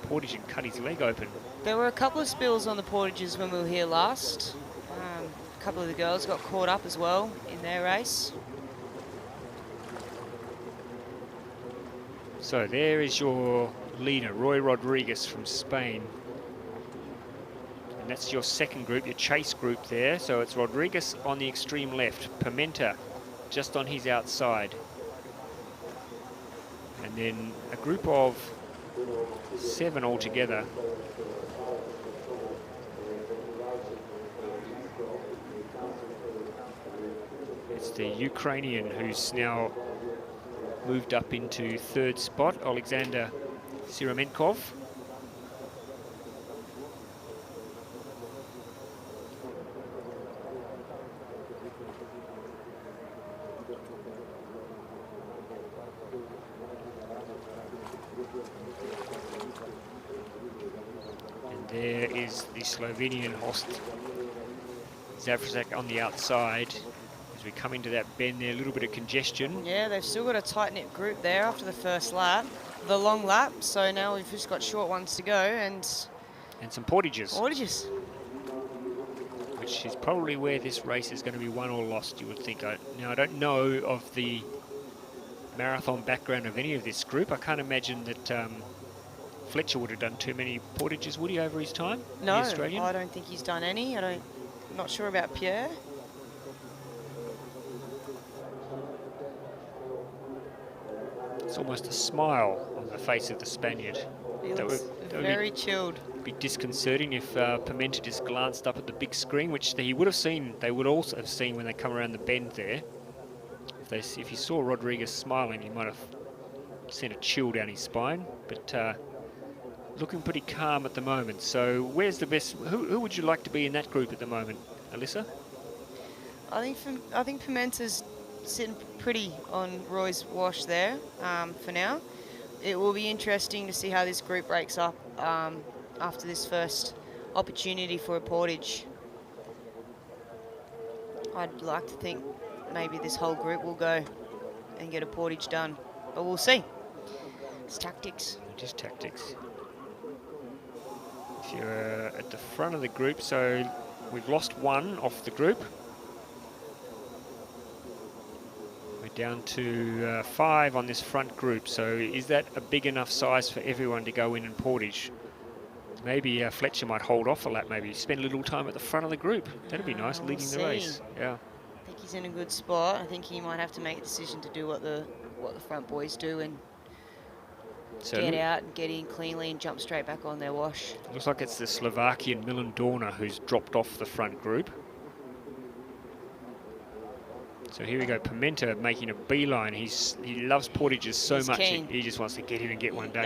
portage and cut his leg open. There were a couple of spills on the portages when we were here last. A couple of the girls got caught up as well in their race. So there is your leader, Roy Rodriguez from Spain. And that's your second group, your chase group there. So it's Rodriguez on the extreme left, Pimenta just on his outside. And then a group of 7 altogether. It's the Ukrainian who's now moved up into 3rd spot, Alexander Siramenkov. And there is the Slovenian host, Zavrzak, on the outside. As we come into that bend there, a little bit of congestion. Yeah, they've still got a tight-knit group there after the first lap, the long lap. So now we've just got short ones to go and some portages. Portages. Which is probably where this race is going to be won or lost, you would think. Now, I don't know of the marathon background of any of this group. I can't imagine that Fletcher would have done too many portages, would he, over his time? No, the Australian? I don't think he's done any. I'm not sure about Pierre. It's almost a smile on the face of the Spaniard. He looks very chilled. Be disconcerting if Pimenta just glanced up at the big screen, which he would have seen. They would also have seen when they come around the bend there. If he saw Rodriguez smiling, he might have sent a chill down his spine. But looking pretty calm at the moment. So where's the best? Who would you like to be in that group at the moment, Alyssa? I think Pimenta's sitting pretty on Roy's wash there for now. It will be interesting to see how this group breaks up after this first opportunity for a portage. I'd like to think maybe this whole group will go and get a portage done, but we'll see. It's tactics. Just tactics. If you're at the front of the group, so we've lost one off the group. We're down to 5 on this front group, so is that a big enough size for everyone to go in and portage? Maybe Fletcher might hold off a lap, maybe spend a little time at the front of the group. That'd be nice, leading the race. Yeah. I think he's in a good spot. I think he might have to make a decision to do what the front boys do and get out and get in cleanly and jump straight back on their wash. Looks like it's the Slovakian Milan Dorna who's dropped off the front group. So here we go, Pimenta making a beeline. He loves portages so much, he just wants to get in and get one done.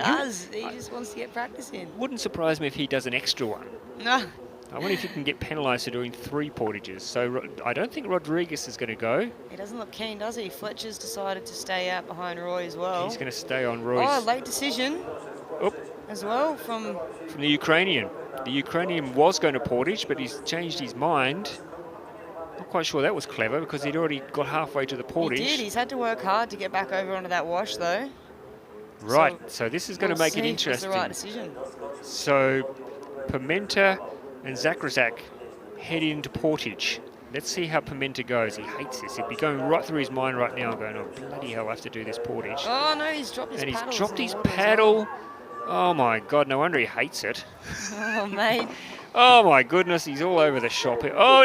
He just wants to get practice in. Wouldn't surprise me if he does an extra one. No. I wonder if he can get penalised for doing 3 portages. So I don't think Rodriguez is going to go. He doesn't look keen, does he? Fletcher's decided to stay out behind Roy as well. He's going to stay on Roy's. Oh, late decision as well from the Ukrainian. The Ukrainian was going to portage, but he's changed his mind. Not quite sure that was clever because he'd already got halfway to the portage. He did. He's had to work hard to get back over onto that wash, though. Right. So this is going to make it interesting. It's the right decision. So Pimenta and Zakrzak head into portage. Let's see how Pimenta goes. He hates this. He'd be going right through his mind right now, going, "Oh bloody hell, I have to do this portage." Oh no, he's dropped his paddle. And he's dropped his paddle. Oh my God! No wonder he hates it. Oh mate. Oh my goodness, he's all over the shop here. Oh,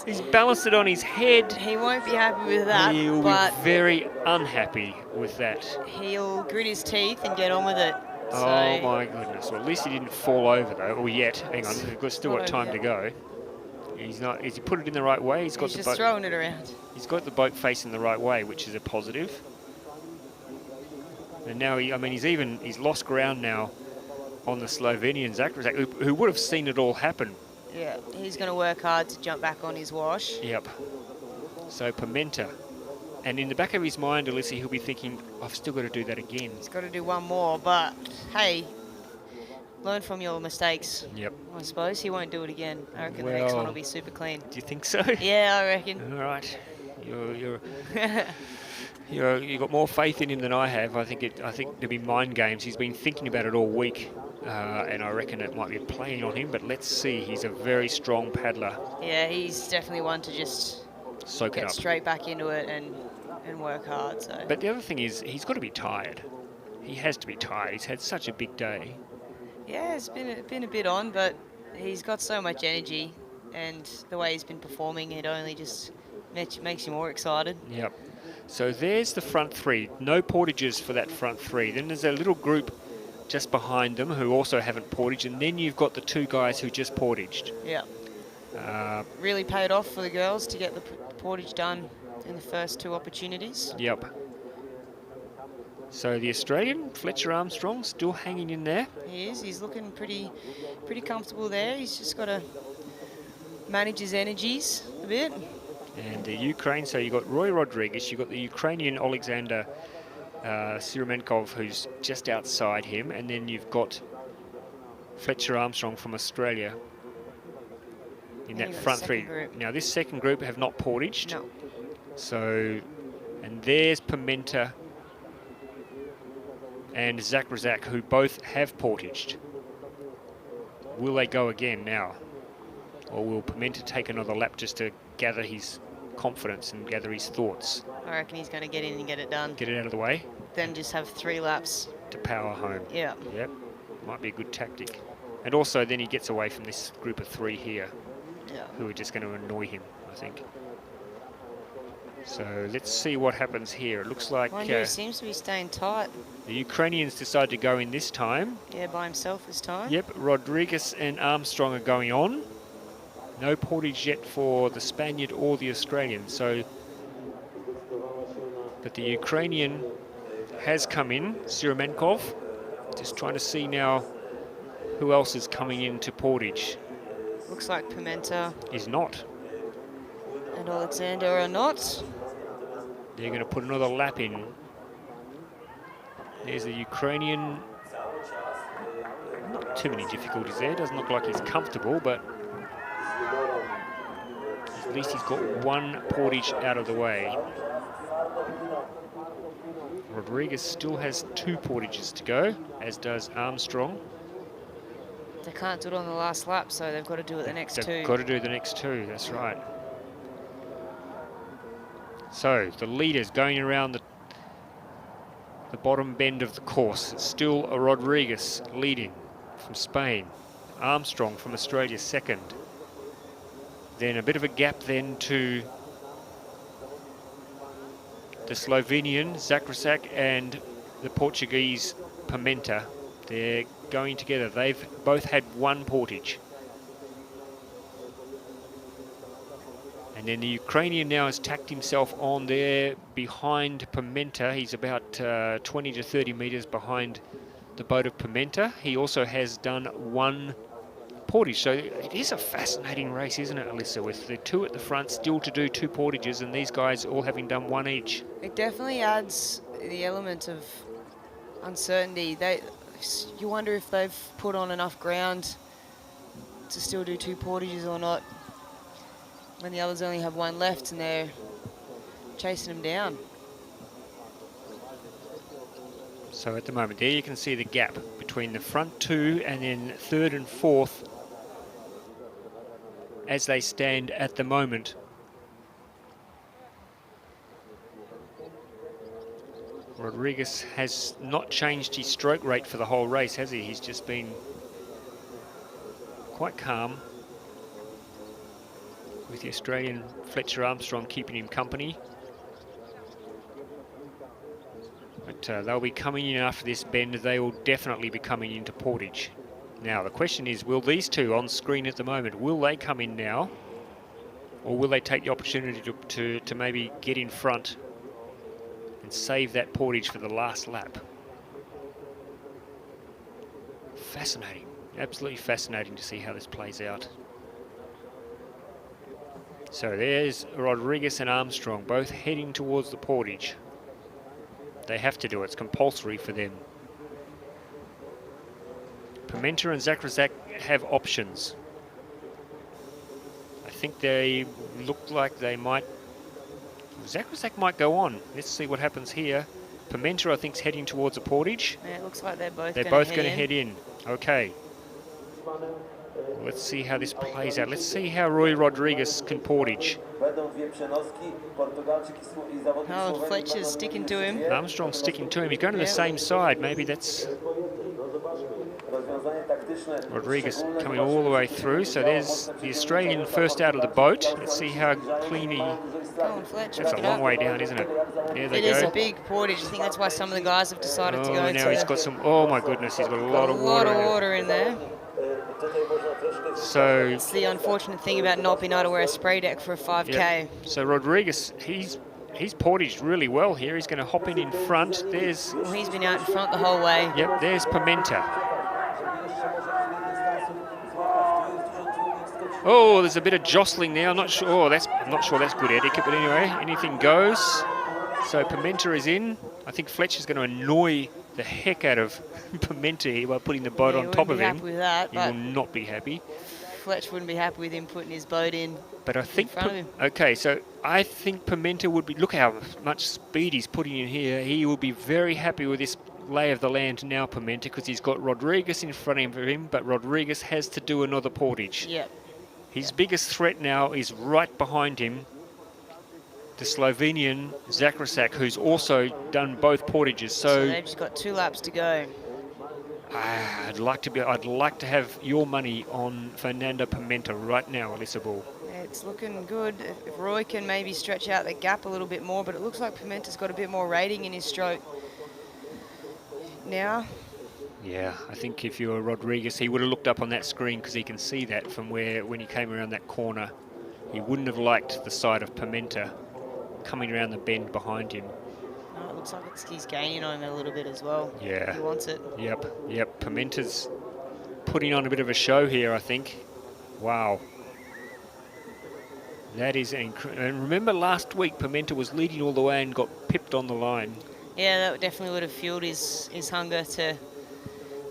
he's balanced it on his head. He won't be happy with that. He'll be very unhappy with that. He'll grit his teeth and get on with it. Oh my goodness. Well, at least he didn't fall over though, or yet. Hang on, we've still got time to go. He's not. Has he put it in the right way? He's just throwing it around. He's got the boat facing the right way, which is a positive. And now he's lost ground now on the Slovenian Zakrzak, who would have seen it all happen. Yeah, he's going to work hard to jump back on his wash. Yep. So Pimenta. And in the back of his mind, Alyssa, he'll be thinking, I've still got to do that again. He's got to do one more, but hey, learn from your mistakes. Yep. I suppose he won't do it again. I reckon the next one will be super clean. Do you think so? Yeah, I reckon. All right. You got more faith in him than I have. I think there'll be mind games. He's been thinking about it all week, and I reckon it might be playing on him. But let's see. He's a very strong paddler. Yeah, he's definitely one to just Soak it get up. straight back into it and work hard. So. But the other thing is, he's got to be tired. He has to be tired. He's had such a big day. Yeah, it's been a bit on, but he's got so much energy, and the way he's been performing, it only just makes you more excited. Yep. So there's the front three. No portages for that front three. Then there's a little group just behind them who also haven't portaged, and then you've got the two guys who just portaged. Yeah. Really paid off for the girls to get the portage done in the first 2 opportunities. Yep. So the Australian, Fletcher Armstrong, still hanging in there. He is. He's looking pretty comfortable there. He's just got to manage his energies a bit. And the Ukraine, so you've got Roy Rodriguez, you've got the Ukrainian Alexander Siremenkov, who's just outside him, and then you've got Fletcher Armstrong from Australia in that front three. Group. Now this second group have not portaged. No. So, and there's Pimenta and Zakrzak, who both have portaged. Will they go again now? Or will Pimenta take another lap just to gather his confidence and gather his thoughts? I reckon he's going to get in and get it done. Get it out of the way? Then just have 3 laps. To power home. Yeah. Yep. Might be a good tactic. And also then he gets away from this group of 3 here. Yeah. Who are just going to annoy him, I think. So let's see what happens here. It looks like He seems to be staying tight. the Ukrainians decide to go in this time. Yeah, by himself this time. Yep, Rodriguez and Armstrong are going on. No portage yet for the Spaniard or the Australian. So, but the Ukrainian has come in, Siremenkov. Just trying to see now who else is coming in to portage. Looks like Pimenta Is not. and Alexander are not. They're going to put another lap in. There's the Ukrainian. Not too many difficulties there. Doesn't look like he's comfortable, but at least he's got 1 portage out of the way. Rodriguez still has 2 portages to go, as does Armstrong. They can't do it on the last lap, so they've got to do it the next 2. They've got to do the next 2, that's right. So the leaders going around the bottom bend of the course. It's still a Rodriguez leading from Spain. Armstrong from Australia second. Then a bit of a gap then to the Slovenian Zakrzak and the Portuguese Pimenta. They're going together. They've both had 1 portage. And then the Ukrainian now has tacked himself on there behind Pimenta. He's about 20 to 30 metres behind the boat of Pimenta. He also has done 1 portage. So it is a fascinating race, isn't it, Alyssa, with the 2 at the front still to do 2 portages and these guys all having done 1 each. It definitely adds the element of uncertainty. You wonder if they've put on enough ground to still do 2 portages or not, when the others only have 1 left and they're chasing them down. So at the moment there you can see the gap between the front 2 and then 3rd and 4th as they stand at the moment. Rodriguez has not changed his stroke rate for the whole race, has he? He's just been quite calm, with the Australian Fletcher Armstrong keeping him company. But they'll be coming in after this bend. They will definitely be coming into portage. Now the question is, will these 2 on screen at the moment, will they come in now? Or will they take the opportunity to maybe get in front and save that portage for the last lap? Fascinating, absolutely fascinating to see how this plays out. So there's Rodriguez and Armstrong both heading towards the portage. They have to do it, it's compulsory for them. Pimenta and Zakraszak have options. I think they look like they might... Zakraszak might go on. Let's see what happens here. Pimenta, I think, is heading towards a portage. Yeah, it looks like they're both going to head in. Okay. Let's see how this plays out. Let's see how Roy Rodriguez can portage. Oh, Fletcher's sticking to him. Armstrong's sticking to him. He's going to the same side. Maybe that's Rodriguez coming all the way through. So there's the Australian first out of the boat. Let's see how clean he... Go on, Fletcher. That's a long way down, isn't it? There they go. It is a big portage. I think that's why some of the guys have decided to go. Now he's got some... Oh my goodness, he's got a lot of water in there. So it's the unfortunate thing about not being able to wear a spray deck for a 5K. Yep. So Rodriguez, he's portaged really well here. He's going to hop in front. There's... Well, he's been out in front the whole way. Yep, there's Pimenta. Oh, there's a bit of jostling there. I'm not sure that's good etiquette, but anyway, anything goes. So Pimenta is in. I think Fletcher's going to annoy the heck out of Pimenta here by putting the boat on top of him. With that, he will not be happy. Fletcher wouldn't be happy with him putting his boat in. But I think, front of him. Okay, so I think Pimenta would be, look how much speed he's putting in here. He will be very happy with this lay of the land now, Pimenta, because he's got Rodriguez in front of him, but Rodriguez has to do another portage. Yep. His biggest threat now is right behind him, the Slovenian Zakraszak, who's also done both portages. So they've just got 2 laps to go. I'd like to have your money on Fernando Pimenta right now, Alyssa Ball. Yeah, it's looking good. If Roy can maybe stretch out the gap a little bit more, but it looks like Pimenta's got a bit more rating in his stroke now. Yeah, I think if you were Rodriguez, he would have looked up on that screen because he can see that from when he came around that corner. He wouldn't have liked the side of Pimenta coming around the bend behind him. No, it looks like he's gaining on him a little bit as well. Yeah. He wants it. Yep. Pimenta's putting on a bit of a show here, I think. Wow. That is incredible. And remember last week, Pimenta was leading all the way and got pipped on the line. Yeah, that definitely would have fueled his hunger to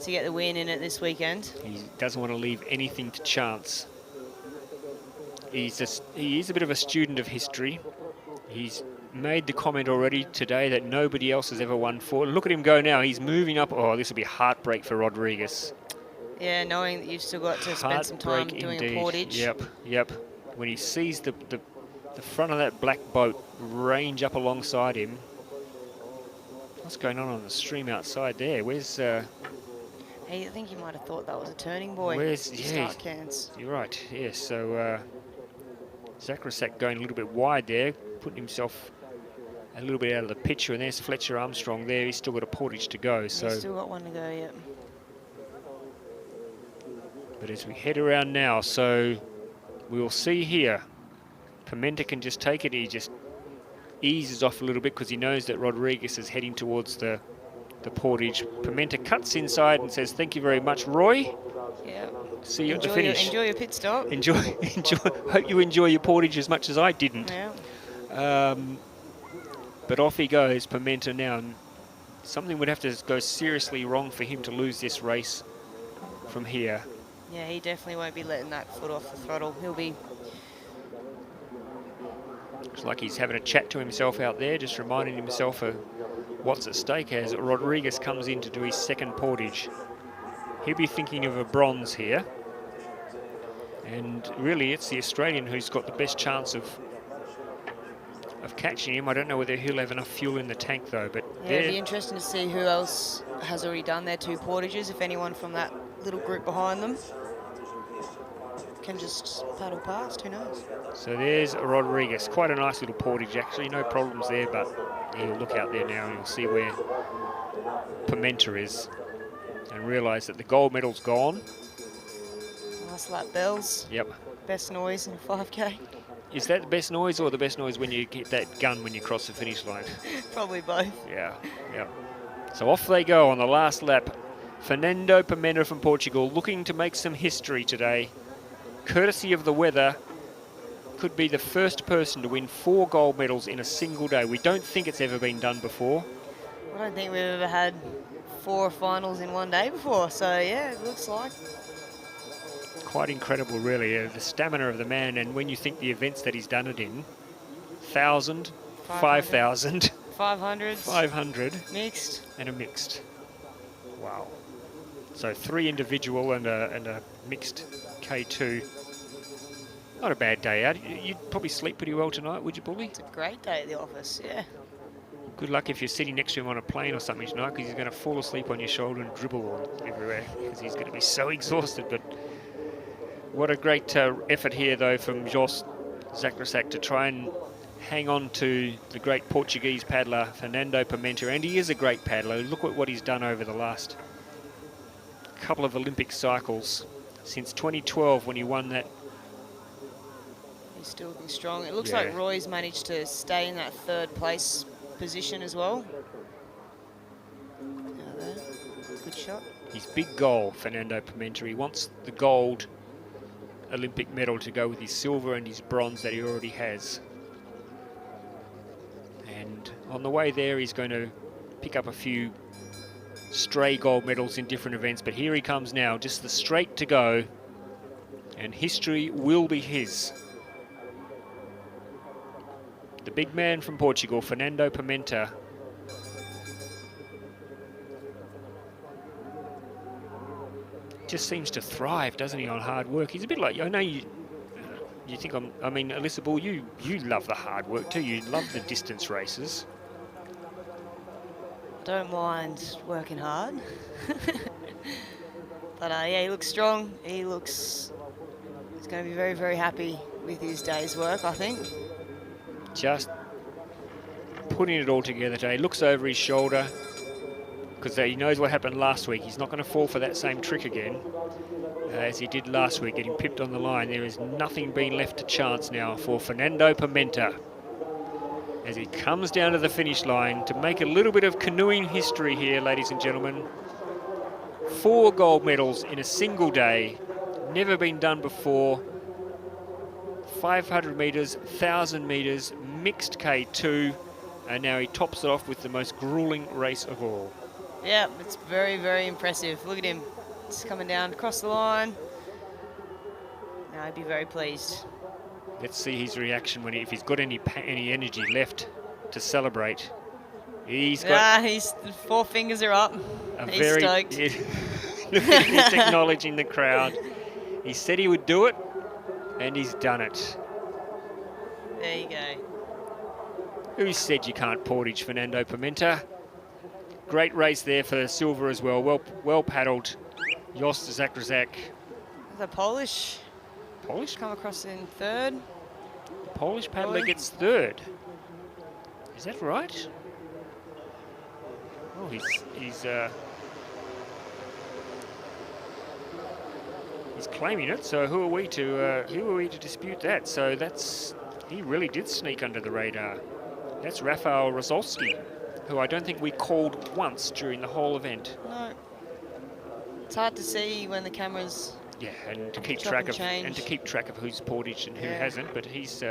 get the win in it this weekend. He doesn't want to leave anything to chance. He is a bit of a student of history. He's made the comment already today that nobody else has ever won 4. Look at him go now. He's moving up. Oh, this will be heartbreak for Rodriguez. Yeah, knowing that you've still got to spend some time doing a portage. Yep. When he sees the front of that black boat range up alongside him. What's going on the stream outside there? Where's... Hey, I think you might have thought that was a turning buoy. Where's... Start cans. You're right, yes. So Zakraszak going a little bit wide there, putting himself a little bit out of the picture. And there's Fletcher Armstrong there. He's still got a portage to go. So he's still got one to go, yep. But as we head around now, so we will see here. Pimenta can just take it. He just eases off a little bit because he knows that Rodriguez is heading towards the portage. Pimenta cuts inside and says, "Thank you very much, Roy." Yeah. See you at the finish. Enjoy your pit stop. Enjoy. Hope you enjoy your portage as much as I didn't. Yeah. But off he goes, Pimenta now. And something would have to go seriously wrong for him to lose this race from here. Yeah, he definitely won't be letting that foot off the throttle. He'll be... Looks like he's having a chat to himself out there, just reminding himself of what's at stake as Rodriguez comes in to do his second portage. He'll be thinking of a bronze here. And really, it's the Australian who's got the best chance of catching him. I don't know whether he'll have enough fuel in the tank, though. But yeah, it'd be interesting to see who else has already done their 2 portages, if anyone from that little group behind them can just paddle past, who knows. So there's Rodriguez. Quite a nice little portage, actually. No problems there, but he'll look out there now and you'll see where Pimenta is and realise that the gold medal's gone. Nice lap bells. Yep. Best noise in a 5K. Is that the best noise or the best noise when you get that gun when you cross the finish line? Probably both. Yeah. So off they go on the last lap. Fernando Pimenta from Portugal looking to make some history today. Courtesy of the weather, could be the first person to win 4 gold medals in a single day. We don't think it's ever been done before. I don't think we've ever had 4 finals in one day before. So yeah, it looks like. Quite incredible, really, the stamina of the man. And when you think the events that he's done it in, 1,000, 5,000, 500, 500, mixed, and a mixed. Wow. So 3 individual and a mixed K2. Not a bad day out. You'd probably sleep pretty well tonight, would you, Bully? It's a great day at the office, yeah. Good luck if you're sitting next to him on a plane or something tonight, because he's going to fall asleep on your shoulder and dribble all everywhere, because he's going to be so exhausted. But what a great effort here, though, from Jos Zakrasek to try and hang on to the great Portuguese paddler, Fernando Pimenta. And he is a great paddler. Look at what he's done over the last couple of Olympic cycles. Since 2012, when he won that. He's still looking strong. It looks Yeah. like Roy's managed to stay in that 3rd place position as well. Now there. Good shot. His big goal, Fernando Pimenta, he wants the gold Olympic medal to go with his silver and his bronze that he already has. And on the way there, he's going to pick up a few stray gold medals in different events. But here he comes now, just the straight to go. And history will be his. The big man from Portugal, Fernando Pimenta. Just seems to thrive, doesn't he, on hard work. He's a bit like, I know you think I mean, Alyssa Ball, you love the hard work too. You love the distance races. Don't mind working hard. But yeah, he looks strong. He's going to be very, very happy with his day's work, I think. Just putting it all together today. Looks over his shoulder because he knows what happened last week. He's not going to fall for that same trick again as he did last week, getting pipped on the line. There is nothing being left to chance now for Fernando Pimenta as he comes down to the finish line to make a little bit of canoeing history here, ladies and gentlemen. 4 gold medals in a single day. Never been done before. 500 metres, 1,000 metres, mixed K2, and now he tops it off with the most grueling race of all. Yeah, it's very, very impressive. Look at him. It's coming down across the line. Now he'd be very pleased. Let's see his reaction when if he's got any energy left to celebrate. He's got his 4 fingers are up. He's very stoked. Look at him, he's acknowledging the crowd. He said he would do it, and he's done it. There you go. Who said you can't portage, Fernando Pimenta? Great race there for silver as well. Well paddled. Jos Zakrasek. The Polish Polish? come across in 3rd. Polish paddler gets 3rd. Is that right? Oh, he's claiming it. So who are we to dispute that? So he really did sneak under the radar. That's Rafael Rosolski, who I don't think we called once during the whole event. No. It's hard to see when the cameras. Yeah, and to keep Chop track and of change. who's portaged and who Yeah. hasn't. But he's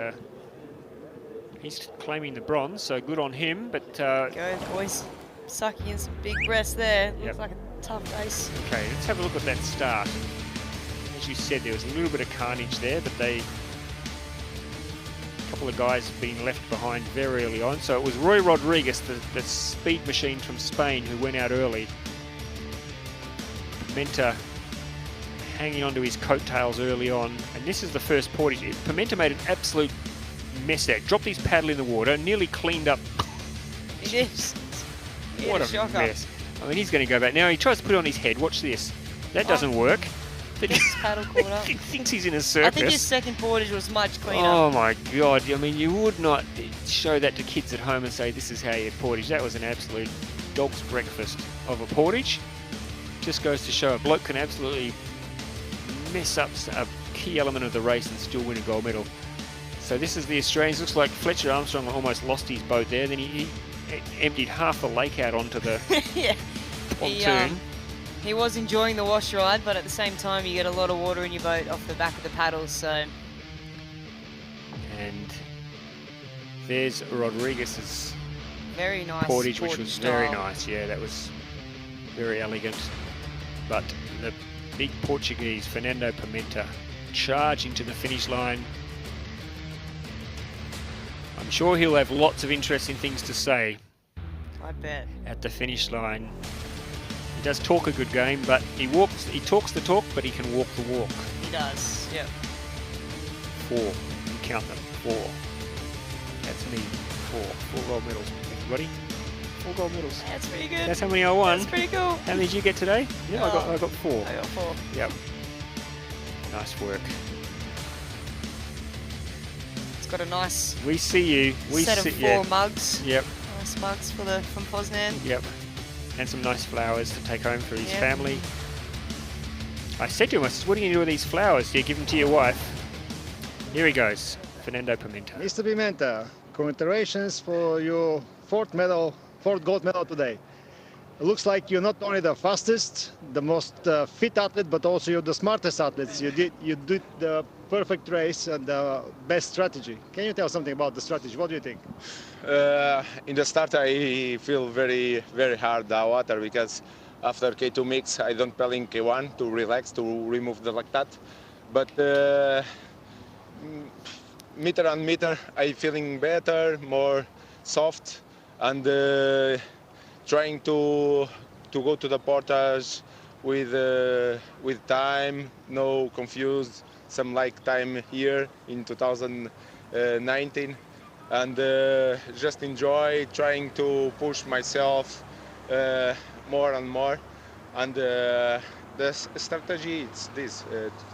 claiming the bronze, so good on him. But Go, boys. Sucking in some big breaths there. Yep. Looks like a tough race. okay, let's have a look at that start. As you said, there was a little bit of carnage there, but a couple of guys being left behind very early on. So it was Roy Rodriguez, the speed machine from Spain, who went out early. Pimenta hanging onto his coattails early on, and this is the first portage. Pimenta made an absolute mess there. Dropped his paddle in the water, nearly cleaned up. He did. He What had a shocker. mess. I mean, he's going to go back. Now he tries to put it on his head. Watch this. That doesn't work. Gets his paddle caught up. He thinks he's in a I circus. think his second portage was much cleaner. Oh my God. I mean, you would not show that to kids at home and say, this is how you portage. That was an absolute dog's breakfast of a portage. Just goes to show a bloke can absolutely mess up a key element of the race and still win a gold medal. So this is the Australians. Looks like Fletcher Armstrong almost lost his boat there. Then he emptied half the lake out onto the Yeah. pontoon. He was enjoying the wash ride, but at the same time you get a lot of water in your boat off the back of the paddles, so. And there's Rodriguez's Very nice portage, which was very style. nice. Yeah, that was very elegant. But the big Portuguese, Fernando Pimenta, charging to the finish line. I'm sure he'll have lots of interesting things to say I bet. at the finish line. He does talk a good game, but he talks the talk, but he can walk the walk. He does, yep. 4, you count them, 4. That's me, 4 gold medals, everybody. 4 gold medals. That's pretty good. That's how many I won. That's pretty cool. How many did you get today? Yeah, Oh, I got 4. I got 4. Yep. Nice work. It's got a nice We see you. We set see of 4 mugs. Yep. Nice mugs from Poznan. Yep. And some nice flowers to take home for his Yep. family. I said to him, I said, what are you going to do with these flowers? Do you give them to your wife? Here he goes, Fernando Pimenta. Mr. Pimenta, congratulations for your 4th gold medal today. It looks like you're not only the fastest, the most fit athlete, but also you're the smartest athlete. You did the perfect race and the best strategy. Can you tell something about the strategy? What do you think? In the start, I feel very, very hard the water because after K2 mix, I don't pedal in K1 to relax, to remove the lactate. But meter and meter, I feeling better, more soft, and trying to go to the portage with time, no confused, some like time here in 2019, and just enjoy trying to push myself more and more. And the strategy is this: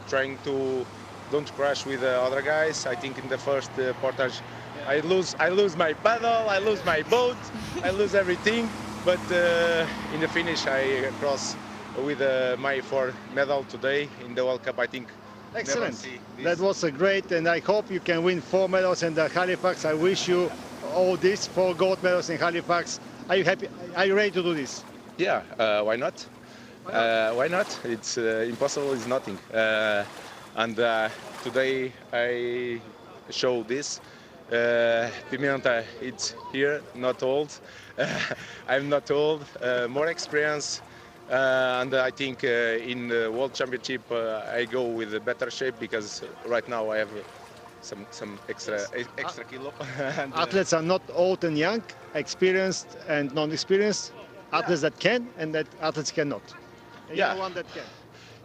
trying to don't crash with the other guys. I think in the first portage, I lose my paddle, I lose my boat, I lose everything. But in the finish, I cross with my 4th medal today in the World Cup. I think. Excellent. That was a great, and I hope you can win 4 medals in the Halifax. I wish you all these 4 gold medals in Halifax. Are you happy? Are you ready to do this? Yeah, why not? Why not? It's impossible is nothing. And today I show this. Pimenta, it's here, not old. I'm not old, more experience. And I think in the World Championship I go with a better shape because right now I have some extra kilo. And, athletes are not old and young, experienced and non-experienced. Athletes that can and that athletes cannot. And Yeah. you're one that can.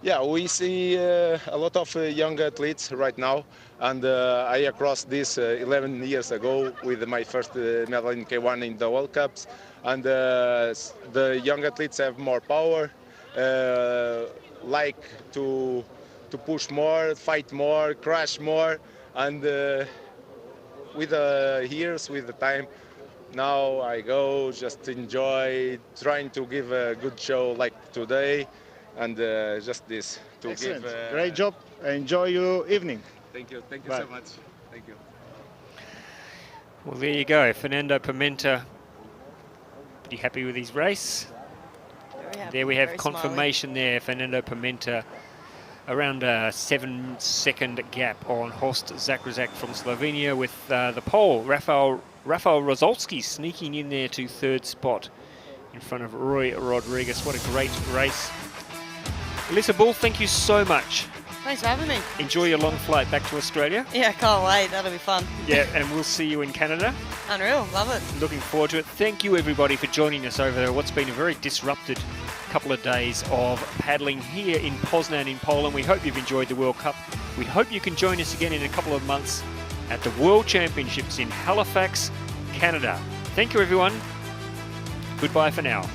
Yeah, we see a lot of young athletes right now, and I crossed this 11 years ago with my first medal in K1 in the World Cups, and the young athletes have more power, like to push more, fight more, crash more, and with the years, with the time, now I go just enjoy, trying to give a good show like today. And just this to Excellent. give. Great job. Enjoy your evening. Thank you Bye. so much. Thank you. Well, there you go, Fernando Pimenta. Pretty happy with his race. Very happy, There we have very confirmation there, Fernando Pimenta. Around a 7-second gap on Horst Zakrzak from Slovenia, with the Pole, Rafael Rozolski, sneaking in there to 3rd spot in front of Roy Rodriguez. What a great race. Alyssa Bull, thank you so much. Thanks for having me. Enjoy your long flight back to Australia. Yeah, can't wait. That'll be fun. Yeah, and we'll see you in Canada. Unreal. Love it. Looking forward to it. Thank you, everybody, for joining us over what's been a very disrupted couple of days of paddling here in Poznan in Poland. We hope you've enjoyed the World Cup. We hope you can join us again in a couple of months at the World Championships in Halifax, Canada. Thank you, everyone. Goodbye for now.